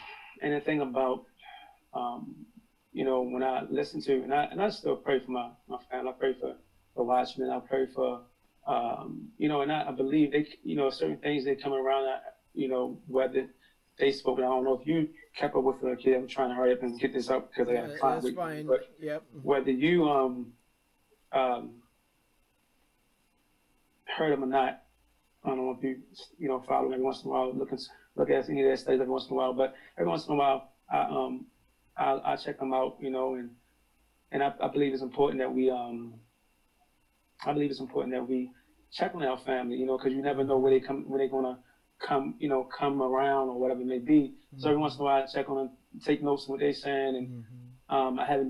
the thing about when I listen to, and I still pray for my family. I pray for the watchmen. I pray for, and I believe they, certain things they come around, whether they spoke. I don't know if you kept up with the kid. I'm trying to hurry up and get this up because I got a client. That's fine. But Yep. whether you heard them or not, I don't know if you follow them every once in a while, look at any of their studies every once in a while. But every once in a while, I check them out, and I believe it's important that we check on our family, because you never know when they're gonna come around or whatever it may be. So every once in a while I check on them, take notes of what they're saying, and I haven't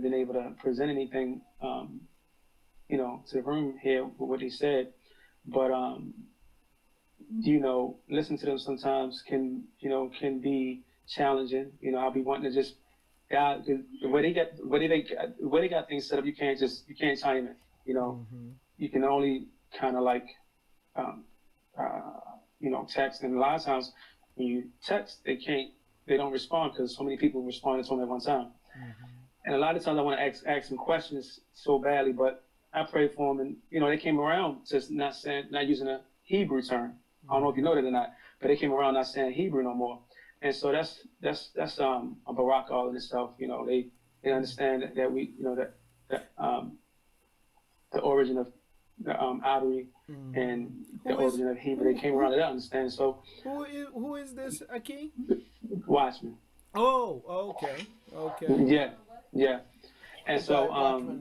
been able to present anything to the room here with what they said. But listen to them sometimes can be challenging. I'll be wanting to just the way they got things set up, you can't chime in. You can only kind of like text, and a lot of times when you text, they don't respond because so many people respond to them at one time. And a lot of times I want to ask them questions so badly, but I prayed for them, and they came around to not using a Hebrew term. I don't know if you know that or not, but they came around not saying Hebrew no more. And so that's a barak all in itself. They understand that we that the origin of the artery and the origin of Hebrew. They came around to that understanding. So who is this, Aki? Watchman. Oh, okay. Yeah. And so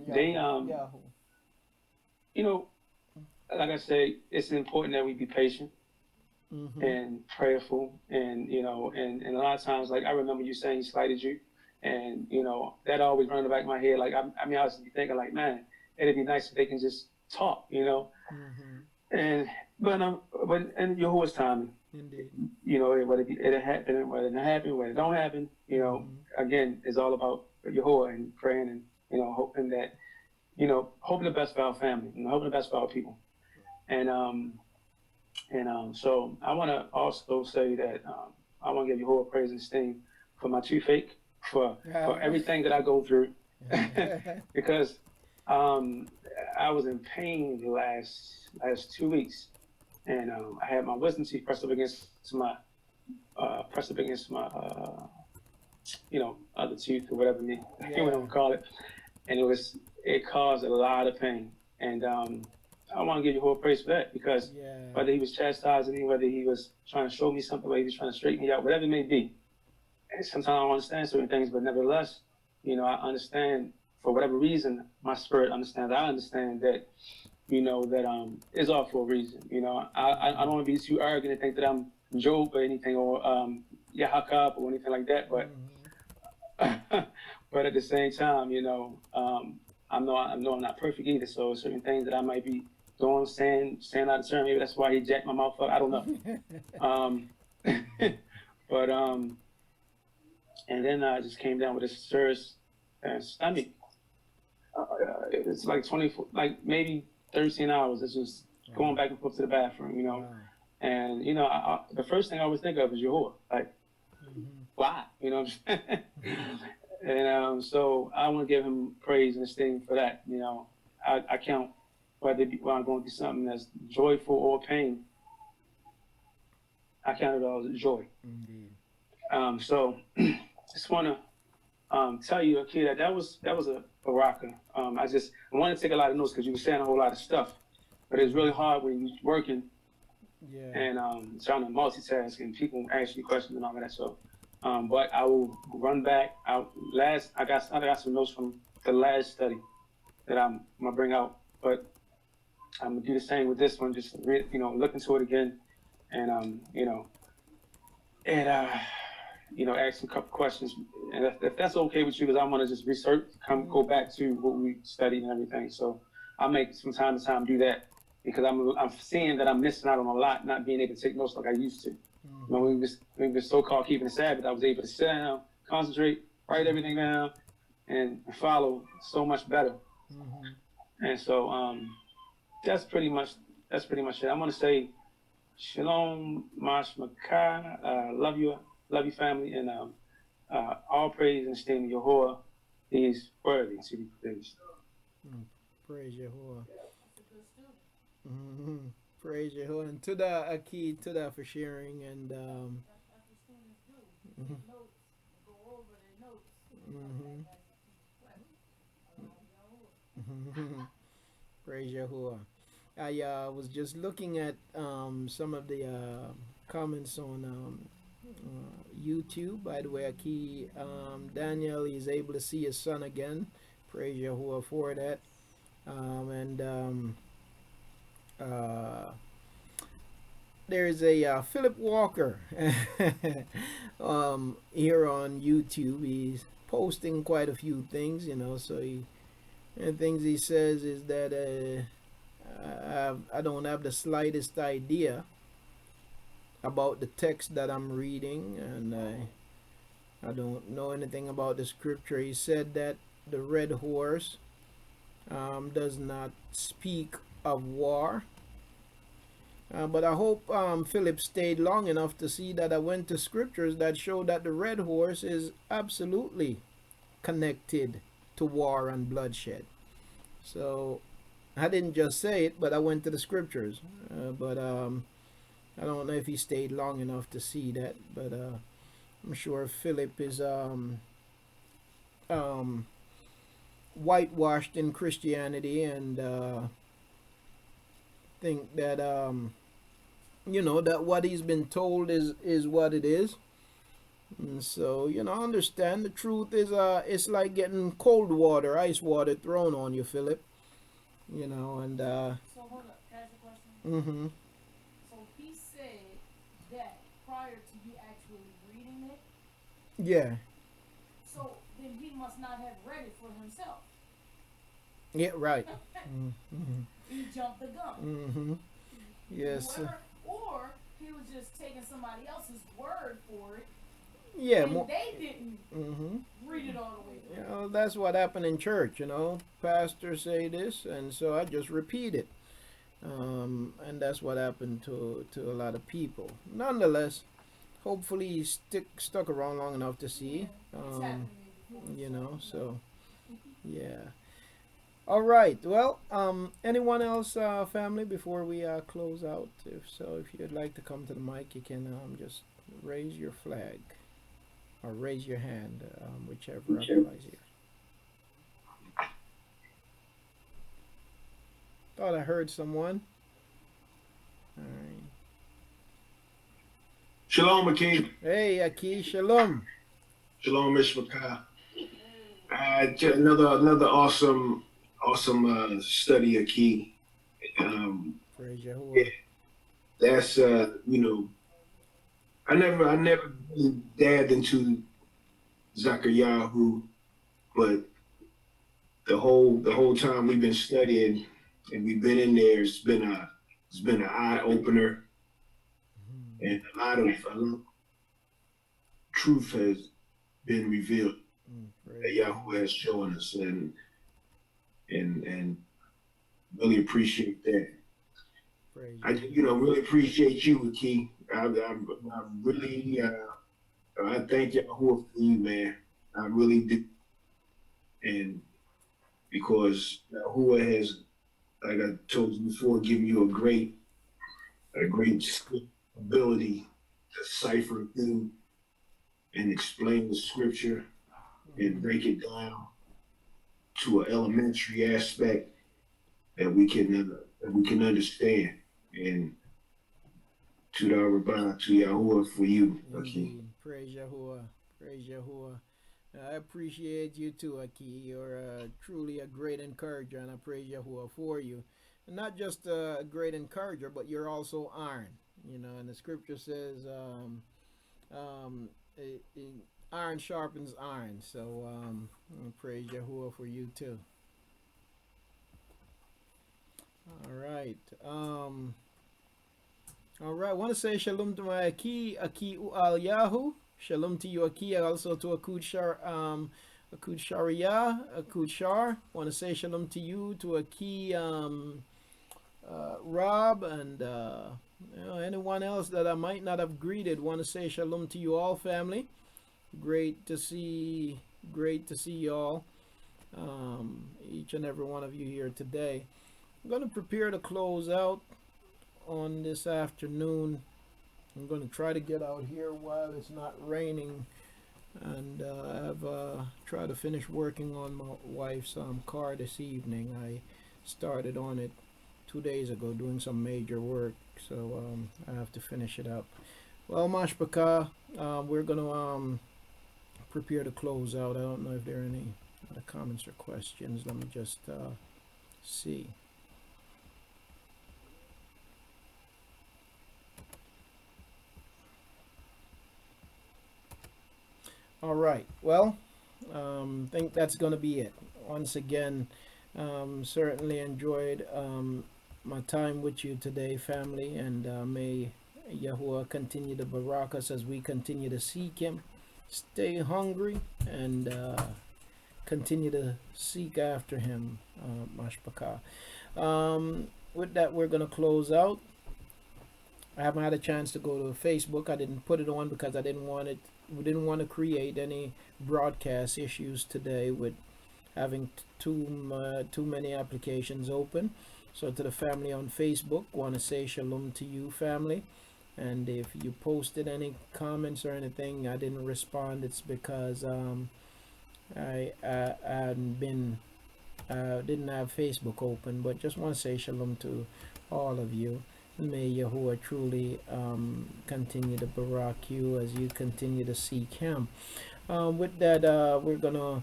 they Yahuah. like I say, it's important that we be patient and prayerful, and and a lot of times, like I remember you saying he slighted you, and that always run in the back of my head. Like I was thinking, like, man, it'd be nice if they can just talk, and but Yahuah's timing. Indeed. Whether it happen, whether it not happen, whether it don't happen, again, it's all about Yahuah and praying and hoping that hoping the best for our family, hoping the best for our people, and so I want to also say that I want to give Yahuah praise and esteem for my toothache, for everything that I go through, because I was in pain the last 2 weeks, and I had my wisdom teeth pressed up against my other tooth or whatever you want to call it, and it caused a lot of pain. And I want to give you whole praise for that, because Yeah. whether he was chastising me, whether he was trying to show me something, whether he was trying to straighten me out, whatever it may be. And sometimes I don't understand certain things, but nevertheless, I understand for whatever reason, my spirit understands. I understand that, that it's all for a reason. I don't want to be too arrogant and think that I'm Job or anything, or Yahuah or anything like that, but but at the same time, I know I'm not perfect either. So certain things that I might be doing, saying out of turn, maybe that's why he jacked my mouth up. I don't know. But and then I just came down with a serious stomach. It's like 24, like maybe 13 hours. It's just going back and forth to the bathroom, Wow. And the first thing I always think of is Yahuah. Like, why? You know what I'm saying? And so I want to give him praise and esteem for that. I count whether when I'm going through something that's joyful or pain, I count it all as joy. Indeed. So just want to tell you, okay, that was a rocker. I wanted to take a lot of notes because you were saying a whole lot of stuff, but it's really hard when you're working Yeah. and trying to multitask and people ask you questions and all of that. So, but I will run back. I got some notes from the last study that I'm gonna bring out, but I'm gonna do the same with this one. Just look into it again, and ask a couple questions. And if that's okay with you, because I want to just research, go back to what we studied and everything. So I'll make some time to time do that, because I'm seeing that I'm missing out on a lot, not being able to take notes like I used to. When we were so-called keeping the Sabbath, I was able to sit down, concentrate, write everything down, and follow so much better. And so that's pretty much it. I'm gonna say Shalom, Mashmaka, love you, family, and all praise and esteem Yahuah. He's worthy to be praised. Praise Yahuah. Praise Yahuah. And to the Aki, to that for sharing, and That's what students do. Take notes, go over their notes. praise Yahuah. I was just looking at some of the comments on YouTube. By the way, Aki, Daniel is able to see his son again. Praise Yahuah for that. There's a Philip Walker here on YouTube. He's posting quite a few things, so things he says is that I don't have the slightest idea about the text that I'm reading, and I don't know anything about the scripture. He said that the red horse does not speak of war. But I hope Philip stayed long enough to see that I went to scriptures that show that the red horse is absolutely connected to war and bloodshed. So I didn't just say it, but I went to the scriptures. But I don't know if he stayed long enough to see that. But I'm sure Philip is whitewashed in Christianity and think that that what he's been told is what it is. And so understand the truth is it's like getting cold water, ice water thrown on you, Philip. And So hold up, can I ask a question? So he said that prior to you actually reading it. Yeah. So then he must not have read it for himself. Yeah, right. He jumped the gun. Yes. Or he was just taking somebody else's word for it. Yeah. And they didn't read it all the way. That's what happened in church. Pastors say this, and so I just repeat it. And that's what happened to a lot of people. Nonetheless, hopefully he stuck around long enough to see. It's happened to me before. So yeah. All right. Well, anyone else, family, before we close out? If so, if you'd like to come to the mic, you can just raise your flag or raise your hand, whichever applies here. Thought I heard someone. All right. Shalom, Akeem. Hey, Aki, shalom. Shalom, Mishpachah. Another awesome study, Akeem. Praise Yeah, Yahuwah. that's I never really dabbed into ZakarYahu, but the whole time we've been studying and we've been in there, it's been an eye opener, and a lot of truth has been revealed that Praise Yahuwah has shown us, and really appreciate that. Praise I really appreciate you, Akeem. I really I thank Yahuwah for you, man. I really do, and because Yahuwah has, like I told you before, given you a great ability to cipher through and explain the scripture and break it down to an elementary aspect that we can understand. And to the Rabbah, to Yahuwah for you, Akeem. Indeed. Praise Yahuwah. Praise Yahuwah. I appreciate you too, Aki. You're truly a great encourager, and I praise Yahuwah for you. And not just a great encourager, but you're also iron. And the scripture says, iron sharpens iron. So I praise Yahuwah for you too. All right. All right. I want to say shalom to my Aki ZakarYahu. Shalom to you, Aki. Also to Akud Shar. Want to say shalom to you, to Aki Rob, and anyone else that I might not have greeted. Want to say shalom to you all, family. Great to see y'all. Each and every one of you here today. I'm going to prepare to close out on this afternoon. I'm going to try to get out here while it's not raining, and I've tried to finish working on my wife's car this evening. I started on it 2 days ago doing some major work, so I have to finish it up. Well, Mashpaka, we're going to prepare to close out. I don't know if there are any other comments or questions. Let me just see. All right. Well, think that's going to be it. Once again, certainly enjoyed my time with you today, family, and may Yahuwah continue to barak us as we continue to seek Him, stay hungry, and continue to seek after Him, Mashpaka. With that, we're going to close out. I haven't had a chance to go to Facebook. I didn't put it on because I didn't want it. We didn't want to create any broadcast issues today with having too many applications open. So to the family on Facebook, want to say shalom to you, family. And if you posted any comments or anything, I didn't respond. It's because I didn't have Facebook open. But just want to say shalom to all of you. May Yahuwah truly continue to barak you as you continue to seek Him. With that, we're gonna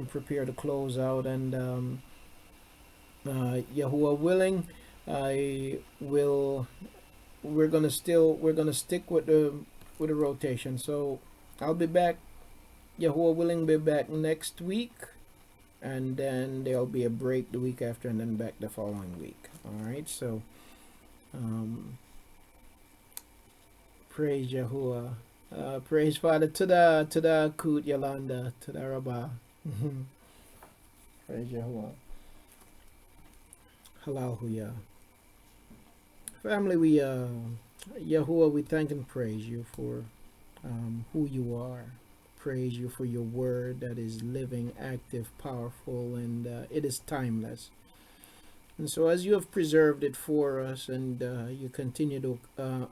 prepare to close out, and Yahuwah willing, we're gonna stick with the rotation. So I'll be back. Yahuwah willing, be back next week, and then there'll be a break the week after, and then back the following week. All right. So. Praise Yahuwah. Praise Father to the Kut Yolanda, to the Rabbah. Praise Yahuwah. Hallelujah. Family, Yahuwah, we thank and praise you for who you are. Praise you for your word that is living, active, powerful, and it is timeless. And so as you have preserved it for us, and you continue to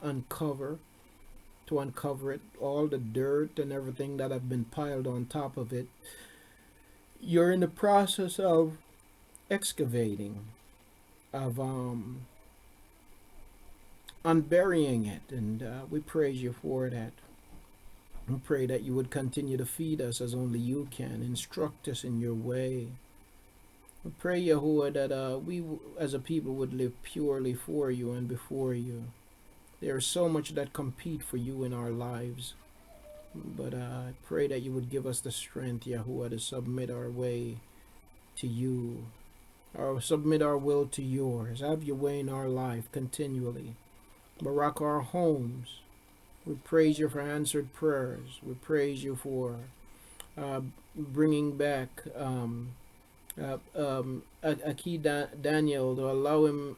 uncover it, all the dirt and everything that have been piled on top of it, you're in the process of excavating of unburying it, and we praise you for that. We pray that you would continue to feed us as only you can, instruct us in your way. We pray, Yahuah, that we as a people would live purely for you and before you. There is so much that compete for you in our lives, but I pray that you would give us the strength, Yahuah, to submit our way to you, or submit our will to yours. Have your way in our life continually. Barak our homes. We praise you for answered prayers. We praise you for bringing back Aki Daniel, to allow him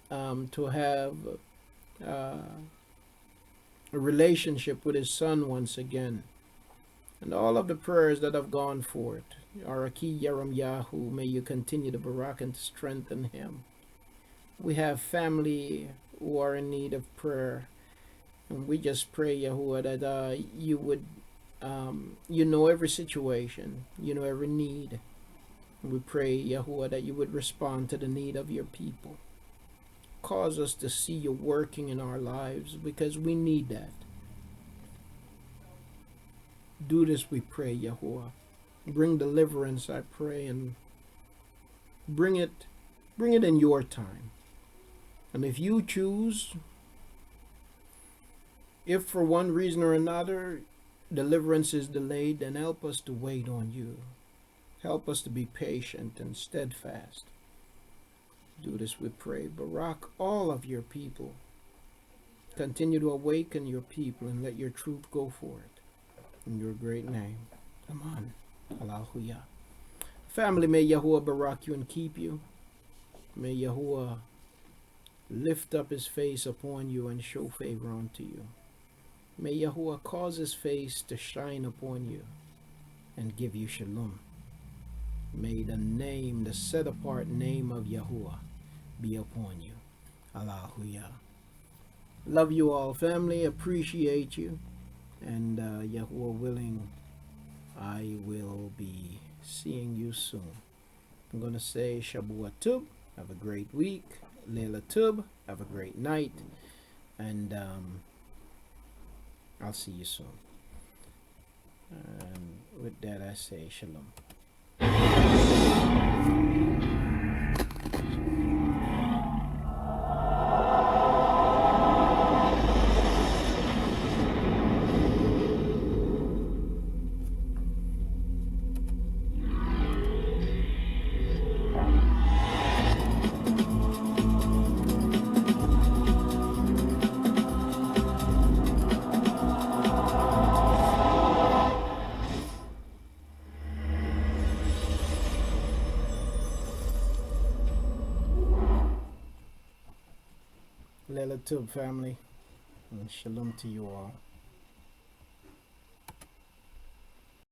to have a relationship with his son once again. And all of the prayers that have gone forth, our Aki ZakarYahu, may you continue to barak and to strengthen him. We have family who are in need of prayer, and we just pray, Yahuah, that you would, you know every situation, you know every need. We pray, Yahuah, that you would respond to the need of your people. Cause us to see you working in our lives, because we need that. Do this, we pray, Yahuah. Bring deliverance, I pray, and bring it in your time. And if you choose, if for one reason or another deliverance is delayed, then help us to wait on you. Help us to be patient and steadfast. Do this, we pray. Barak all of your people. Continue to awaken your people and let your truth go forth. In your great name. Amen. Hallelujah. Family, may Yahuah barak you and keep you. May Yahuah lift up his face upon you and show favor unto you. May Yahuah cause his face to shine upon you and give you shalom. May the name, the set apart name of Yahuah be upon you. Hallelujah. Love you all, family. Appreciate you. And Yahuah willing, I will be seeing you soon. I'm going to say Shabbat Tub. Have a great week. Leila Tub. Have a great night. And I'll see you soon. And with that, I say Shalom. Leila Tub family, and shalom to you all.